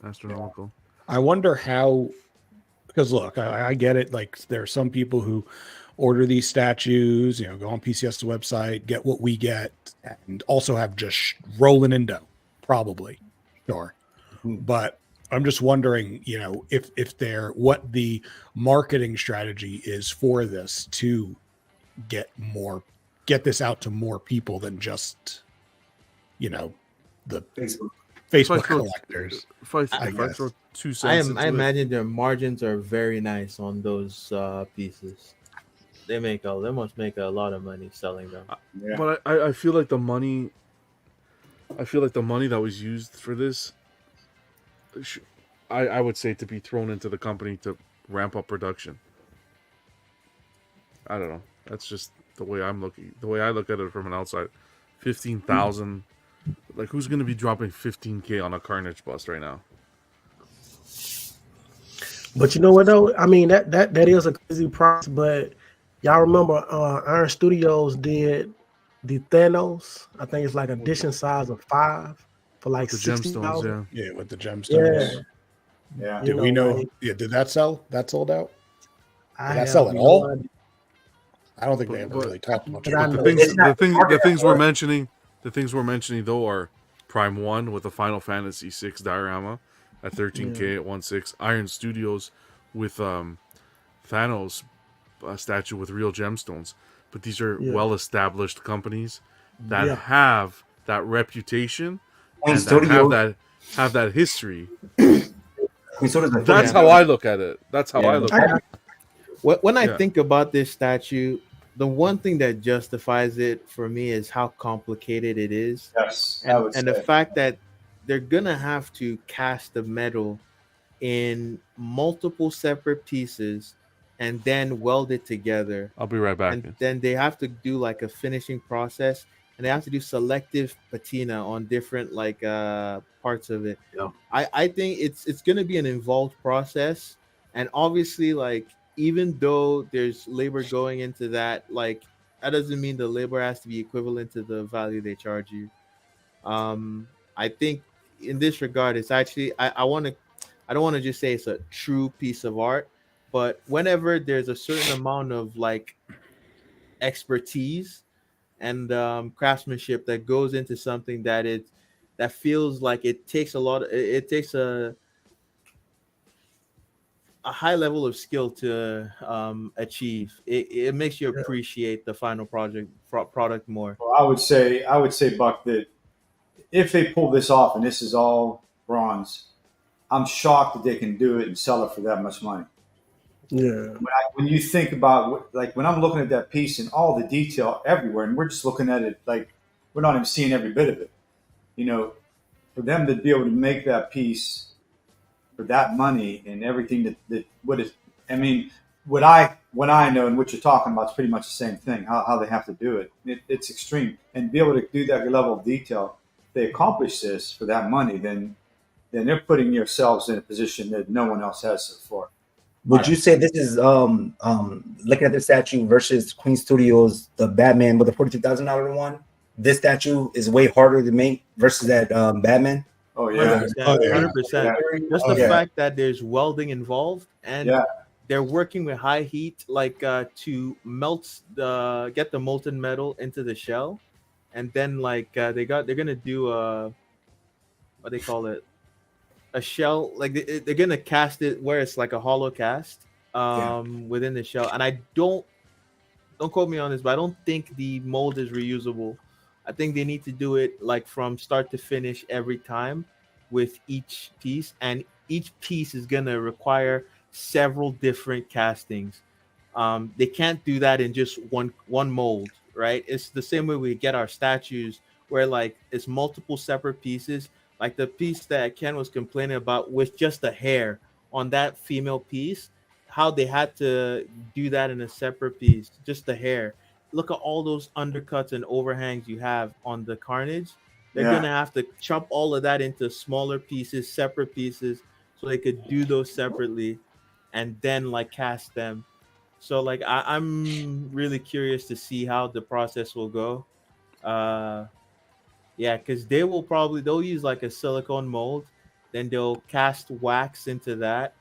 astronomical. I wonder how, because look, I get it. Like there are some people who order these statues, go on PCS's website, get what we get, and also have just rolling in dough, probably, sure. But I'm just wondering, if they're what the marketing strategy is for this to get this out to more people than just, the Facebook collectors. I imagine their margins are very nice on those pieces. They must make a lot of money selling them. But I feel like the money. That was used for this. I would say to be thrown into the company to ramp up production. I don't know. That's just the way I look at it from an outside. 15,000. Like who's going to be dropping 15K on a Carnage bust right now? But you know what though? I mean that is a crazy price. But y'all remember Iron Studios did the Thanos? I think it's like edition size of 5 for like the 60,000. gemstones. Yeah, with the gemstones. Yeah. Did we know? Yeah. Did that sell? That sold out? Did that sell at all? I don't think they ever really talked much about the things we're mentioning. The things we're mentioning though are Prime 1 with a Final Fantasy 6 diorama at 13K at 1/6. Iron Studios with Thanos statue with real gemstones. But these are well-established companies that have that reputation and that have that history. That's how I look at it. That's how I look at it. When I think about this statue, the one thing that justifies it for me is how complicated it is. Yes, and the fact that they're gonna have to cast the metal in multiple separate pieces and then weld it together. I'll be right back. And then they have to do like a finishing process, and they have to do selective patina on different like parts of it. Yeah. I think it's gonna be an involved process, and obviously like even though there's labor going into that, like that doesn't mean the labor has to be equivalent to the value they charge you. I think in this regard, it's actually I don't want to just say it's a true piece of art, but whenever there's a certain amount of like expertise and craftsmanship that goes into something that feels like it takes a lot, it takes a high level of skill to achieve. It makes you appreciate the final product more. Well, I would say, Buck, that if they pull this off and this is all bronze, I'm shocked that they can do it and sell it for that much money. Yeah. When you think about like when I'm looking at that piece and all the detail everywhere, and we're just looking at it like we're not even seeing every bit of it. You know, for them to be able to make that piece for that money and everything that what is, I mean, what I know and what you're talking about is pretty much the same thing. How they have to do it, it's extreme, and be able to do that level of detail. If they accomplish this for that money, then they're putting yourselves in a position that no one else has so far. Would you say this is looking at the statue versus Queen Studios, the Batman with the $42,000 one? This statue is way harder to make versus that Batman. Oh yeah, 100%. Just the fact that there's welding involved, and they're working with high heat, like to get the molten metal into the shell, and then like they're gonna do what they call it, a shell, like they're gonna cast it where it's like a hollow cast within the shell. And I don't quote me on this, but I don't think the mold is reusable. I think they need to do it like from start to finish every time with each piece, and each piece is gonna require several different castings. They can't do that in just one mold, right? It's the same way we get our statues, where like it's multiple separate pieces. Like the piece that Ken was complaining about with just the hair on that female piece, how they had to do that in a separate piece, just the hair. Look at all those undercuts and overhangs you have on the Carnage. They're gonna have to chop all of that into smaller pieces, separate pieces, so they could do those separately and then like cast them. So like I'm really curious to see how the process will go. Yeah, because they'll use like a silicone mold, then they'll cast wax into that,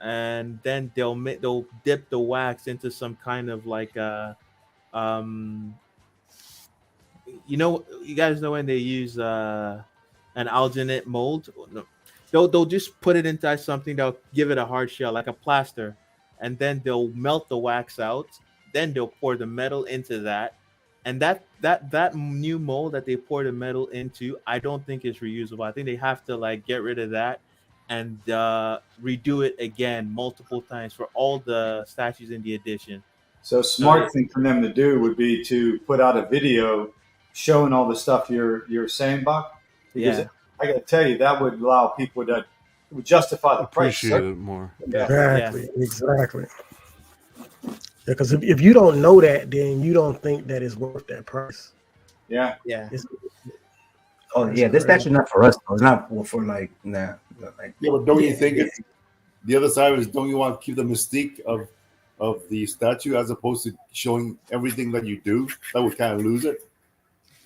and then they'll dip the wax into some kind of like you guys know when they use an alginate mold, no, they'll just put it into something, they'll give it a hard shell like a plaster, and then they'll melt the wax out, then they'll pour the metal into that. And that new mold that they pour the metal into, I don't think is reusable. I think they have to like get rid of that and redo it again multiple times for all the statues in the edition. So a smart thing for them to do would be to put out a video showing all the stuff you're saying, Buck. Because I got to tell you, that would allow people to would justify the price. Appreciate it more. Exactly. Yeah, because if you don't know that, then you don't think that it's worth that price. Yeah. It's this statue not for us. Though. It's not for like nah. Like, yeah, but don't you think it's the other side is? Don't you want to keep the mystique of the statue as opposed to showing everything that you do? That would kind of lose it.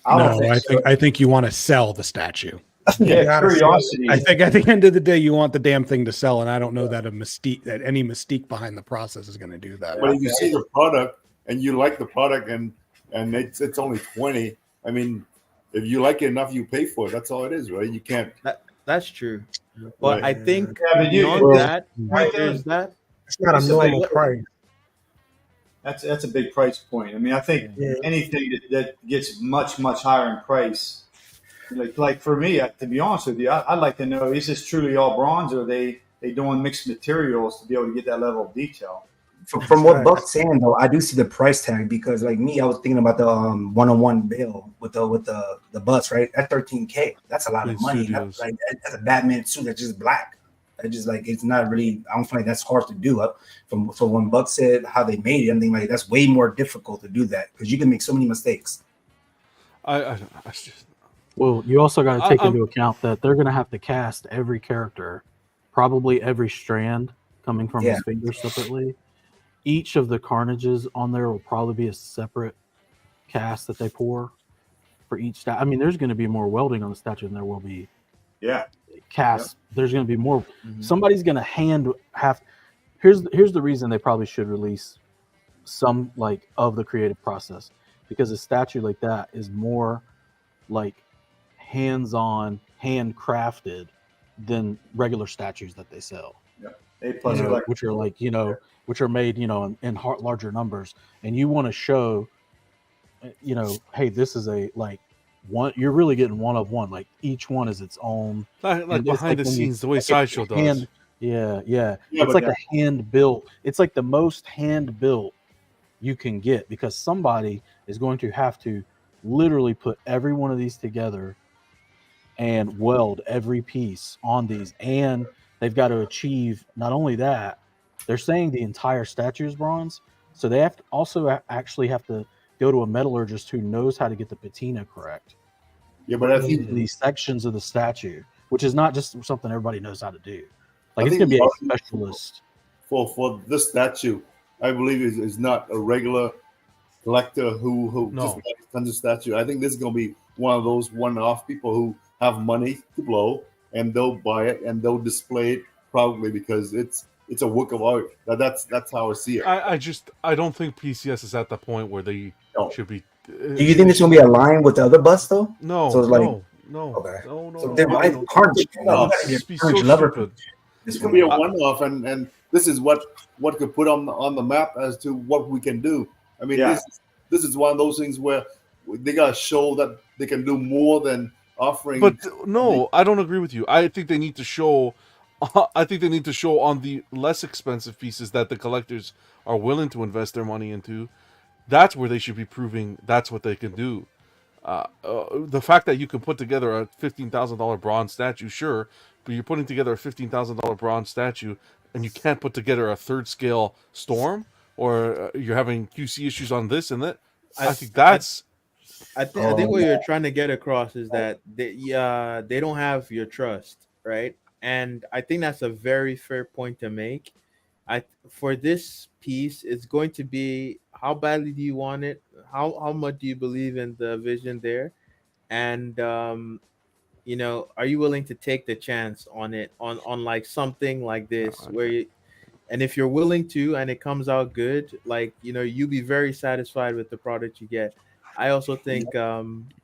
I think you want to sell the statue. Yeah, curiosity. I think at the end of the day, you want the damn thing to sell, and I don't know that any mystique behind the process is going to do that. But if you see the product and you like the product, and it's only 20, I mean, if you like it enough, you pay for it. That's all it is, right? You can't. That's true. But I think but beyond that, there's that. It's not a normal price. That's a big price point. I mean, I think anything that gets much higher in price, like for me, to be honest with you, I'd like to know, is this truly all bronze, or are they doing mixed materials to be able to get that level of detail? From what Buck's saying though, I do see the price tag, because like me, I was thinking about the one-on-one bill with the bus, right? At $13K, that's a lot of money. That's a Batman suit that's just black. I just like it's not really. I don't feel like that's hard to do. So when Buck said how they made it, I'm thinking like that's way more difficult to do that because you can make so many mistakes. I just Well, you also got to take I'm- into account that they're going to have to cast every character, probably every strand coming from Yeah. his fingers separately. Each of the Carnages on there will probably be a separate cast that they pour for each I mean, there's going to be more welding on the statue than there will be cast. There's going to be more. Somebody's going to Here's the reason they probably should release some like of the creative process, because a statue like that is more like hands-on, handcrafted than regular statues that they sell. A plus Which are like which are made in larger numbers, and you want to show hey, this is a like one, you're really getting one of one, like each one is its own, like and it's behind the when scenes, the way like Sideshow does. Yeah, Yeah, it's but like that- a hand built. It's like the most hand built you can get, because somebody is going to have to literally put every one of these together and weld every piece on these, and they've got to achieve not only that, they're saying the entire statue is bronze, so they have to also actually have to go to a metallurgist who knows how to get the patina correct. Yeah, but I think these sections of the statue, which is not just something everybody knows how to do. Like, I it's think going to be the a specialist. for this statue, I believe is not a regular collector who No. just likes tons of statue. I think this is gonna be one of those one-off people who have money to blow and they'll buy it and they'll display it probably because it's a work of art. That's how I see it. I don't think PCS is at the point where they should be. Do you think it's gonna be aligned with the other bus though? No, So it's like, no. Okay. No. So then why Carnage? It's be so lover. stupid. It's gonna be a one-off, and this is what could put on the map as to what we can do. I mean, this is one of those things where they gotta show that they can do more than offering. But no, I don't agree with you. I think they need to show. I think they need to show on the less expensive pieces that the collectors are willing to invest their money into. That's where they should be proving that's what they can do. The fact that you can put together a $15,000 bronze statue, sure, but you're putting together a $15,000 bronze statue and you can't put together a third scale storm, or you're having QC issues on this and that. I think that's. I think what you're trying to get across is that they don't have your trust, right? And I think that's a very fair point to make. For this piece, it's going to be, how badly do you want it? How much do you believe in the vision there? And are you willing to take the chance on it, on like something like this, and if you're willing to, and it comes out good, like you'll be very satisfied with the product you get. I also think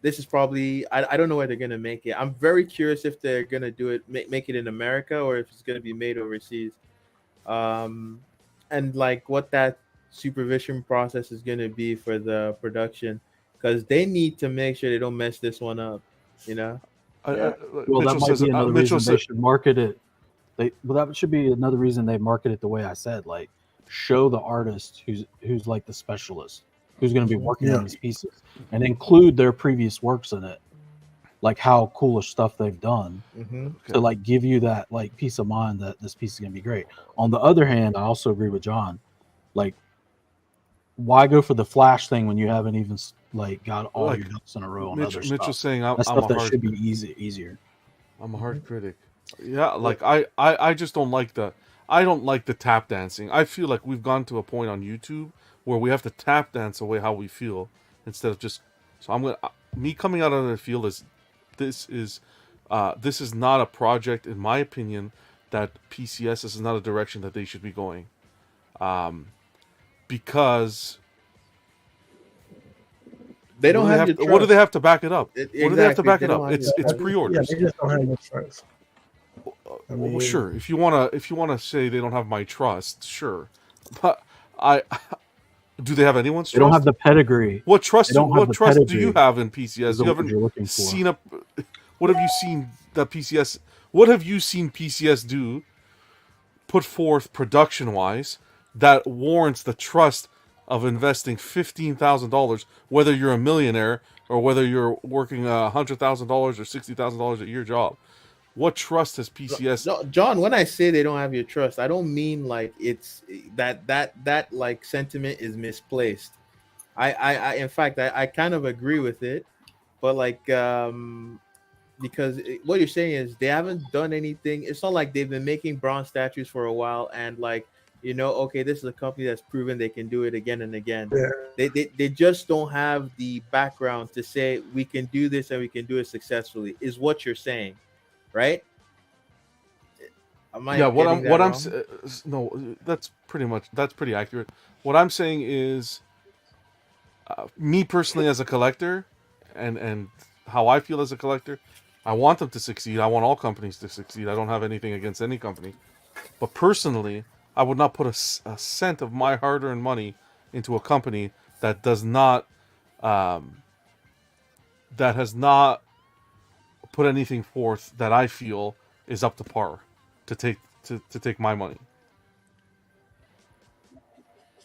this is probably, I don't know where they're gonna make it. I'm very curious if they're gonna do it, make it in America, or if it's gonna be made overseas. And like what that supervision process is gonna be for the production, because they need to make sure they don't mess this one up. Well, Mitchell that might says- be another Mitchell reason they said- should market it. That should be another reason they market it the way I said. Like, show the artist who's like the specialist, who's going to be working on these pieces, and include their previous works in it, like how cool stuff they've done, to like give you that like peace of mind that this piece is going to be great. On the other hand, I also agree with John. Like, why go for the flash thing when you haven't even like got all Like, your ducks in a row on Mitchell other stuff? saying That's I'm stuff a that hard should be easier. I'm a hard critic. Yeah, like I just don't like the tap dancing. I feel like we've gone to a point on YouTube where we have to tap dance away how we feel instead of just. So I'm gonna me coming out of the field is this is not a project, in my opinion, that PCS, this is not a direction that they should be going, because they don't have your what do they have to back it up? Exactly. What do they have to back it They up? don't have It's your- pre-orders. Yeah, they just don't have your trust. Well, sure. If you wanna say they don't have my trust, sure. But do they have anyone's trust? They don't have the pedigree. What trust? They don't have What the trust do pedigree you have in is PCS? the You word haven't you're looking for. seen a. What have you seen that PCS? What have you seen PCS do? Put forth production-wise that warrants the trust of investing $15,000, whether you're a millionaire or whether you're working $100,000 or $60,000 a year job. What trust has PCS? John, when I say they don't have your trust, I don't mean like it's that like sentiment is misplaced. I in fact, I kind of agree with it, but like because what you're saying is they haven't done anything. It's not like they've been making bronze statues for a while and like, okay, this is a company that's proven they can do it again and again. Yeah. They just don't have the background to say we can do this and we can do it successfully, is what you're saying, right? Yeah, no, that's pretty accurate. What I'm saying is, me personally as a collector, and how I feel as a collector, I want them to succeed. I want all companies to succeed. I don't have anything against any company, but personally, I would not put a cent of my hard-earned money into a company that does not, that has not put anything forth that I feel is up to par to take my money.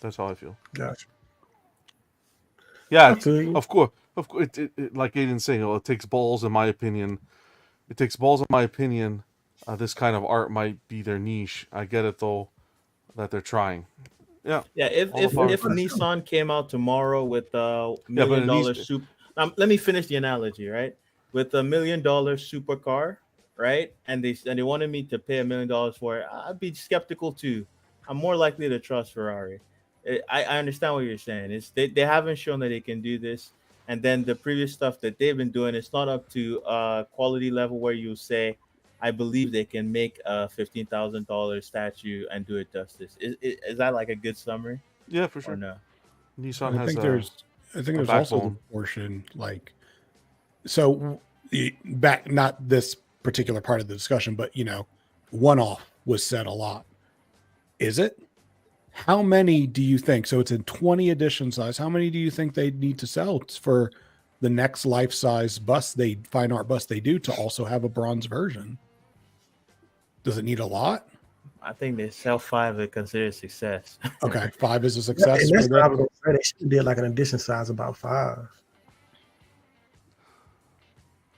That's how I feel. Gotcha. Yeah, of course. It, like Aiden's saying, it takes balls, in my opinion. It takes balls, in my opinion. This kind of art might be their niche. I get it though, that they're trying. Yeah. Yeah. If Nissan came out tomorrow with $1 million super, let me finish the analogy, right? With $1 million supercar, right? And they wanted me to pay $1 million for it, I'd be skeptical too. I'm more likely to trust Ferrari. I understand what you're saying. It's they haven't shown that they can do this, and then the previous stuff that they've been doing, it's not up to quality level where you say, I believe they can make a $15,000 statue and do it justice. Is that like a good summary? Yeah, for sure. Or no? Nissan I think there's also the portion like, so back, not this particular part of the discussion, but one off was said a lot. Is it? How many do you think? So it's in 20 edition size. How many do you think they need to sell for the next life size fine art bust they do to also have a bronze version? Does it need a lot? I think they sell 5 they consider a success. Okay, 5 is a success. And that's what I was gonna say. They should have did like an edition size about 5.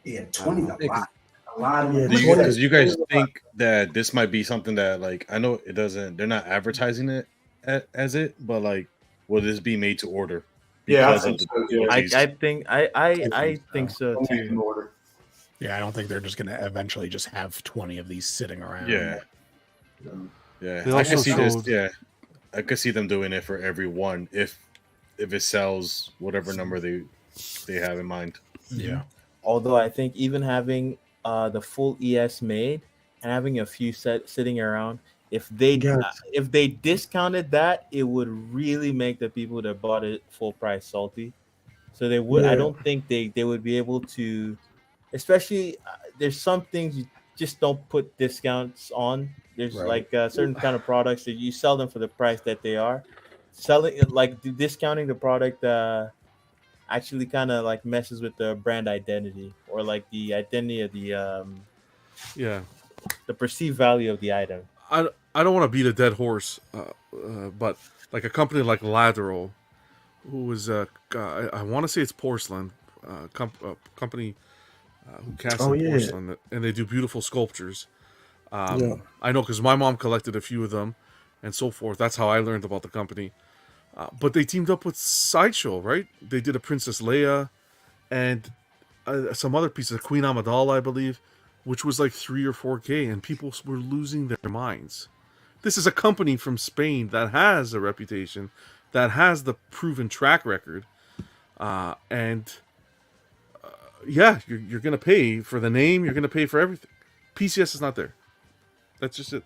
Yeah, 20 a lot. Because you guys think that this might be something that, like, I know it doesn't, they're not advertising it as it, but like, will this be made to order? Yeah, I think so too. Yeah, I don't think they're just going to eventually just have 20 of these sitting around. Yeah. I can see this. Yeah, I could see them doing it for every one if it sells whatever number they have in mind. Yeah. Although I think even having the full ES made and having a few sitting around, if they discounted that, it would really make the people that bought it full price salty. So they would. I don't think they would be able to. Especially, there's some things you just don't put discounts on. There's like certain kind of products that you sell them for the price that they are. Selling discounting the product actually kind of like messes with the brand identity or like the identity of the the perceived value of the item. I don't want to beat a dead horse, but like a company like Lateral, who was I want to say it's porcelain, company who casts porcelain, and they do beautiful sculptures. I know because my mom collected a few of them, and so forth. That's how I learned about the company. But they teamed up with Sideshow, right? They did a Princess Leia, and some other pieces, Queen Amidala, I believe, which was like 3 or 4K, and people were losing their minds. This is a company from Spain that has a reputation, that has the proven track record, you're going to pay for the name, you're going to pay for everything. PCS is not there. That's just it.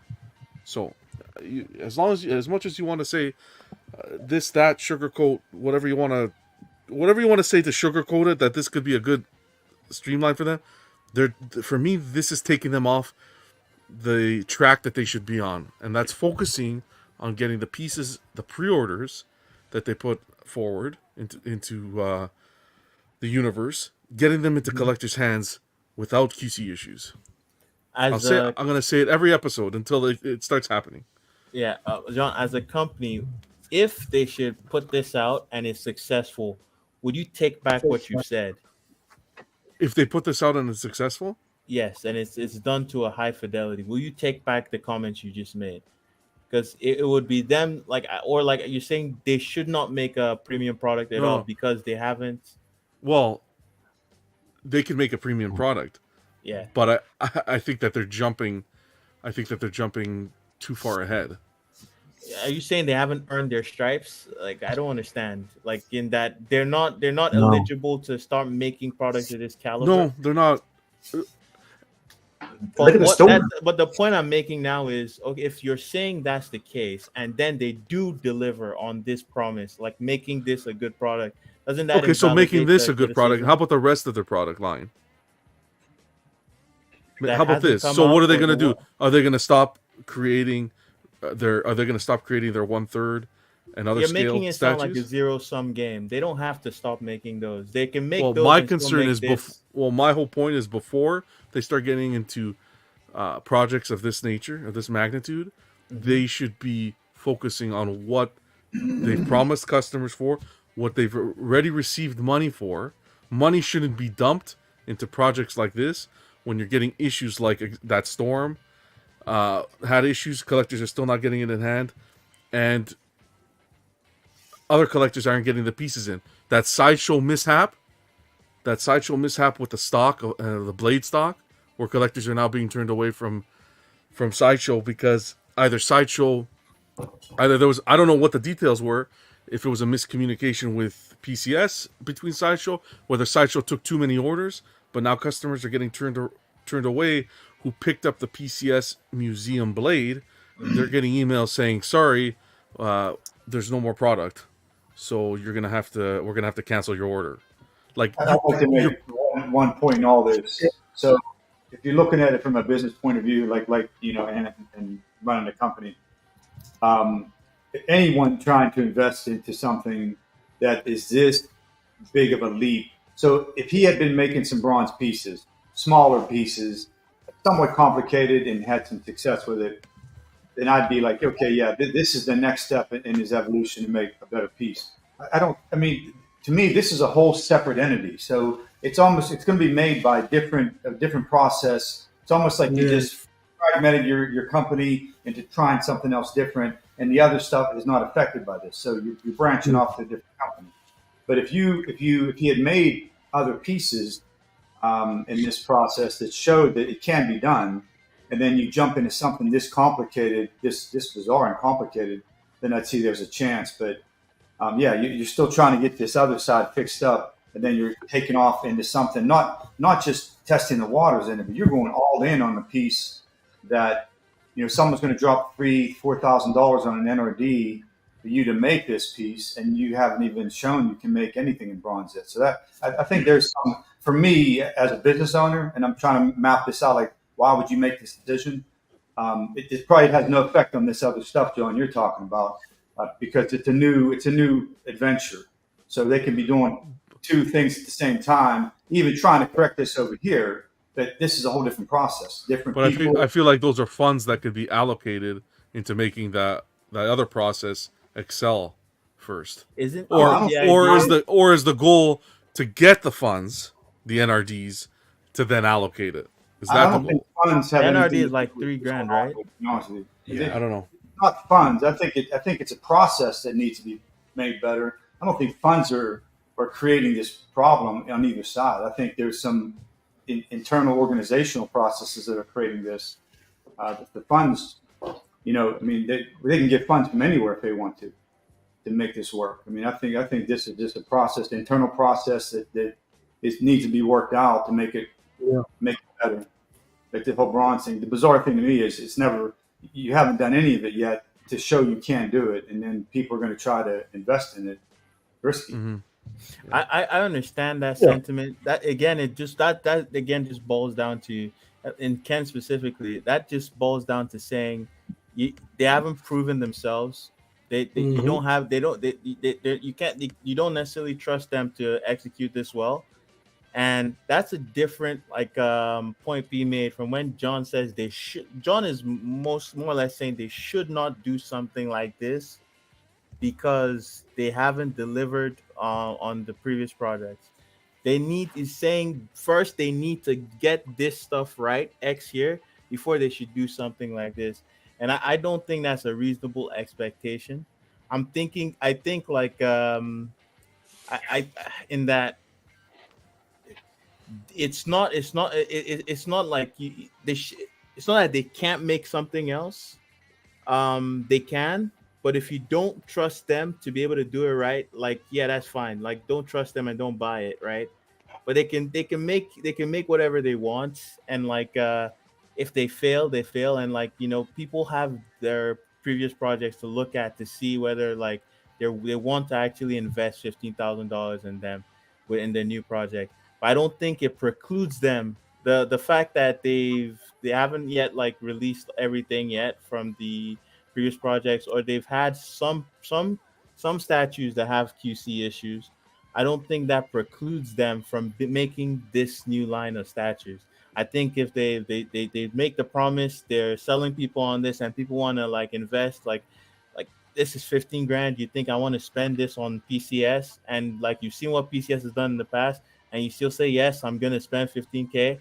So, as much as you want to say this, that, sugarcoat, whatever you want to say to sugarcoat it, that this could be a good streamline for them. For me, this is taking them off the track that they should be on, and that's focusing on getting the pieces, the pre-orders that they put forward into the universe, getting them into collectors' hands without QC issues. I'm going to say it every episode until it starts happening. Yeah, John, as a company, if they should put this out and it's successful, would you take back what you said? If they put this out and it's successful? Yes, and it's done to a high fidelity. Will you take back the comments you just made? Because it would be them like, or like you're saying they should not make a premium product at all No. because they haven't. Well, they can make a premium product. Yeah. But I think that they're jumping. I think that they're jumping too far ahead. Are you saying they haven't earned their stripes? Like, I don't understand. Like, in that they're not No. eligible to start making products of this caliber. No, they're not. But but the point I'm making now is, okay, if you're saying that's the case, and then they do deliver on this promise, like making this a good product, doesn't that Okay, so making invalidate this the a good product. criticism? How about the rest of their product line? That How about hasn't this? come So what out are they for going to the do? Are they going to stop creating their? Are they going to stop creating their 1/3 and other You're scale making it sound like a statues? zero-sum game. They don't have to stop making those. They can make Well, those. my and still concern make is this. my whole point is before they start getting into projects of this nature, of this magnitude, they should be focusing on what they've promised customers for, what they've already received money for. Money shouldn't be dumped into projects like this when you're getting issues like that storm had issues. Collectors are still not getting it in hand, and other collectors aren't getting the pieces in. That sideshow mishap with the stock, the blade stock, where collectors are now being turned away from sideshow because either there was, I don't know what the details were, if it was a miscommunication with PCS between sideshow, whether sideshow took too many orders, but now customers are getting turned away who picked up the PCS museum blade. They're getting emails saying, sorry, there's no more product, so we're gonna have to cancel your order. Like, I'd like to make one point in all this. So, if you're looking at it from a business point of view, like you know, and running a company, anyone trying to invest into something that is this big of a leap. So, if he had been making some bronze pieces, smaller pieces, somewhat complicated, and had some success with it, then I'd be like, okay, yeah, this is the next step in his evolution to make a better piece. I mean, to me, this is a whole separate entity. So it's going to be made by a different process. It's almost like you just fragmented your company into trying something else different, and the other stuff is not affected by this. So you're branching off to a different company. But if he had made other pieces in this process that showed that it can be done, and then you jump into something this complicated, this bizarre and complicated, then I'd see there's a chance. But yeah, you're still trying to get this other side fixed up, and then you're taking off into something, not just testing the waters in it, but you're going all in on the piece that, you know, someone's going to drop $3,000-$4,000 on an NRD for you to make this piece, and you haven't even shown you can make anything in bronze yet. So that I think there's some, for me as a business owner, and I'm trying to map this out, like, why would you make this decision? It probably has no effect on this other stuff, John, you're talking about, because it's a new adventure. So they can be doing two things at the same time, even trying to correct this over here. But this is a whole different process, different But people. I feel like those are funds that could be allocated into making that other process excel first. Isn't or is the goal to get the funds, the NRDs, to then allocate it? Is that the goal? Funds have NRD anything is like $3,000, right? to be honest with you. Yeah, I don't know. It's not funds. I think it's a process that needs to be made better. I don't think funds are creating this problem on either side. I think there's some internal organizational processes that are creating this. The funds, you know, I mean, they can get funds from anywhere if they want to make this work. I mean, I think this is just a process, internal process that it needs to be worked out to make it better. Like the whole bronze thing. The bizarre thing to me is you haven't done any of it yet to show you can do it, and then people are going to try to invest in it. Risky. Mm-hmm. I understand that sentiment. That again, that again just boils down to, in Ken specifically, that just boils down to saying they haven't proven themselves. You don't necessarily trust them to execute this well. And that's a different point being made from when John says they should. John is more or less saying they should not do something like this because they haven't delivered on the previous projects. is saying first they need to get this stuff right X year before they should do something like this. And I don't think that's a reasonable expectation. I think like I in that it's not like it's not that they can't make something else. They can, but if you don't trust them to be able to do it right, like yeah, that's fine. Like don't trust them and don't buy it, right? But they can make whatever they want, and like if they fail, they fail. And like people have their previous projects to look at to see whether like they want to actually invest $15,000 in them within their new project. But I don't think it precludes them. The fact that they haven't yet like released everything yet from the previous projects, or they've had some statues that have QC issues. I don't think that precludes them from making this new line of statues. I think if they make the promise, they're selling people on this, and people want to like invest, like this is 15 grand. You think I want to spend this on PCS, and like you've seen what PCS has done in the past, and you still say yes, I'm gonna spend 15K.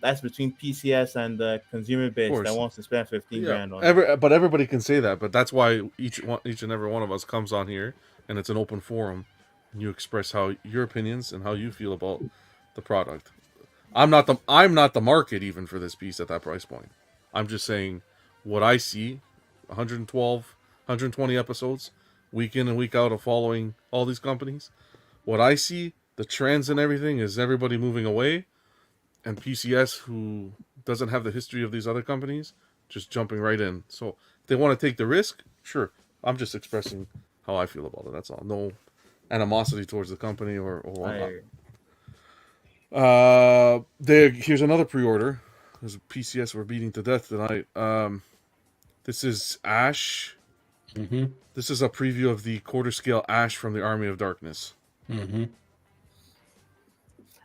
That's between PCS and the consumer base that wants to spend 15 grand on it. But everybody can say that. But that's why each and every one of us comes on here, and it's an open forum, and you express how your opinions and how you feel about the product. I'm not the market even for this piece at that price point. I'm just saying what I see. 112, 120 episodes, week in and week out of following all these companies. What I see, the trends and everything, is everybody moving away, and PCS, who doesn't have the history of these other companies, just jumping right in. So if they want to take the risk, sure. I'm just expressing how I feel about it. That's all. No animosity towards the company or whatnot. Here's another pre-order. There's a PCS we're beating to death tonight. This is Ash. Mm-hmm. This is a preview of the quarter scale Ash from the Army of Darkness. Mm-hmm.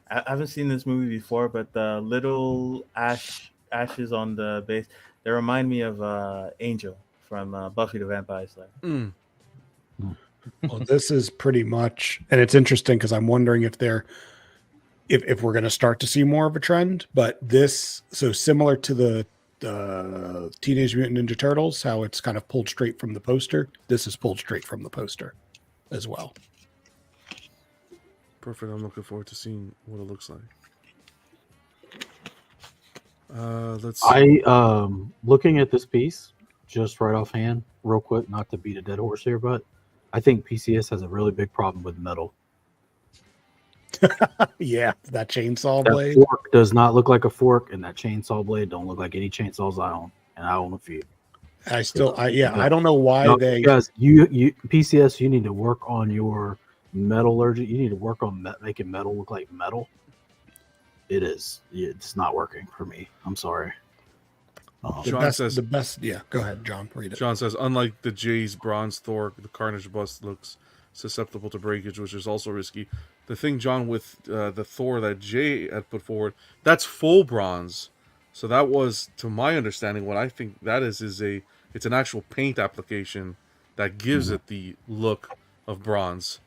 I haven't seen this movie before, but the little ashes on the base, they remind me of Angel from Buffy the Vampire Slayer. Mm. Well, this is pretty much, and it's interesting because I'm wondering if if we're going to start to see more of a trend. But this, so similar to the Teenage Mutant Ninja Turtles, how it's kind of pulled straight from the poster. This is pulled straight from the poster as well. Perfect. I'm looking forward to seeing what it looks like. Let's see. Looking at this piece, just right offhand, real quick, not to beat a dead horse here, but I think PCS has a really big problem with metal. Yeah, that chainsaw That blade fork does not look like a fork, and that chainsaw blade don't look like any chainsaws I own, and I own a few. I don't know why they guys. You PCS, you need to work on your metallurgy. You need to work on making metal look like metal. It's not working for me. I'm sorry. John says the best. Yeah, go ahead, John. Read it. John says, unlike the Jay's bronze Thor, the Carnage bust looks susceptible to breakage, which is also risky. The thing, John, with the Thor that Jay had put forward, that's full bronze. So that was, to my understanding, what I think that is it's an actual paint application that gives it the look of bronze.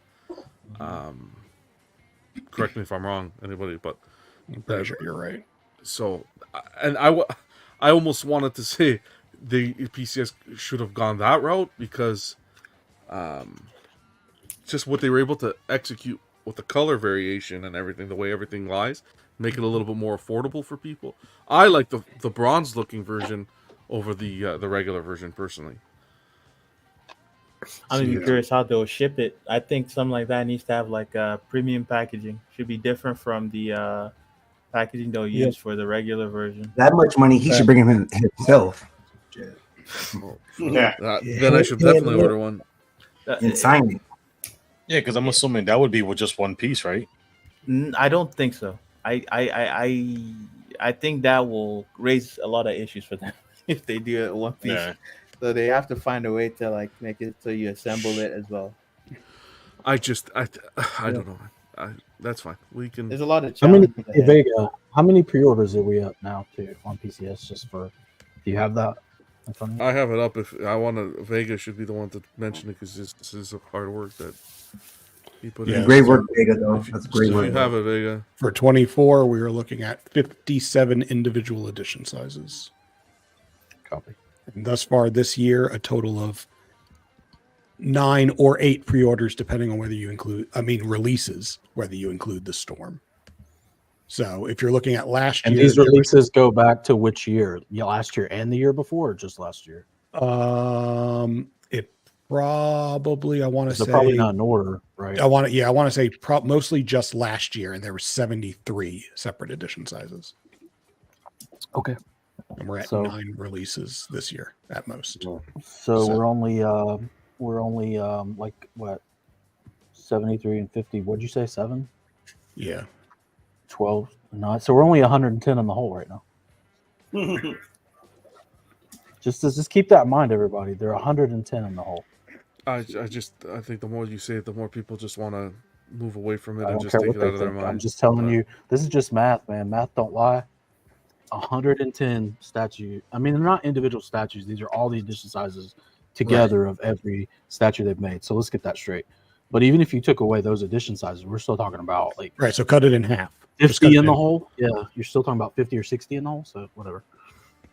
Correct me if I'm wrong, anybody, but I'm pretty sure you're right. So, and I almost wanted to say the PCS should have gone that route because just what they were able to execute with the color variation and everything, the way everything lies, make it a little bit more affordable for people. I like the bronze looking version over the regular version personally. I'm even curious how they'll ship it. I think something like that needs to have like premium packaging. Should be different from the packaging they'll use for the regular version. That much money, he should bring him himself. Yeah. Then I should definitely order one. And sign it. Yeah, because I'm assuming that would be with just one piece, right? I don't think so. I think that will raise a lot of issues for them if they do it one piece. Yeah. So they have to find a way to like make it so you assemble it as well. I don't know. That's fine. We can. There's a lot of challenges. How many pre-orders are we up now to on PCS? Just for, do you have that? I have it up. If I want to, Vega should be the one to mention it because this is a hard work that He put Yeah, in Great so work, Vega, though. That's great if work. you have it, Vega. For 24, we were looking at 57 individual edition sizes. Copy. And thus far this year, a total of 9 or 8 pre-orders, depending on whether you releases, whether you include the Storm. So if you're looking at last And year, these releases go back to which year? Yeah, last year and the year before, or just last year? It probably, I want to say, they're probably not in order, right? I want to say mostly just last year, and there were 73 separate edition sizes. Okay. And we're at So- 9 releases this year at most. So we're only like what, 73 and 50. What'd you say, 7? Yeah. 12, 9. So we're only 110 in the hole right now. Just keep that in mind, everybody. They're 110 in the hole. I think the more you say it, the more people just want to move away from it I and don't just care take what it they out of their think. mind. I'm just telling you, this is just math, man. Math don't lie. 110 statue. I mean, they're not individual statues. These are all the edition sizes together of every statue they've made. So let's get that straight. But even if you took away those edition sizes, we're still talking about like Right, so cut it in half. Just 50 cut it in the in. hole. Yeah, you're still talking about 50 or 60 in the hole. So whatever.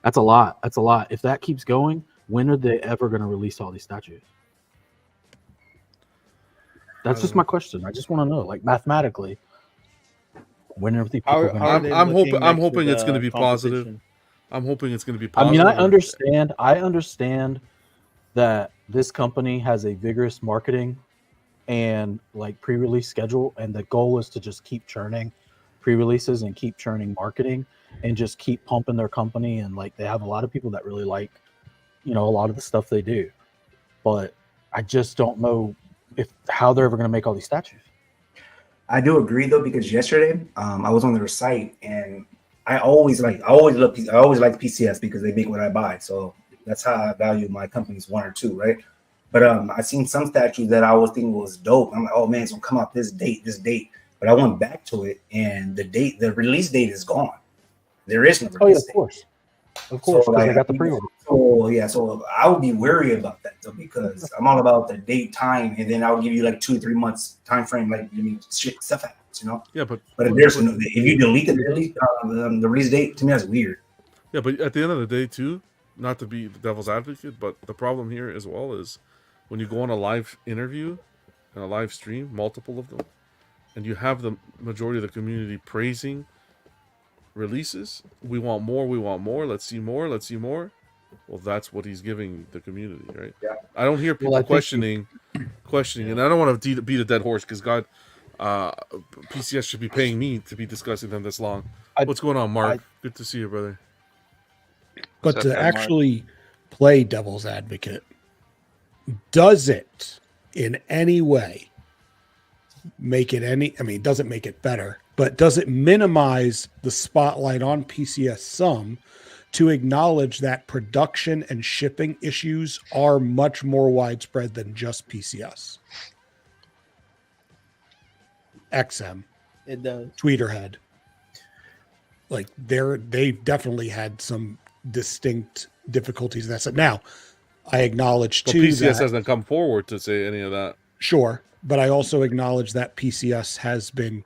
That's a lot. That's a lot. If that keeps going, when are they ever going to release all these statues? That's just my question. I just want to know, like mathematically, when are the people going to? I'm hoping it's going to be positive. I'm hoping it's going to be I positive. mean, I understand that this company has a vigorous marketing and like pre-release schedule, and the goal is to just keep churning pre-releases and keep churning marketing and just keep pumping their company. And like they have a lot of people that really like, a lot of the stuff they do. But I just don't know how they're ever going to make all these statues. I do agree though, because yesterday I was on their site and I always like PCS because they make what I buy. So that's how I value my companies, 1 or 2, right? But I seen some statues that I was thinking was dope. I'm like, oh man, it's gonna come out this date. But I went back to it and the release date is gone. There is no release date. Of course, So, because they got the pre-order. So I would be wary about that though, because I'm all about the date, time, and then I'll give you like 2 or 3 months time frame. Like stuff happens, Yeah, but if you delete the release date, to me that's weird. Yeah, but at the end of the day, too, not to be the devil's advocate, but the problem here as well is when you go on a live interview and a live stream, multiple of them, and you have the majority of the community praising releases, we want more, let's see more. Well, that's what he's giving the community, right? Yeah. I don't hear people questioning, and I don't want to beat a dead horse because PCS should be paying me to be discussing them this long. What's going on, Mark? Good to see you, brother. But to actually play devil's advocate, does it in any way make it it doesn't make it better, but does it minimize the spotlight on PCS some to acknowledge that production and shipping issues are much more widespread than just PCS? XM. It does. Tweeterhead. Like they've definitely had some distinct difficulties. That's it. Now, I acknowledge too PCS that hasn't come forward to say any of that. Sure, but I also acknowledge that PCS has been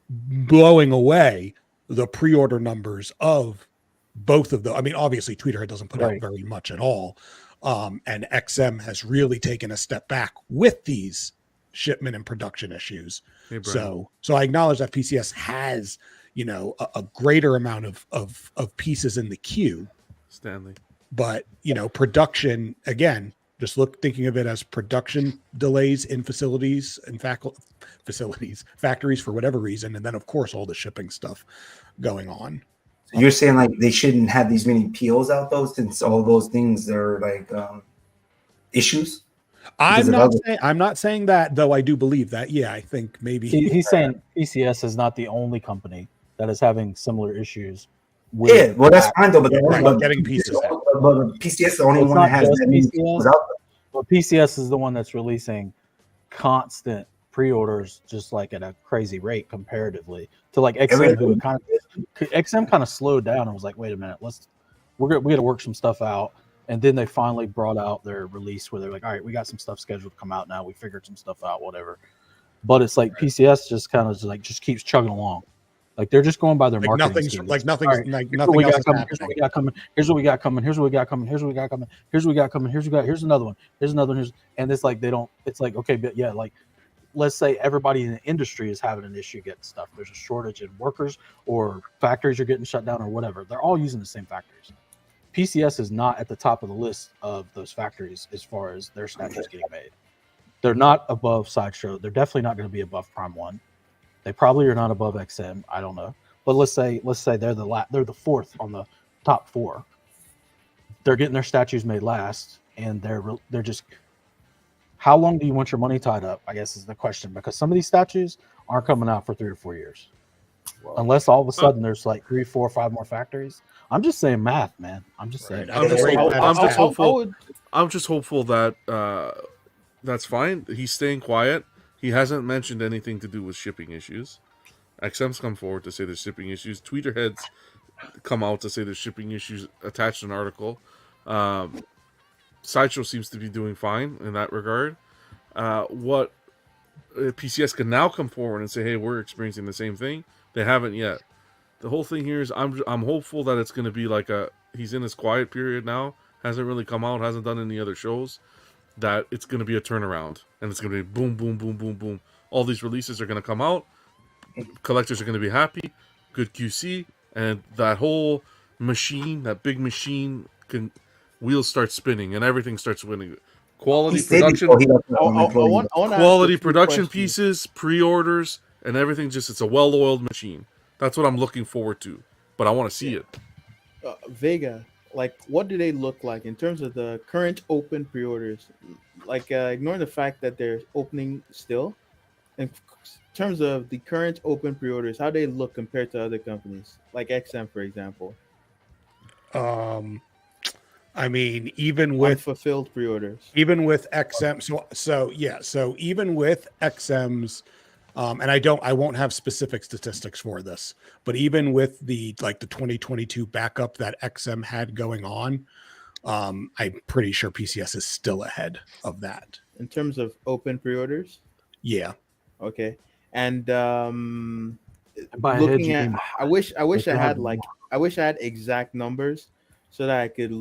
blowing away the pre-order numbers of both of them. I mean, obviously, Tweeterhead doesn't put out very much at all, and XM has really taken a step back with these shipment and production issues. Hey, Brian. So I acknowledge that PCS has a greater amount of pieces in the queue. Stanley. But production, again, just thinking of it as production delays in facilities and factories for whatever reason, and then of course all the shipping stuff going on. So you're saying like they shouldn't have these many POs out though, since all those things are like issues. I'm not saying that, though. I do believe that. Yeah, I think maybe he's saying PCS is not the only company that is having similar issues. Yeah, well, that's fine though. But getting pieces. But PCS is the only one that has that many POs out there. But PCS is the one that's releasing constant pre-orders, just like at a crazy rate comparatively to like XM, who XM kind of slowed down and was like, wait a minute, we got to work some stuff out. And then they finally brought out their release where they're like, all right, we got some stuff scheduled to come out now. We figured some stuff out, whatever. but it's like PCS just kind of just keeps chugging along. Like they're just going by their Like marketing nothing's scheme. like nothing's All right, like here's what nothing we else got is coming. Here's what happening. we got coming. Here's what we got coming. Here's what we got coming. Here's what we got coming. Here's what we got coming. Here's what we got. Here's another one. Here's another one. And it's like they don't. It's like okay, but yeah, like let's say everybody in the industry is having an issue getting stuff. There's a shortage in workers or factories are getting shut down or whatever. They're all using the same factories. PCS is not at the top of the list of those factories as far as their statues getting made. They're not above Sideshow. They're definitely not going to be above Prime One. They probably are not above XM. I don't know. But let's say they're the fourth on the top four. They're getting their statues made last, and they're just. How long do you want your money tied up? I guess is the question, because some of these statues aren't coming out for 3 or 4 years, unless all of a sudden there's like 3, 4, 5 more factories. I'm just saying math, man. I'm just saying. I'm just hopeful that that's fine. He's staying quiet. He hasn't mentioned anything to do with shipping issues. XM's come forward to say there's shipping issues. Tweeter heads come out to say there's shipping issues, attached an article. Sideshow seems to be doing fine in that regard. What PCS can now come forward and say, hey, we're experiencing the same thing. They haven't yet. The whole thing here is I'm hopeful that it's going to be like he's in his quiet period now, hasn't really come out, hasn't done any other shows, that it's going to be a turnaround. And it's going to be boom, boom, boom, boom, boom. All these releases are going to come out. Collectors are going to be happy, good QC, and that whole machine, that big machine, wheels start spinning and everything starts winning. Quality production, quality production pieces, pre-orders, and everything. It's a well-oiled machine. That's what I'm looking forward to. But I want to see it. Vega, like, what do they look like in terms of the current open pre-orders? Like, ignoring the fact that they're opening still. In terms of the current open pre-orders, how they look compared to other companies, like XM, for example. I mean, even with fulfilled pre-orders, even with XM, so even with XM's, and I won't have specific statistics for this, but even with the 2022 backup that XM had going on, I'm pretty sure PCS is still ahead of that in terms of open pre-orders. Yeah. Okay. And looking at, I wish I had exact numbers so that I could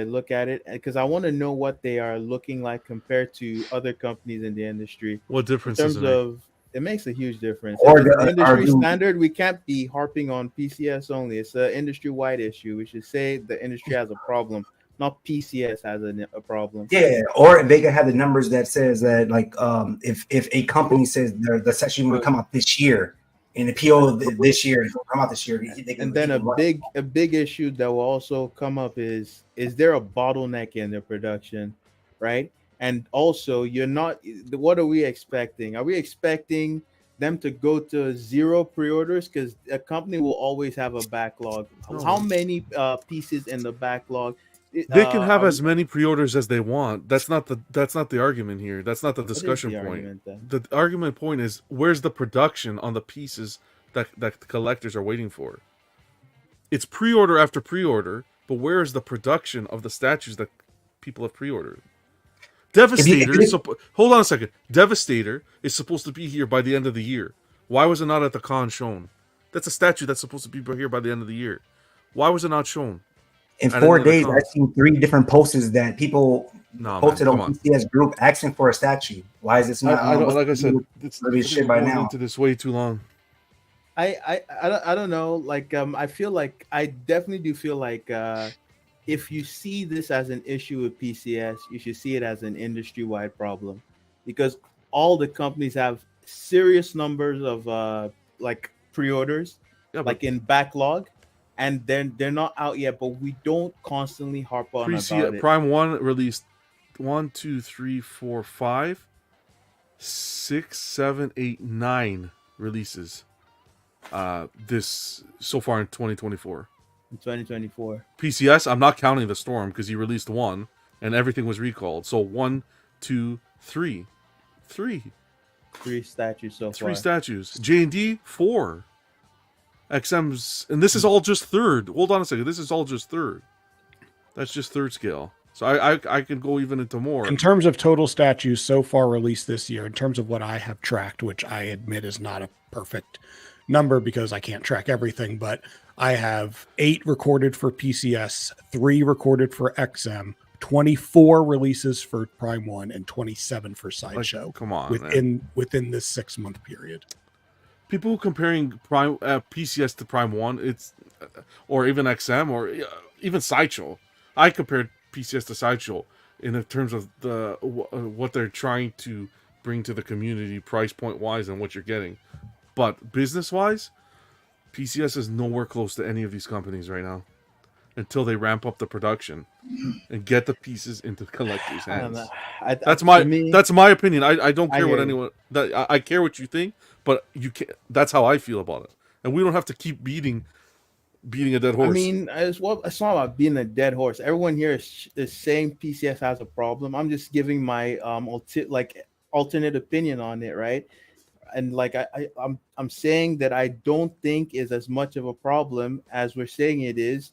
look at it, because I want to know what they are looking like compared to other companies in the industry. What difference in does terms it make? of it makes a huge difference. Or It's the industry standard. We can't be harping on PCS only. It's an industry-wide issue. We should say the industry has a problem, not PCS has a problem. Yeah, or they can have the numbers that says that, like, if a company says the section going to come out this year, and the PO this year come out this year, And then a big issue that will also come up is there a bottleneck in their production, right? And also, what are we expecting? Are we expecting them to go to 0 pre-orders? Because a company will always have a backlog. How many pieces in the backlog? They can have as many pre-orders as they want. That's not the argument here. That's not the discussion point. The argument point is, where's the production on the pieces that the collectors are waiting for? It's pre-order after pre-order, but where is the production of the statues that people have pre-ordered? Devastator hold on a second. Devastator is supposed to be here by the end of the year. Why was it not at the con shown? That's a statue that's supposed to be here by the end of the year. Why was it not shown? In 4 days, I've seen 3 different posts that people posted on PCS group asking for a statue. Why is this not? Like I said, it's shit by now. Into this way too long. I don't know. Like, I feel like I definitely do feel like if you see this as an issue with PCS, you should see it as an industry-wide problem, because all the companies have serious numbers of like pre-orders, like in backlog. And then they're not out yet, but we don't constantly harp on about it. Prime 1 released 1, 2, 3, 4, 5, 6, 7, 8, 9 releases. This so far in 2024. In 2024. PCS, I'm not counting the Storm because he released 1 and everything was recalled. So 1, 2, 3. 3 statues so far. 3 statues. J&D 4. XM's, and this is all just third. Hold on a second. This is all just third. That's just third scale. So I could go even into more. In terms of total statues so far released this year, in terms of what I have tracked, which I admit is not a perfect number because I can't track everything, but I have 8 recorded for PCS, 3 recorded for XM, 24 releases for Prime 1, and 27 for Sideshow. Like, come on, within this 6-month period. People comparing Prime PCS to Prime 1, it's or even XM or even Sideshow. I compared PCS to Sideshow in terms of the what they're trying to bring to the community, price point wise, and what you're getting. But business wise, PCS is nowhere close to any of these companies right now until they ramp up the production and get the pieces into collectors' hands. That's my opinion. I don't care what anyone. I care what you think, but you can. That's how I feel about it, and we don't have to keep beating a dead horse. I mean, it's not about being a dead horse. Everyone here is saying PCS has a problem. I'm just giving my alternate opinion on it, right? And like I'm saying that I don't think is as much of a problem as we're saying it is.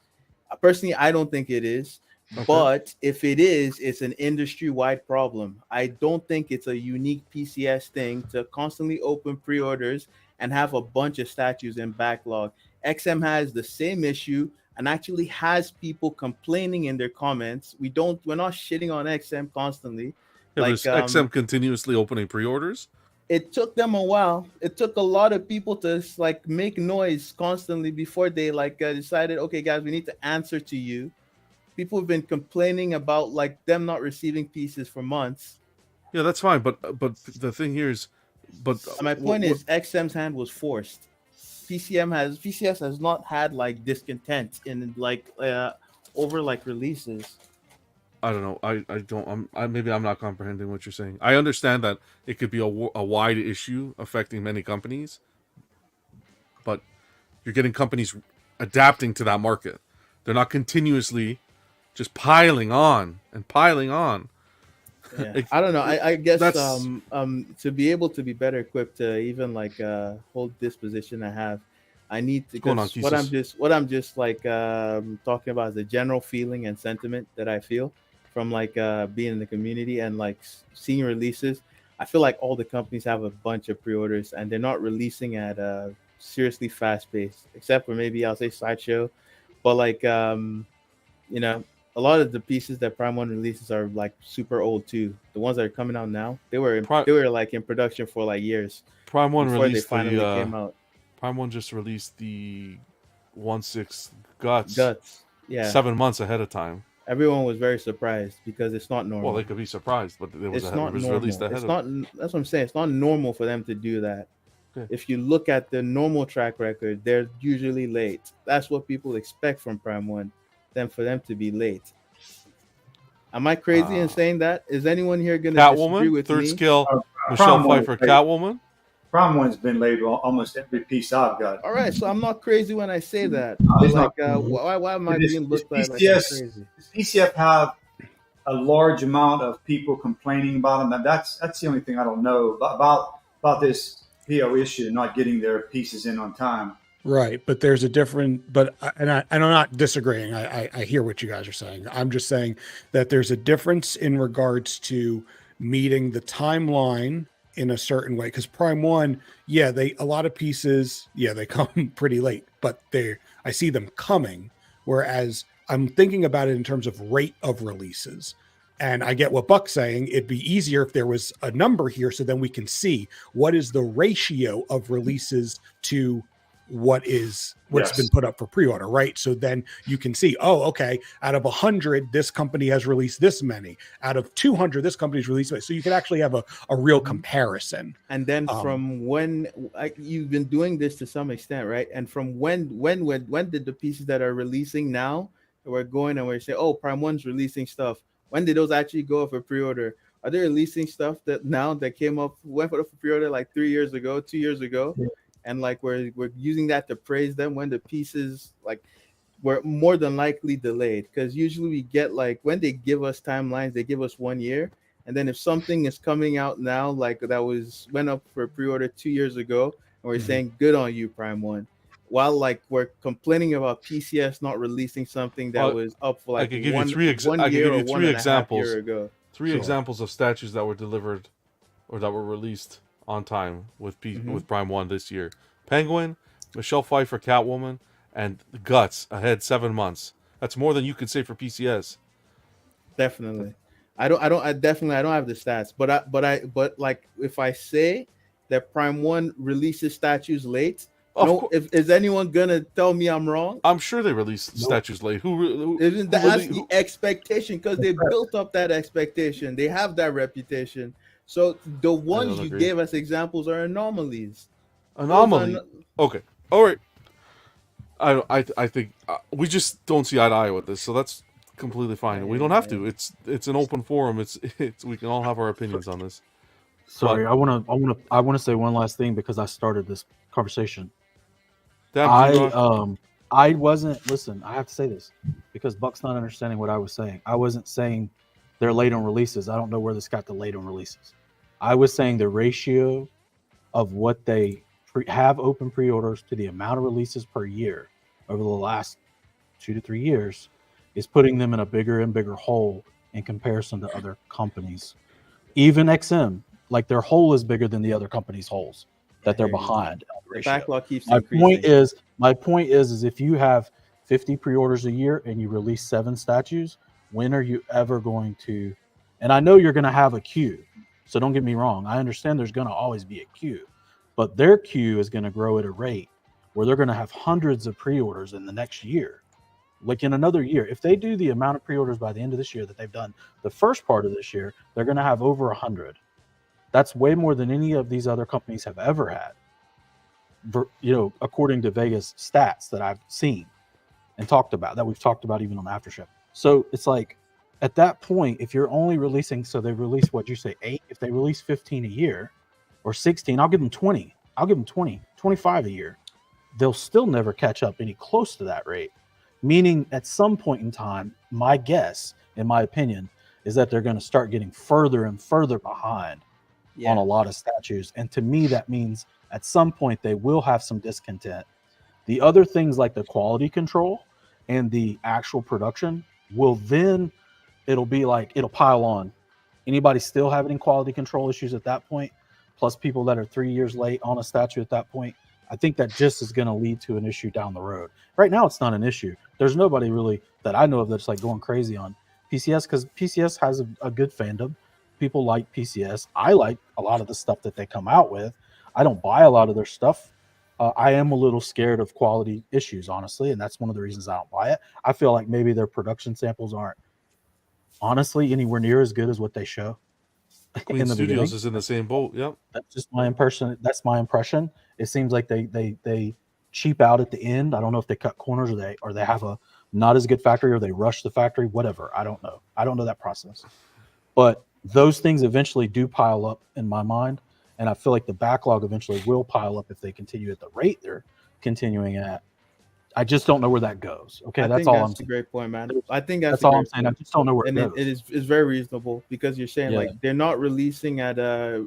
Personally, I don't think it is. Okay. But if it is, it's an industry-wide problem. I don't think it's a unique PCS thing to constantly open pre-orders and have a bunch of statues in backlog. XM has the same issue and actually has people complaining in their comments. We're not shitting on XM constantly. Yeah, like XM continuously opening pre-orders. It took them a while. It took a lot of people to like make noise constantly before they decided, okay, guys, we need to answer to you. People have been complaining about like them not receiving pieces for months. Yeah, that's fine, but the thing here is, my point is, XM's hand was forced. PCS has not had like discontent in over like releases. I don't know. I don't. Maybe I'm not comprehending what you're saying. I understand that it could be a wide issue affecting many companies, but you're getting companies adapting to that market. They're not continuously just piling on and piling on. Yeah. I don't know. I guess to be able to be better equipped to even hold this position I have, I need to. What I'm just talking about is the general feeling and sentiment that I feel from being in the community and seeing releases. I feel like all the companies have a bunch of pre-orders and they're not releasing at a seriously fast pace, except for maybe I'll say Sideshow, but a lot of the pieces that Prime 1 releases are super old too. The ones that are coming out now, they were in production for years. Prime 1 before released they finally came out. Prime 1 just released the 1/6 Guts. Yeah. 7 months ahead of time. Everyone was very surprised because it's not normal. Well, they could be surprised, but it was released ahead. That's what I'm saying. It's not normal for them to do that. Okay. If you look at the normal track record, they're usually late. That's what people expect from Prime 1. Then for them to be late. Am I crazy in saying that? Is anyone here going to disagree with third me? skill, Michelle Pfeiffer, Catwoman. Prime 1's been late on almost every piece I've got. All right, so I'm not crazy when I say that. Why am I being looked at like I'm crazy? Does PCF have a large amount of people complaining about them? And that's the only thing I don't know about this PO issue, not getting their pieces in on time. Right, but there's a different, and I'm not disagreeing. I hear what you guys are saying. I'm just saying that there's a difference in regards to meeting the timeline in a certain way. Because Prime 1, a lot of pieces, they come pretty late, but I see them coming. Whereas I'm thinking about it in terms of rate of releases. And I get what Buck's saying. It'd be easier if there was a number here so then we can see what is the ratio of releases to what's been put up for pre-order, right? So then you can see, okay, out of 100, this company has released this many. Out of 200, this company's released this. So you can actually have a real comparison. And then from when you've been doing this to some extent, right? And from when did the pieces that are releasing now, we're going and we're saying, Prime 1's releasing stuff. When did those actually go up for pre-order? Are they releasing stuff that came up, went up for pre-order 3 years ago, 2 years ago? Yeah. And we're using that to praise them when the pieces were more than likely delayed. Because usually we get when they give us timelines, they give us 1 year. And then if something is coming out now, that went up for pre-order 2 years ago, and we're saying good on you, Prime 1. while like we're complaining about PCS not releasing something that was up for I like could give one you three. one I could year give or you one three and a half examples. year ago. Three examples of statues that were delivered or that were released on time with with Prime 1 this year. Penguin, Michelle Pfeiffer, Catwoman, and Guts ahead 7 months. That's more than you could say for PCS. Definitely. I don't have the stats, but like if I say that Prime 1 releases statues late, if is anyone gonna tell me I'm wrong? I'm sure they released statues late. That's the expectation because they built up that expectation. They have that reputation. So the ones you agree. gave us examples are anomalies. Anomaly. Okay. All right. I think we just don't see eye to eye with this, so that's completely fine. We don't have to. It's an open forum. It's we can all have our opinions on this. Sorry, I want to say one last thing because I started this conversation. Damn, I wasn't. Listen, I have to say this because Buck's not understanding what I was saying. I wasn't saying they're late on releases. I don't know where this got the late on releases. I was saying the ratio of what they have open pre-orders to the amount of releases per year over the last 2 to 3 years is putting them in a bigger and bigger hole in comparison to other companies. Even XM, like their hole is bigger than the other companies' holes that they're behind. The backlog keeps my increasing. My point is if you have 50 pre-orders a year and you release 7 statues, when are you ever going to? And I know you're going to have a queue, so don't get me wrong. I understand there's going to always be a queue, but their queue is going to grow at a rate where they're going to have hundreds of pre-orders in the next year. Like in another year, if they do the amount of pre-orders by the end of this year that they've done the first part of this year, they're going to have over 100. That's way more than any of these other companies have ever had. According to Vegas stats that I've seen and talked about, that we've talked about even on Aftershow. So it's like at that point, if you're only releasing, so they release what you say 8, if they release 15 a year or 16, I'll give them 20. I'll give them 20, 25 a year. They'll still never catch up any close to that rate. Meaning at some point in time, my guess, in my opinion, is that they're going to start getting further and further behind on a lot of statues. And to me, that means at some point they will have some discontent. The other things like the quality control and the actual production will then, it'll be like, it'll pile on. Anybody still having quality control issues at that point, plus people that are 3 years late on a statue at that point, I think that just is going to lead to an issue down the road. Right now, it's not an issue. There's nobody really that I know of that's like going crazy on PCS because PCS has a good fandom. People like PCS. I like a lot of the stuff that they come out with. I don't buy a lot of their stuff. I am a little scared of quality issues, honestly, and that's one of the reasons I don't buy it. I feel like maybe their production samples aren't honestly anywhere near as good as what they show. Queen in the Studios beginning. is in the same boat. Yep. That's just my impression. That's my impression. It seems like they cheap out at the end. I don't know if they cut corners or they have a not as good factory or they rush the factory, whatever. I don't know. I don't know that process. But those things eventually do pile up in my mind. And I feel like the backlog eventually will pile up if they continue at the rate they're continuing at. I just don't know where that goes. Okay, I that's think all that's I'm a saying. great point, man. I think that's all I'm saying. I just don't know where and it goes. It's very reasonable because you're saying like they're not releasing at a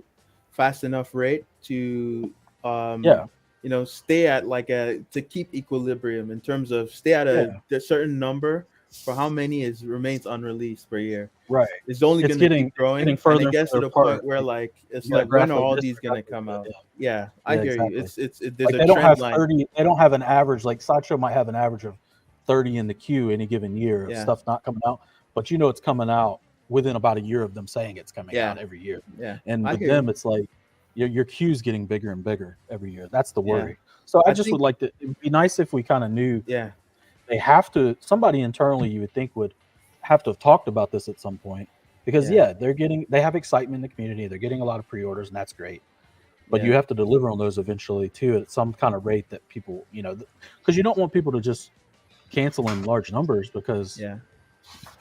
fast enough rate to stay at like to keep equilibrium in terms of stay at a certain number for how many remains unreleased per year. Right. It's only going to keep growing. Getting further and it gets to the point where like it's like when are all these going to come out? Yeah, I hear you. It's there's like a they don't trend have line. 30. They don't have an average. Like Sideshow might have an average of 30 in the queue any given year of stuff not coming out, but it's coming out within about a year of them saying it's coming out every year. Yeah, and with them, it's like your queue's getting bigger and bigger every year. That's the worry. So I just would like to. It'd be nice if we kind of knew. Yeah, they have to. Somebody internally, you would think, would have to have talked about this at some point because they have excitement in the community. They're getting a lot of pre-orders, and that's great. But you have to deliver on those eventually too at some kind of rate that people, because you don't want people to just cancel in large numbers because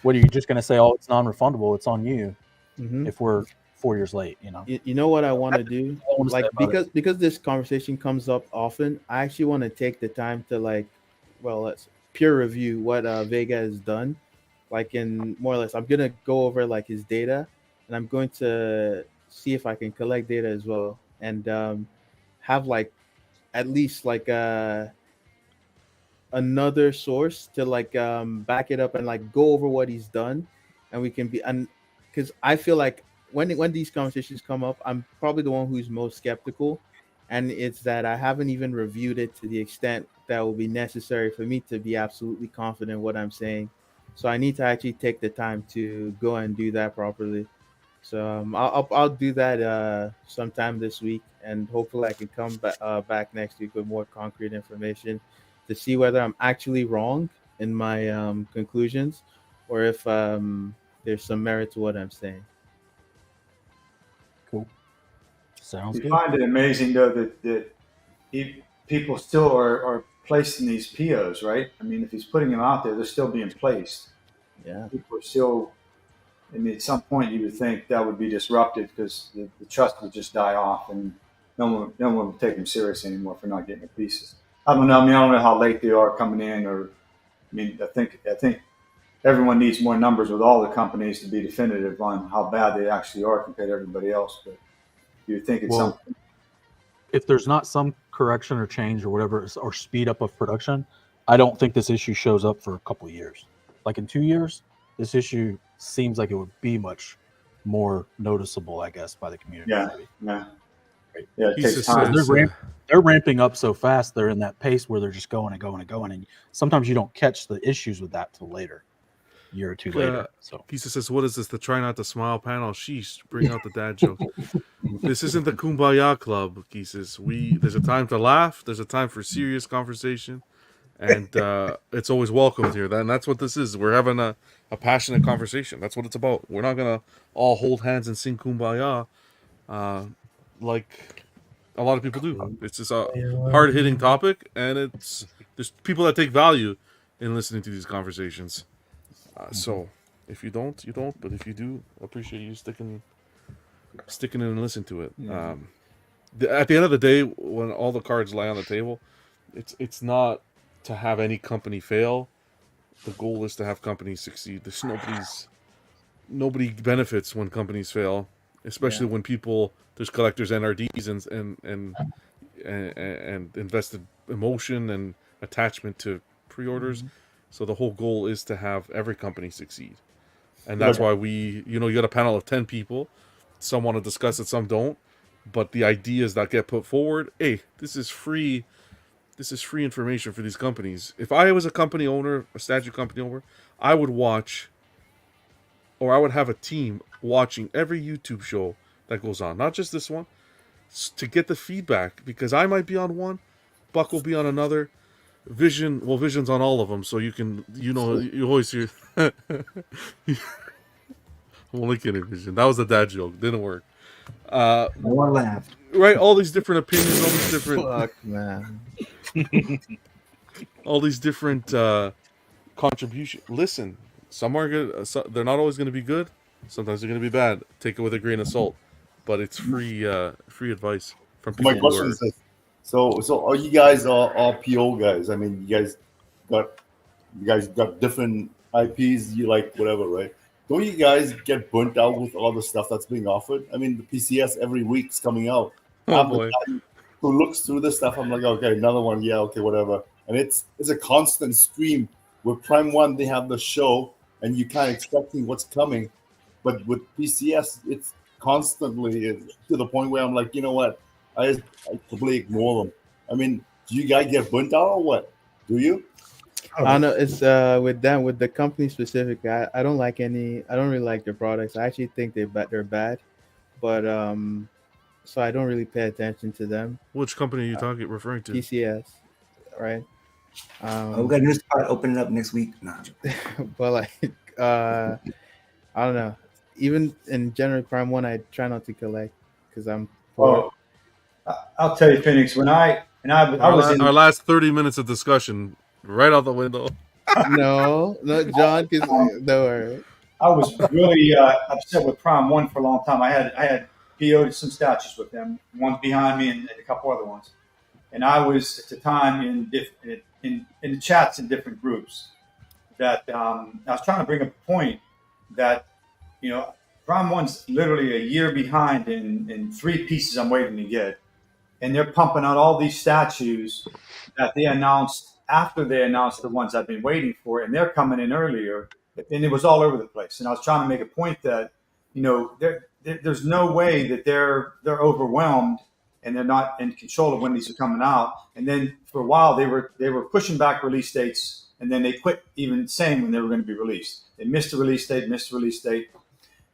what are you just going to say? Oh, it's non-refundable. It's on you if we're 4 years late. You know what I want to do? Like because this conversation comes up often, I actually want to take the time to let's peer review what Vega has done. Like in more or less, I'm gonna go over like his data, and I'm going to see if I can collect data as well, and have like at least like another source to like back it up and like go over what he's done, and we can be and because I feel like when these conversations come up, I'm probably the one who's most skeptical, and it's that I haven't even reviewed it to the extent that will be necessary for me to be absolutely confident in what I'm saying. So I need to actually take the time to go and do that properly. So I'll do that sometime this week, and hopefully I can come back next week with more concrete information to see whether I'm actually wrong in my conclusions, or if there's some merit to what I'm saying. Cool. Sounds You good. find it amazing though that people still are placing these POs, right? I mean, if he's putting them out there, they're still being placed. Yeah. People are still. I mean, at some point you would think that would be disrupted because the trust would just die off, and no one would take him serious anymore for not getting the pieces. I don't know. I mean, I don't know how late they are coming in, or I mean, I think everyone needs more numbers with all the companies to be definitive on how bad they actually are compared to everybody else. But you would think it's Well, something. if there's not some correction or change or whatever, or speed up of production, I don't think this issue shows up for a couple of years. Like in 2 years, this issue seems like it would be much more noticeable, I guess, by the community. Yeah, maybe. yeah, yeah. It He takes says, time. They're ramping up so fast. They're in that pace where they're just going and going and going, and sometimes you don't catch the issues with that till later, a year or two later. So Kisa says, "What is this? The try not to smile panel? Sheesh, bring out the dad joke. This isn't the Kumbaya Club, Kisa. There's a time to laugh. There's a time for serious conversation, and it's always welcomed here. And that's what this is. We're having a passionate conversation. That's what it's about. We're not gonna all hold hands and sing Kumbaya, like a lot of people do. It's just a hard hitting topic, and there's people that take value in listening to these conversations. So if you don't, you don't. But if you do, I appreciate you sticking in and listening to it. At the end of the day, when all the cards lie on the table, it's not to have any company fail. The goal is to have companies succeed. Nobody benefits when companies fail, especially when there's collectors NRDs and invested emotion and attachment to pre-orders. So the whole goal is to have every company succeed. And that's why you got a panel of 10 people. Some want to discuss it, some don't. But the ideas that get put forward, hey, this is free information for these companies. If I was a company owner, a statue company owner, I would watch, or I would have a team watching every YouTube show that goes on, not just this one, to get the feedback, because I might be on one, Buck will be on another, Vision's on all of them, so you always hear. I'm only kidding, Vision. That was a dad joke. Didn't work. No one laughed. Right, all these different opinions, all these different. Fuck, man. All these different contributions. Listen, some are good. They're not always going to be good. Sometimes they're going to be bad. Take it with a grain of salt. But it's free advice from people. My question is this. So are you guys all PO guys? I mean, you guys got different IPs. You like whatever, right? Don't you guys get burnt out with all the stuff that's being offered? I mean, the PCS every week's coming out. I'm the guy who looks through this stuff. I'm like, okay, another one. Yeah, okay, whatever. And it's a constant stream. With Prime 1, they have the show, and you kind of expecting what's coming. But with PCS, it's constantly to the point where I'm like, you know what? I completely ignore them. I mean, do you guys get burnt out or what? Do you? I know it's with them, with the company specific. I don't like any. I don't really like their products. I actually think they're bad, but so I don't really pay attention to them. Which company are you referring to? TCS, right? We got a new spot opening up next week. Nah. But like, I don't know. Even in January Prime 1, I try not to collect because I'm poor. I'll tell you, Phoenix. When I was in our last 30 minutes of discussion right out the window. No, John. Don't worry. I was really upset with Prime 1 for a long time. I had PO'd some statues with them, one behind me and a couple other ones. And I was at the time in the chats in different groups that I was trying to bring up a point that, Prime 1's literally a year behind in 3 pieces I'm waiting to get. And they're pumping out all these statues that they announced after they announced the ones I've been waiting for, and they're coming in earlier, and it was all over the place. And I was trying to make a point that, there's no way that they're overwhelmed and they're not in control of when these are coming out. And then for a while they were pushing back release dates, and then they quit even saying when they were going to be released. They missed the release date,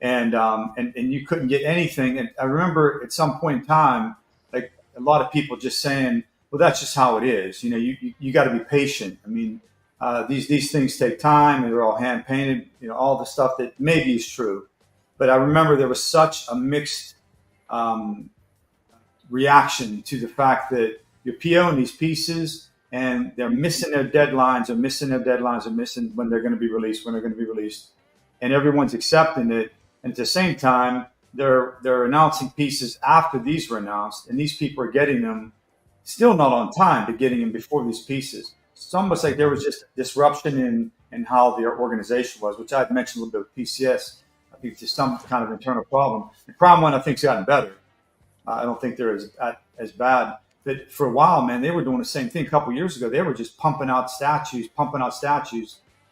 and you couldn't get anything. And I remember at some point in time, like a lot of people just saying, well, that's just how it is. You got to be patient. I mean, these things take time, and they're all hand painted. All the stuff that maybe is true, but I remember there was such a mixed reaction to the fact that you're POing these pieces, and they're missing their deadlines, or missing when they're going to be released, and everyone's accepting it. And at the same time, they're announcing pieces after these were announced, and these people are getting them still not on time, but getting them before these pieces. It's almost like there was just a disruption in how the organization was, which I've mentioned a little bit with PCS. I think there's some kind of internal problem. The Prime One, I think, has gotten better. I don't think they're as bad. But for a while, man, they were doing the same thing. A couple of years ago, they were just pumping out statues,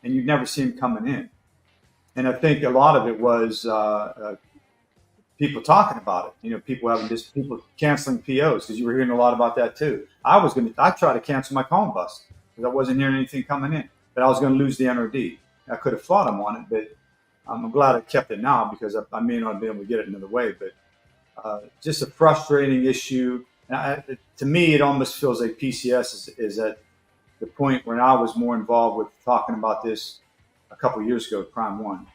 and you'd never see them coming in. And I think a lot of it was people talking about it. People canceling POs, because you were hearing a lot about that too. I tried to cancel my Calm Bus because I wasn't hearing anything coming in, but I was going to lose the NRD. I could have fought them on it, but I'm glad I kept it now, because I may not be able to get it another way. But just a frustrating issue. And to me, it almost feels like PCS is at the point when I was more involved with talking about this a couple of years ago with Prime One.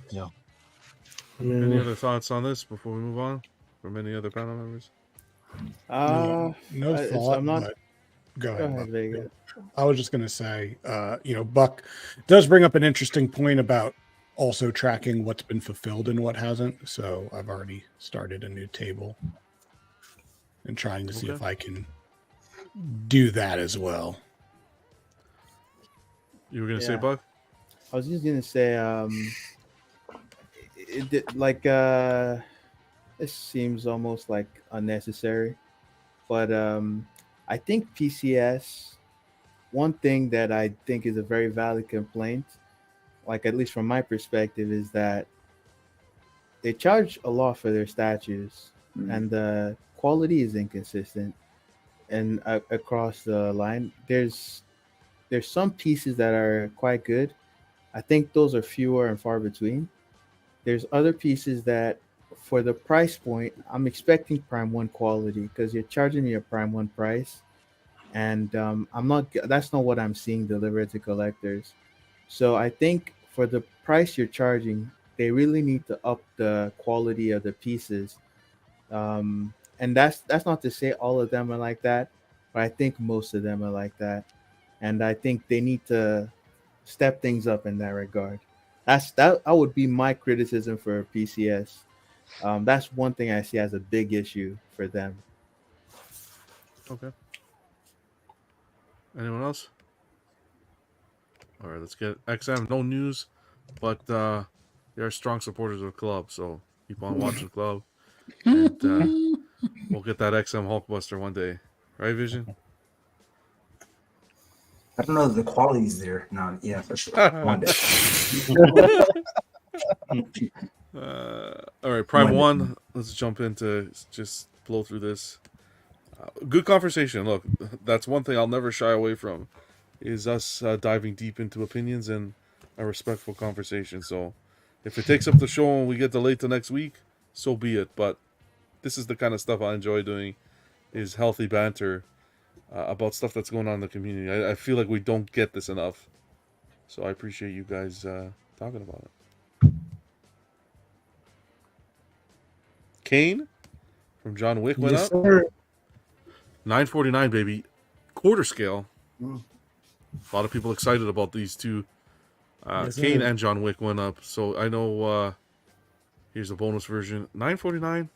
Yeah. Any other thoughts on this before we move on from any other panel members? No thought. I'm not. But go ahead, Buck. Vega. I was just going to say, Buck does bring up an interesting point about also tracking what's been fulfilled and what hasn't. So I've already started a new table and trying to see if I can do that as well. You were going to say, Buck? I was just going to say, it seems almost like unnecessary, but I think PCS, one thing that I think is a very valid complaint, like at least from my perspective, is that they charge a lot for their statues, and the quality is inconsistent. And across the line, there's some pieces that are quite good. I think those are fewer and far between. There's other pieces that, for the price point, I'm expecting Prime One quality, because you're charging me a Prime One price, and that's not what I'm seeing delivered to collectors. So I think for the price you're charging, they really need to up the quality of the pieces. And that's not to say all of them are like that, but I think most of them are like that. And I think they need to step things up in that regard. That would be my criticism for PCS. That's one thing I see as a big issue for them. Okay. Anyone else? All right, let's get XM. No news, but they are strong supporters of the club, so keep on watching the club, and we'll get that XM Hulkbuster one day, right, Vision? I don't know if the quality's there. No, yeah, for sure. One day. All right, Prime One. Let's jump into just blow through this. Good conversation. Look, that's one thing I'll never shy away from, is us diving deep into opinions and a respectful conversation. So if it takes up the show and we get delayed to next week, so be it. But this is the kind of stuff I enjoy doing, is healthy banter about stuff that's going on in the community. I feel like we don't get this enough. So I appreciate you guys talking about it. Kane from John Wick went up. Sir. 949, baby. Quarter scale. Mm. A lot of people excited about these two. Yes, Kane sir. and John Wick went up. So I know here's a bonus version. 949.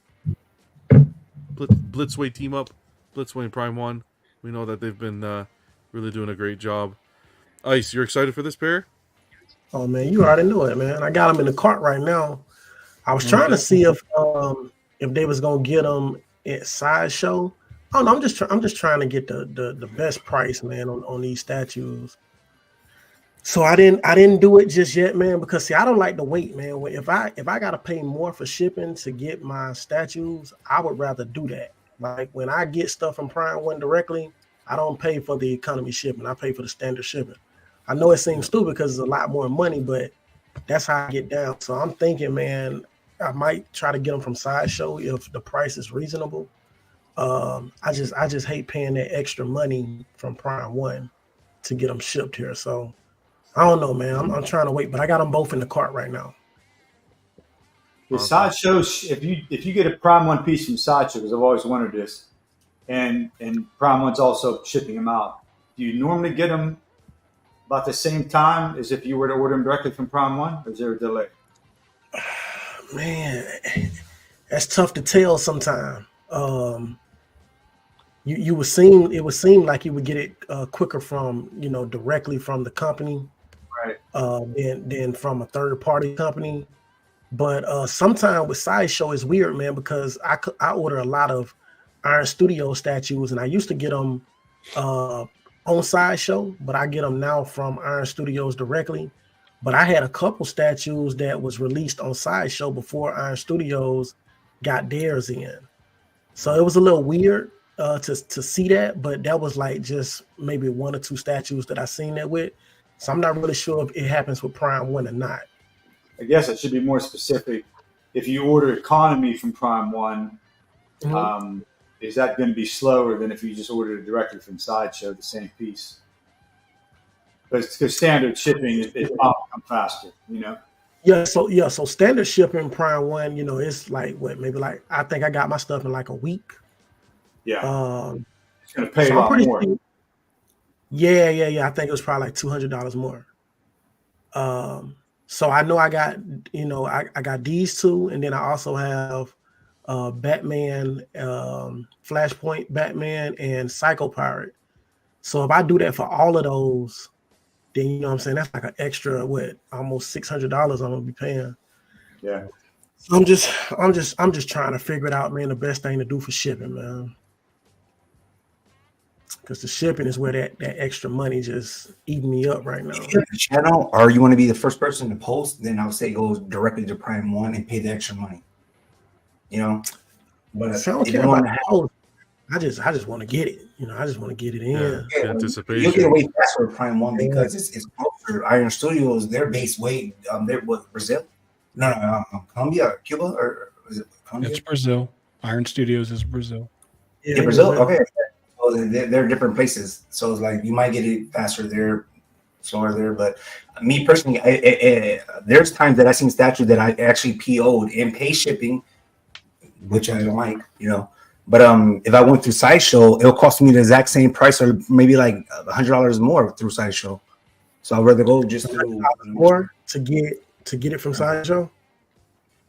Blitzway team up. Blitzway and Prime 1. We know that they've been really doing a great job. Ice, you're excited for this pair? Oh man, you already know it, man. I got them in the cart right now. I was trying to see if they was gonna get them at Sideshow, Oh no, I'm just trying to get the best price, man, on these statues. So I didn't do it just yet, man, because see, I don't like to wait, man. If I gotta pay more for shipping to get my statues, I would rather do that. Like when I get stuff from Prime One directly, I don't pay for the economy shipping. I pay for the standard shipping. I know it seems stupid because it's a lot more money, but that's how I get down. So I'm thinking, man, I might try to get them from Sideshow if the price is reasonable. I just hate paying that extra money from Prime One to get them shipped here. So I don't know, man. I'm trying to wait, but I got them both in the cart right now. The Sideshow, if you get a Prime One piece from Sideshow, because I've always wondered this, and Prime One's also shipping them out. Do you normally get them about the same time as if you were to order them directly from Prime One, or is there a delay? Man, that's tough to tell sometimes. You would seem it would seem like you would get it quicker from directly from the company, right? Than from a third party company. But sometimes with Sideshow it's weird, man, because I order a lot of Iron Studio statues, and I used to get them on Sideshow, but I get them now from Iron Studios directly. But I had a couple statues that was released on Sideshow before Iron Studios got theirs in. So it was a little weird to see that, but that was like just maybe one or two statues that I seen that with. So I'm not really sure if it happens with Prime One or not. I guess I should be more specific. If you order economy from Prime One, is that going to be slower than if you just ordered it directly from Sideshow, the same piece? Because standard shipping is come faster, So standard shipping Prime One, it's like maybe like I think I got my stuff in like a week. Yeah. It's going to pay a lot more. Yeah. I think it was probably like $200 more. So I know I got, I got these two, and then I also have Batman, Flashpoint Batman, and Psycho Pirate. So if I do that for all of those, then you know what I'm saying, that's like an extra almost $600 I'm gonna be paying. Yeah. So I'm just trying to figure it out, man. The best thing to do for shipping, man. Because the shipping is where that extra money just eating me up right now. If you have a channel or you want to be the first person to post, then I would say go directly to Prime One and pay the extra money. But I don't care about the post. I just want to get it. I just want to get it in. Yeah, anticipation. You'll get away faster with Prime One because it's closer. Iron Studios, they're based way they're Brazil? No, Colombia or Cuba, or is it Colombia? It's Brazil. Iron Studios is Brazil. Yeah, Brazil. Okay. So they're different places. So it's like you might get it faster there, slower there. But me personally, there's times that I've seen statues that I actually PO'd and pay shipping, which I don't like, But if I went through Sideshow, it'll cost me the exact same price, or maybe like $100 more through Sideshow. So I'd rather go just through more to get it from Sideshow.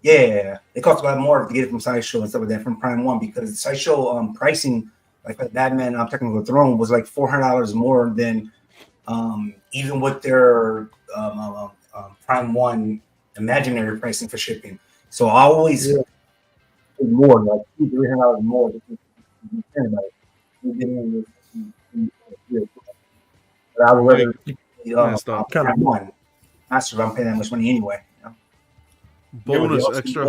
Yeah, it costs a lot more to get it from Sideshow and stuff like that from Prime One, because Sideshow pricing, like Batman Technical Throne, was like $400 more than even with their Prime One imaginary pricing for shipping. So I always more, like $200-$300 more. But I would rather Prime One. Not sure I'm paying that much money anyway. Bonus extra.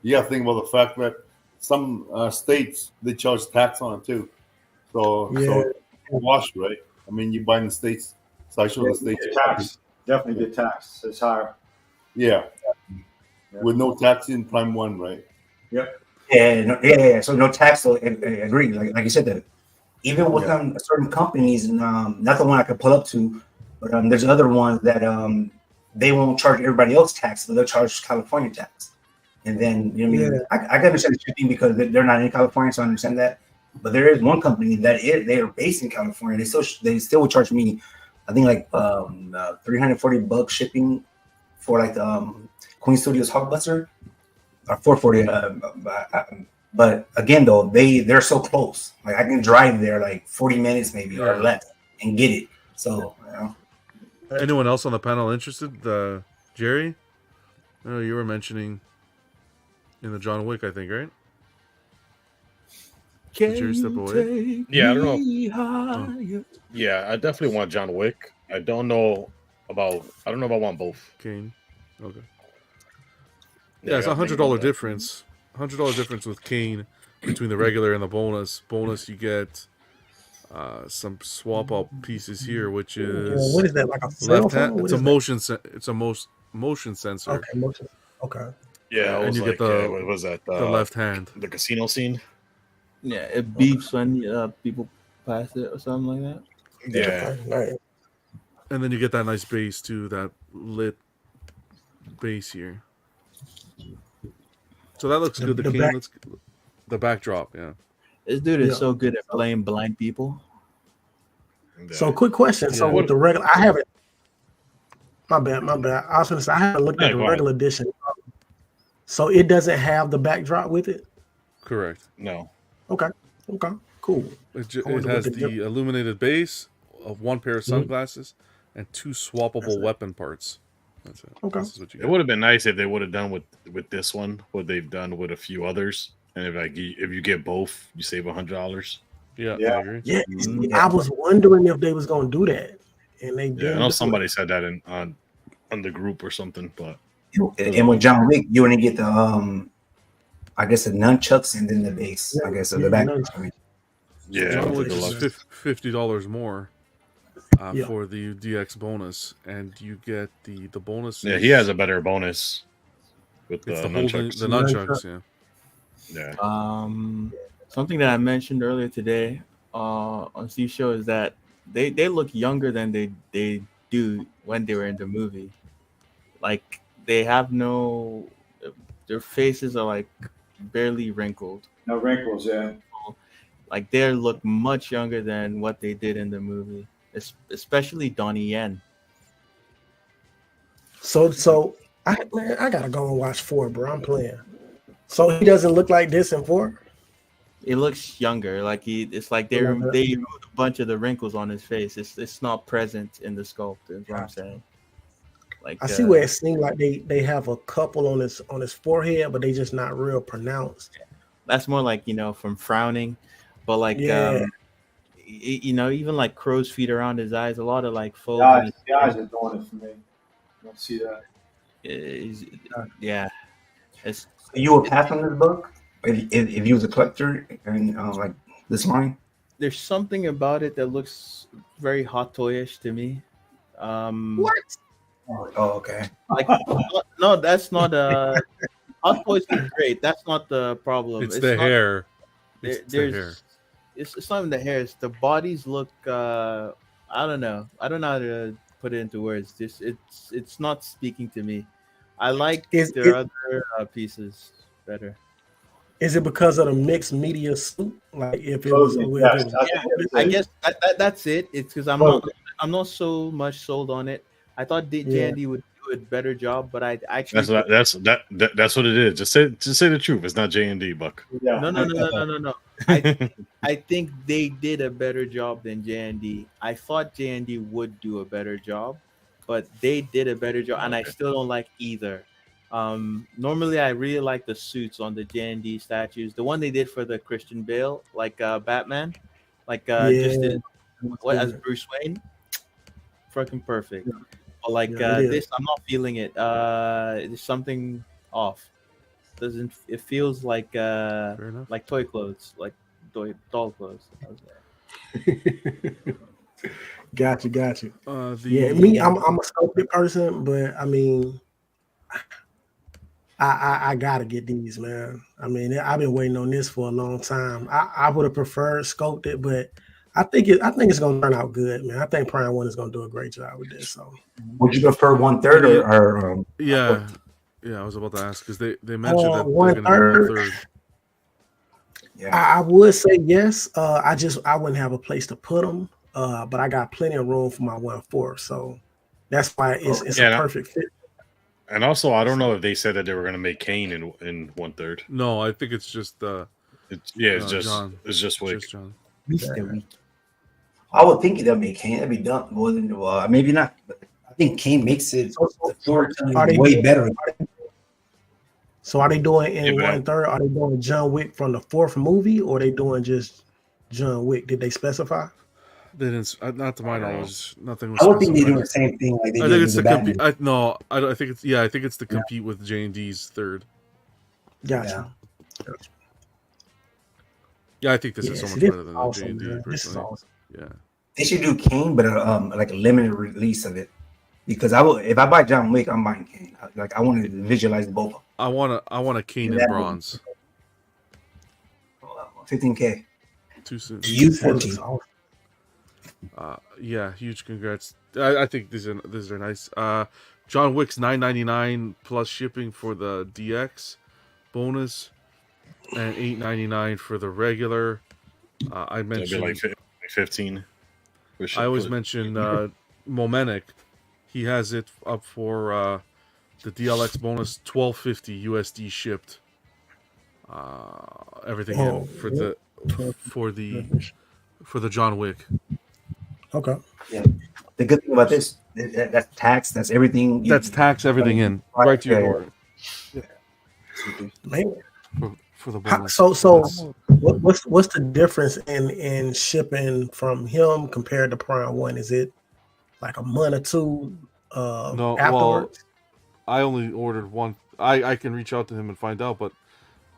You got to think about the fact that some states they charge tax on it too. So wash, right? I mean, you buy in the states, Sideshow the states tax. Definitely get taxed. It's higher. Yeah. With no tax in Prime One, right? Yep. Yeah. So no tax. So I agree. Like you said, that even with certain companies, not the one I could pull up to, but there's other ones that they won't charge everybody else tax, but they'll charge California tax. And then I can understand the shipping because they're not in California, so I understand that. But there is one company that they are based in California. They still would charge me, I think like $340 shipping for like Queen Studios Hulkbuster, or $440. But again, though, they're so close. Like I can drive there like 40 minutes maybe or less and get it. So anyone else on the panel interested? Jerry? Oh, you were mentioning in the John Wick, I think, right? Did you step away? Yeah, I don't know. know. Yeah, I definitely want John Wick. I don't know about. I don't know if I want both. Kane. Okay. Yeah, Yeah, I it's gotta think about $100 that. difference. $100 difference with Kane between the regular and the bonus. Bonus, you get some swap up pieces here, which is What is that, like a cell left hand. phone? What It's a is that? motion. It's a motion sensor. Okay, motion. Okay. Yeah, I and was you like, get the what was that? the left hand. The casino scene. Yeah, it beeps when people pass it or something like that. Yeah. Right. And then you get that nice base too, that lit base here. So that looks good. The Kane looks good. The backdrop, yeah. This dude is so good at playing blind people. So, quick question. So, with the regular, I haven't. My bad. I was going to say I haven't looked at the regular edition. So it doesn't have the backdrop with it. Correct. No. Okay. Cool. It has the illuminated base of one pair of sunglasses and two swappable weapon parts. That's it. Okay. This is what you It get. would have been nice if they would have done with this one what they've done with a few others, and if you get both, you save $100. Yeah, I agree. Yeah, I was wondering if they was gonna do that, and they didn't. Yeah, I know do somebody it. said that on the group or something, but And with John Wick, you only get the I guess the nunchucks and then the base. I guess of the back. yeah, John I Wick think is $50 more Yeah. for the DX bonus, and you get the bonus. yeah, he has a better bonus with the It's the holding nunchucks. the nunchucks, yeah. Yeah. Something that I mentioned earlier today on Steve's show is that they look younger than they do when they were in the movie. Like they have their faces are like barely wrinkled. No wrinkles, yeah. Like they look much younger than what they did in the movie, especially Donnie Yen. So I gotta go and watch 4, bro. I'm playing. So he doesn't look like this in 4. It looks younger. Like it's like they removed a bunch of the wrinkles on his face. It's not present in the sculpt. Is what I'm saying. Like I see where it seems like they have a couple on his forehead, but they just not real pronounced. That's more like from frowning, but like even like crow's feet around his eyes. A lot of like folds. The eyes are doing it for me. I don't see that. Yeah. It's, You would pass on this book if you was a collector and like this line. There's something about it that looks very Hot Toyish to me. What? Oh, okay. Like no, that's not Hot Toys is great. That's not the problem. It's the not, hair. It's the hair. It's not even the hair. It's the bodies look. I don't know. I don't know how to put it into words. It's not speaking to me. I like their other pieces better. Is it because of the mixed media suit? Like if it was, I guess that's it. It's because I'm not so much sold on it. I thought J&D would do a better job, but I actually That's what it is. Just say the truth. It's not J&D, Buck. No. I think they did a better job than J&D. I thought J&D would do a better job, but they did a better job, and I still don't like either. Normally, I really like the suits on the J&D statues. The one they did for the Christian Bale, like Batman, like as Bruce Wayne, freaking perfect. But like this, I'm not feeling it. There's something off. It feels like toy clothes, like doll clothes. Got you. Me, I'm a sculpted person, but I mean, I gotta get these, man. I mean, I've been waiting on this for a long time. I would have preferred sculpted, but I think it's gonna turn out good, man. I think Prime One is gonna do a great job with this. So, would you prefer 1/3 or yeah, I was about to ask because they mentioned that 1/3. Yeah, I would say yes. I wouldn't have a place to put them, but I got plenty of room for my 1/4, so that's why it's a perfect fit. And also, I don't know if they said that they were going to make Kane in 1/3. No, I think it's just it's John. It's just Wick. Just John. I would think they'll make Kane. That'd be done more than maybe not. But I think Kane makes it way better. So are they doing in Yeah, 1/3? Are they doing John Wick from the 4th movie, or are they doing just John Wick? Did they specify? They didn't. Not to my knowledge, nothing was I would think they're doing specified. the same thing like they I did think with it's the to compete. Batman. I think it's I think it's to compete with J&D's third. Gotcha. Yeah, I think this is so see, much this better is than awesome, the J&D man. This is personally. awesome. Yeah. They should do Kane, but like a limited release of it. Because I will, if I buy John Wick, I'm buying Kane. Like I want to visualize both. I want a Kane in bronze. 15K. Too soon. You 14. Yeah, huge congrats. I think these are nice. John Wick's $9.99 plus shipping for the DX bonus, and $8.99 for the regular. I mentioned like 15. I always mention Momenik. He has it up for the DLX bonus, $12.50 USD shipped. Everything in for the John Wick. Okay. Yeah. The good thing about this, that's tax. That's everything. That's tax everything in right to your door. Yeah. Man. For the bonus. So what's the difference in shipping from him compared to Prime 1? Is it like a month or two No, afterwards? well, I only ordered one. I can reach out to him and find out, but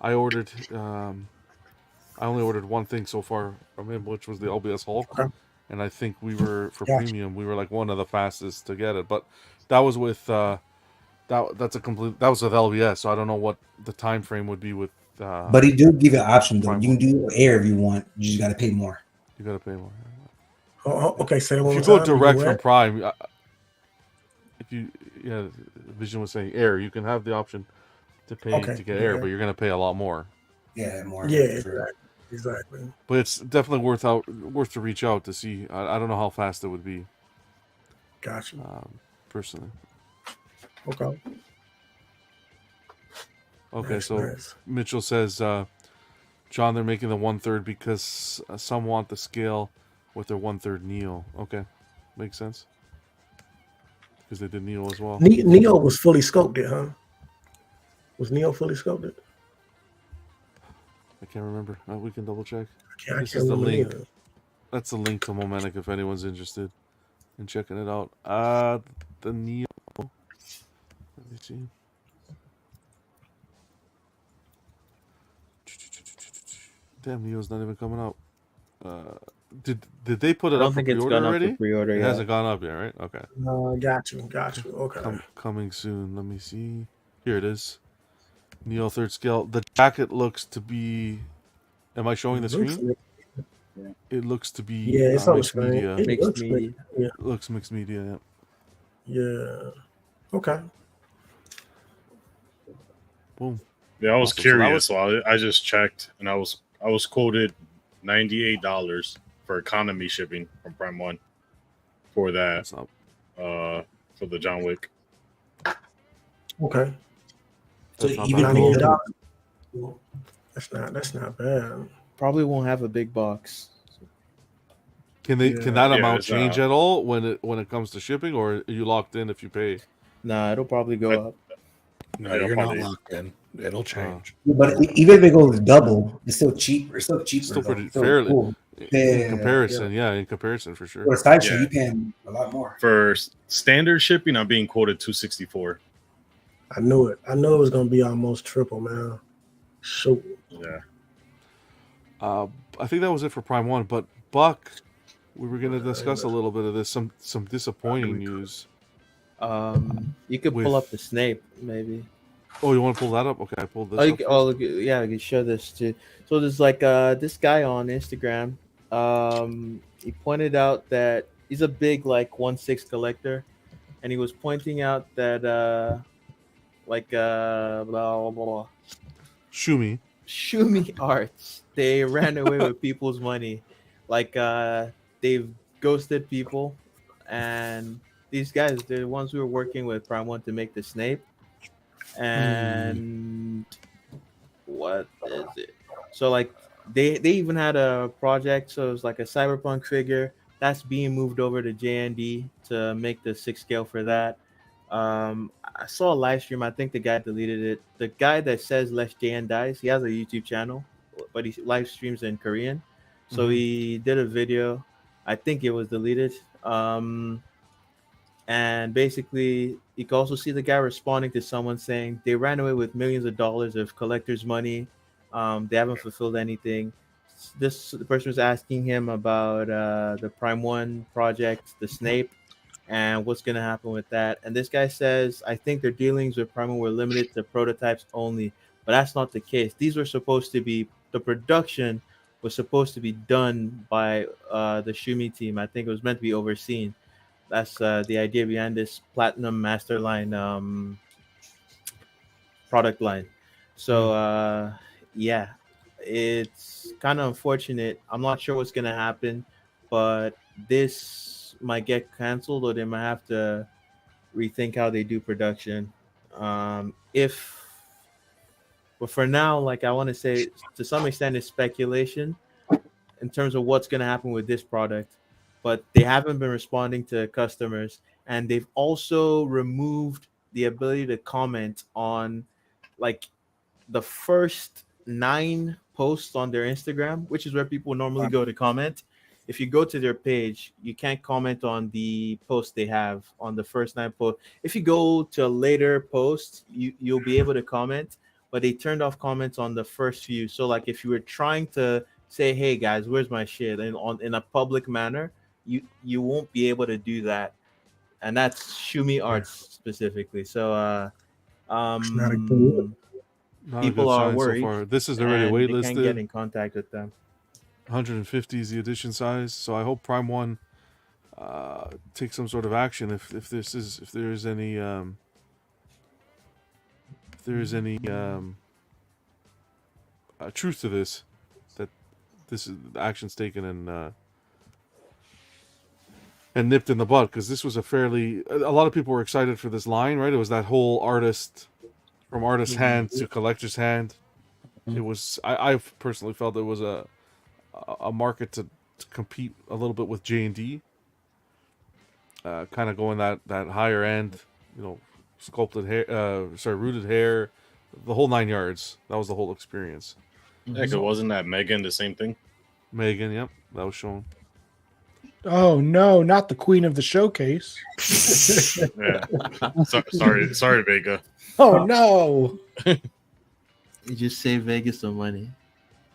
I ordered I only ordered one thing so far from him, which was the LBS Hulk. Okay. And I think we were for Gotcha. premium, we were like one of the fastest to get it. But that was with that was with LBS, so I don't know what the time frame would be with But he do give you an option though. You can do air if you want. You just got to pay more. You got to pay more. Okay, say that one If more you time. go direct from Prime, Vision was saying air, you can have the option to pay to get air, but you're going to pay a lot more. Yeah, more. Yeah, exactly. But it's definitely worth to reach out to see. I don't know how fast it would be. Gotcha. Personally. Okay. Okay, Nice, so nice. Mitchell says, John, they're making the 1/3 because some want the scale with their 1/3 Neo. Okay, makes sense. Because they did Neo as well. Neo was fully scoped, huh? Was Neo fully scoped? I can't remember. We can double check. I This can't is the remember link. neither. That's the link to Momenik if anyone's interested in checking it out. The Neo. Let me see. Damn, Neo's not even coming out. Did they put it I don't up for think it's pre-order gone up for already? pre-order It yet. hasn't gone up yet, right? Okay. Got you. Okay. Coming soon. Let me see. Here it is. Neo 3rd scale. The jacket looks to be. Am I showing the screen? It looks to be Yeah, it's on the mixed screen. media. It looks media. Yeah. It looks mixed media. Yeah. Okay. Boom. Yeah, I was Awesome. curious, so I just checked, and I was quoted $98 for economy shipping from Prime 1 for that. For the John Wick. Okay. So That's not even bad. though That's not bad. Probably won't have a big box. Can that amount it's, change at all when it comes to shipping, or are you locked in if you pay? Nah, it'll probably go up. No, you're not locked in. It'll change. but even if it goes double, it's still cheap. It's still cheaper. Still though. pretty Still fairly cool. in comparison. Yeah, in comparison for sure. For a sideshow, Yeah. you paying a lot more. For standard shipping, I'm being quoted $264. I knew it. I knew it was gonna be almost triple, man. Shoot. Yeah. I think that was it for Prime 1. But Buck, we were going to discuss a little bit of this. Some disappointing news. You could pull up the Snape, maybe. Oh, you want to pull that up? Okay, I pulled this. Oh, up first. yeah, I can show this too. So there's like this guy on Instagram. He pointed out that he's a big like 1/6 collector, and he was pointing out that blah blah blah. Shumi Arts. They ran away with people's money, like they've ghosted people, and these guys, they're the ones who were working with Prime 1 to make the Snape. And what is it? So like they even had a project, so it was like a cyberpunk figure that's being moved over to JND to make the 6 scale for that. I saw a live stream. I think the guy deleted it. The guy that says "Let JN dies," he has a YouTube channel, but he live streams in Korean. So Mhm. he did a video. I think it was deleted. And basically, you can also see the guy responding to someone saying they ran away with millions of dollars of collectors' money. They haven't fulfilled anything. The person was asking him about the Prime One project, the Snape, and what's going to happen with that. And this guy says, I think their dealings with Prime One were limited to prototypes only, but that's not the case. These were supposed to be the production was supposed to be done by the Shumi team. I think it was meant to be overseen. That's the idea behind this Platinum Master Line product line. So yeah, it's kind of unfortunate. I'm not sure what's gonna happen, but this might get canceled, or they might have to rethink how they do production. If But for now, like I want to say, to some extent, it's speculation in terms of what's going to happen with this product, but they haven't been responding to customers, and they've also removed the ability to comment on like the first 9 posts on their Instagram, which is where people normally go to comment. If you go to their page, you can't comment on the post they have on the first 9 posts. If you go to a later post, you'll be able to comment, but they turned off comments on the first few. So like if you were trying to say, "Hey guys, where's my shit?" and on in a public manner, you won't be able to do that. And that's Shumi Arts specifically. So not a good. Not a people good are sign so worried, far. This is already and they can't get waitlisted. in contact with them. 150 is the edition size, so I hope Prime One takes some sort of action if there is any truth to this, that this is action's taken and nipped in the bud, because this was a lot of people were excited for this line, right? It was that whole from artist hand to collector's hand. It was I personally felt it was a market to compete a little bit with J&D, kind of going that higher end, sculpted hair, rooted hair, the whole 9 yards. That was the whole experience. Yeah, 'cause wasn't that Megan the same thing? Megan, yep, that was shown. Oh no, not the queen of the showcase. Yeah. Sorry, Vega. Oh no. You just save Vegas some money.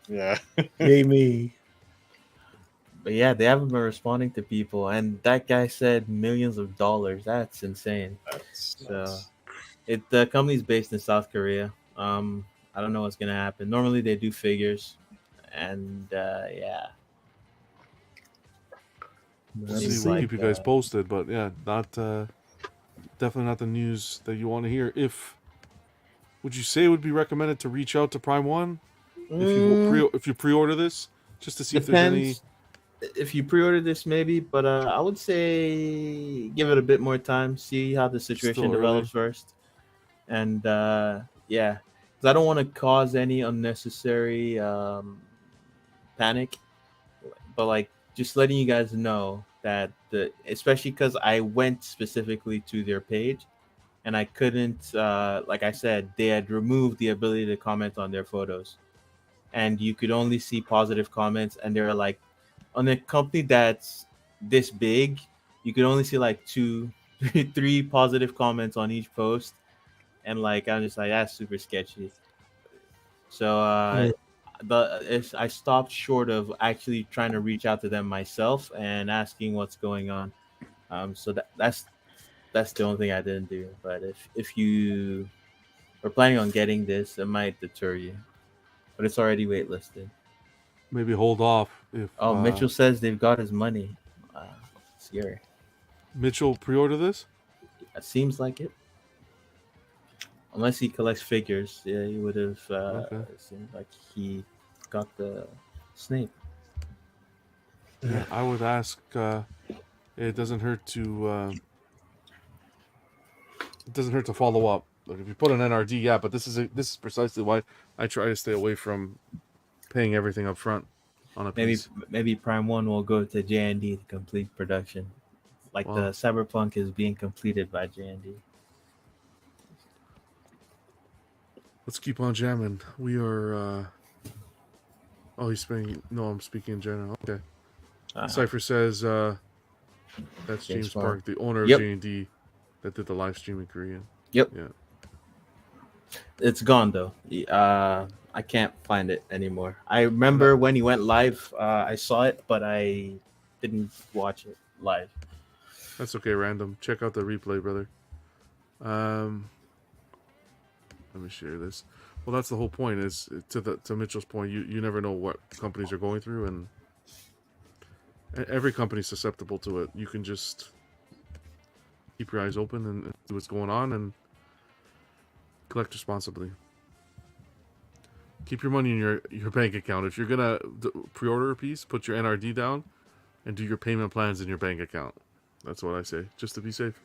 Yeah. Yay me. But yeah, they haven't been responding to people, and that guy said millions of dollars. That's insane. So, the company's based in South Korea. I don't know what's gonna happen. Normally they do figures, and yeah. We'll see. We'll keep you guys posted, but yeah, not definitely not the news that you want to hear. Would you say it would be recommended to reach out to Prime One if you pre-order this, just to see if there's any? If you pre-order this, maybe, but I would say give it a bit more time, see how the situation develops first, and yeah, because I don't want to cause any unnecessary panic, but like just letting you guys know that especially because I went specifically to their page, and I couldn't, like I said, they had removed the ability to comment on their photos, and you could only see positive comments, and they were like, on a company that's this big, you could only see like 2, 3 positive comments on each post, and like I'm just like, that's super sketchy. So I stopped short of actually trying to reach out to them myself and asking what's going on. So that's the only thing I didn't do. But if you are planning on getting this, it might deter you. But it's already waitlisted. Maybe hold off if. Mitchell says they've got his money. Scary. Mitchell pre-order this? It seems like it. Unless he collects figures, yeah, he would have. It seems like he got the Snape. Yeah, I would ask. It doesn't hurt to. It doesn't hurt to follow up. Like if you put an NRD, yeah, but this is precisely why I try to stay away from paying everything up front on a piece. Maybe Prime One will go to J&D to complete production, like the Cyberpunk is being completed by J&D. let's keep on jamming. We are. Oh, he's speaking. No, I'm speaking in general. Okay. Cypher says that's James Park, the owner of J&D, that did the live stream in Korean. Yep. Yeah. It's gone though. I can't find it anymore. I remember when he went live, I saw it, but I didn't watch it live. That's okay, random. Check out the replay, brother. Let me share this. Well, that's the whole point. Is to Mitchell's point. You never know what companies are going through, and every company's susceptible to it. You can just keep your eyes open and see what's going on, and collect responsibly. Keep your money in your bank account. If you're gonna pre-order a piece, put your NRD down, and do your payment plans in your bank account. That's what I say, just to be safe.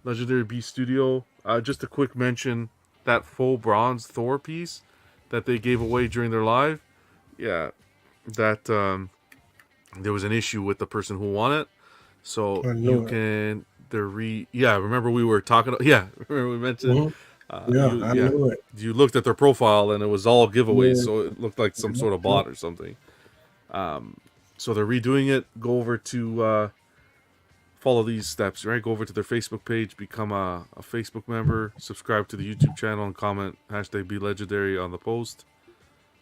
Legendary Beast Studio. Just a quick mention, that full bronze Thor piece that they gave away during their live. Yeah, that there was an issue with the person who won it, so you can remember we were talking. Yeah, remember we mentioned. I knew it. You looked at their profile and it was all giveaways, so it looked like some sort of bot or something. So they're redoing it. Go over to follow these steps, right? Go over to their Facebook page, become a Facebook member, subscribe to the YouTube channel, and comment #BeLegendary on the post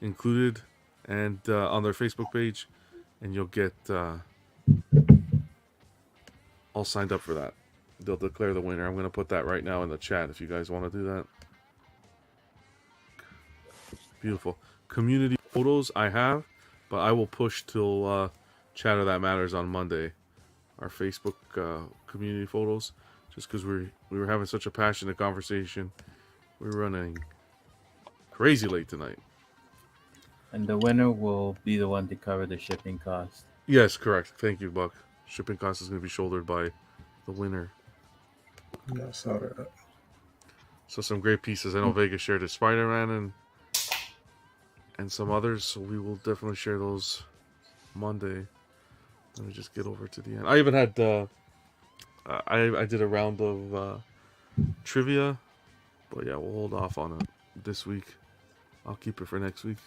included, and on their Facebook page, and you'll get all signed up for that. They'll declare the winner. I'm going to put that right now in the chat if you guys want to do that. Beautiful. Community photos I have, but I will push till Chatter That Matters on Monday. Our Facebook community photos, just because we were having such a passionate conversation. We were running crazy late tonight. And the winner will be the one to cover the shipping cost. Yes, correct. Thank you, Buck. Shipping cost is going to be shouldered by the winner. Yeah, I saw that. So some great pieces. I know Vega shared his Spider-Man and some others, so we will definitely share those Monday. Let me just get over to the end. I even had I did a round of trivia, but yeah, we'll hold off on it this week. I'll keep it for next week.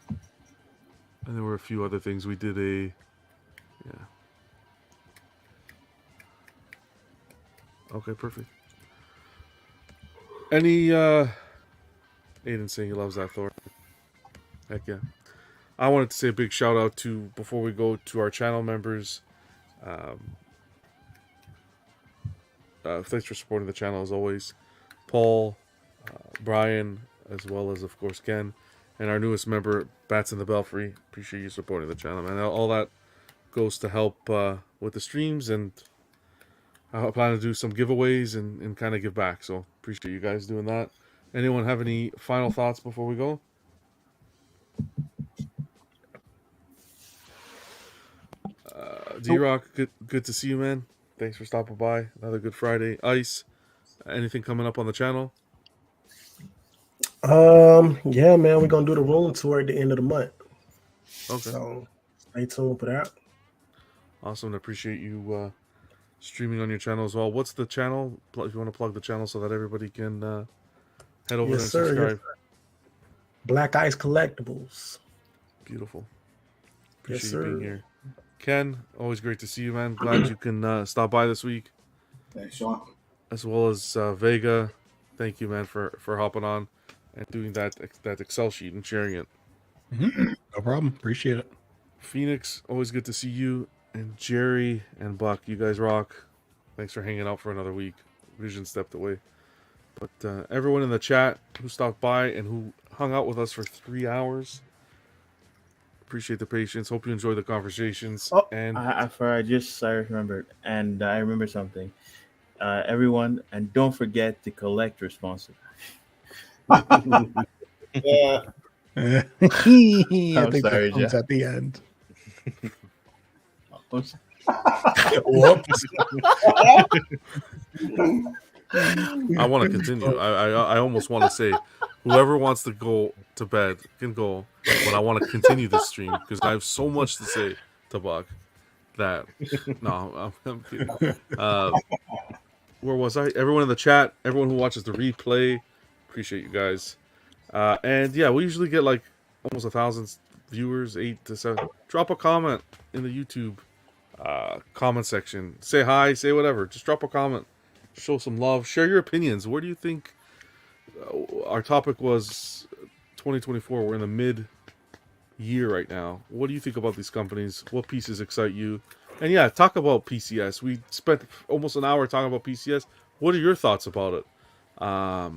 And there were a few other things. We did Okay, perfect. Any Aiden saying he loves that Thor. Heck yeah. I wanted to say a big shout out to, before we go to our channel members, thanks for supporting the channel as always. Paul, Brian, as well as of course Ken, and our newest member, Bats in the Belfry. Appreciate you supporting the channel, man. All that goes to help with the streams, and I plan to do some giveaways and kind of give back. So appreciate you guys doing that. Anyone have any final thoughts before we go? D-Rock, good to see you, man. Thanks for stopping by. Another good Friday. Ice, anything coming up on the channel? Yeah, man, we're gonna do the room tour at the end of the month. Okay. So stay tuned for that. Awesome. I appreciate you streaming on your channel as well. What's the channel? If you want to plug the channel so that everybody can head over and subscribe. Yes, Black Ice Collectibles. Beautiful. Appreciate you being here. Ken, always great to see you, man. Glad you can stop by this week. Thanks, Sean. As well as Vega. Thank you, man, for hopping on and doing that Excel sheet and sharing it. No problem. Appreciate it. Phoenix, always good to see you. And Jerry and Buck, you guys rock. Thanks for hanging out for another week. Vision stepped away. But everyone in the chat who stopped by and who hung out with us for 3 hours, appreciate the patience. Hope you enjoy the conversations. Oh, and I remembered, and I remember something. Everyone, and don't forget to collect responsibly. Yeah. I think sorry, that comes Jeff. at the end. Whoops. I want to continue. I almost want to say, whoever wants to go to bed can go, but I want to continue this stream because I have so much to say to Buck that no, I'm kidding. where was I? Everyone in the chat, everyone who watches the replay, appreciate you guys. And yeah, we usually get like almost 1,000 viewers, 8 to 7. Drop a comment in the YouTube comment section. Say hi, say whatever. Just drop a comment. Show some love. Share your opinions. Where do you think our topic was 2024? We're in the mid-year right now. What do you think about these companies? What pieces excite you? And yeah, talk about PCS. We spent almost an hour talking about PCS. What are your thoughts about it? No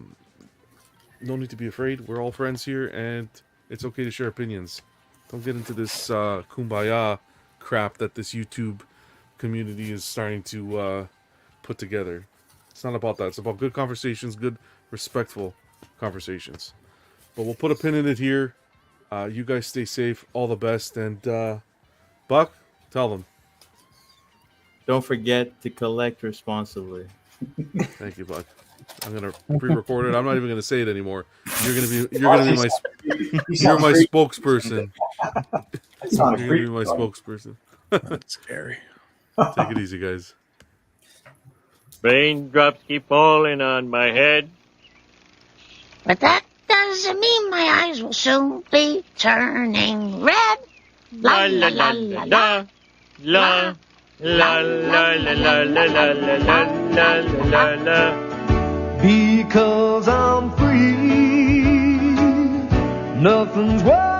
need to be afraid. We're all friends here, and it's okay to share opinions. Don't get into this kumbaya crap that this YouTube community is starting to put together. It's not about that. It's about good conversations, good, respectful conversations. But we'll put a pin in it here. You guys stay safe. All the best. And Buck, tell them. Don't forget to collect responsibly. Thank you, Buck. I'm gonna pre-record it. I'm not even gonna say it anymore. You're gonna be my spokesperson. You're gonna be my spokesperson. That's scary. Take it easy, guys. Raindrops keep falling on my head. But that doesn't mean my eyes will soon be turning red. La la la la la. La la la la la la la la la la la. Because I'm free, nothing's worth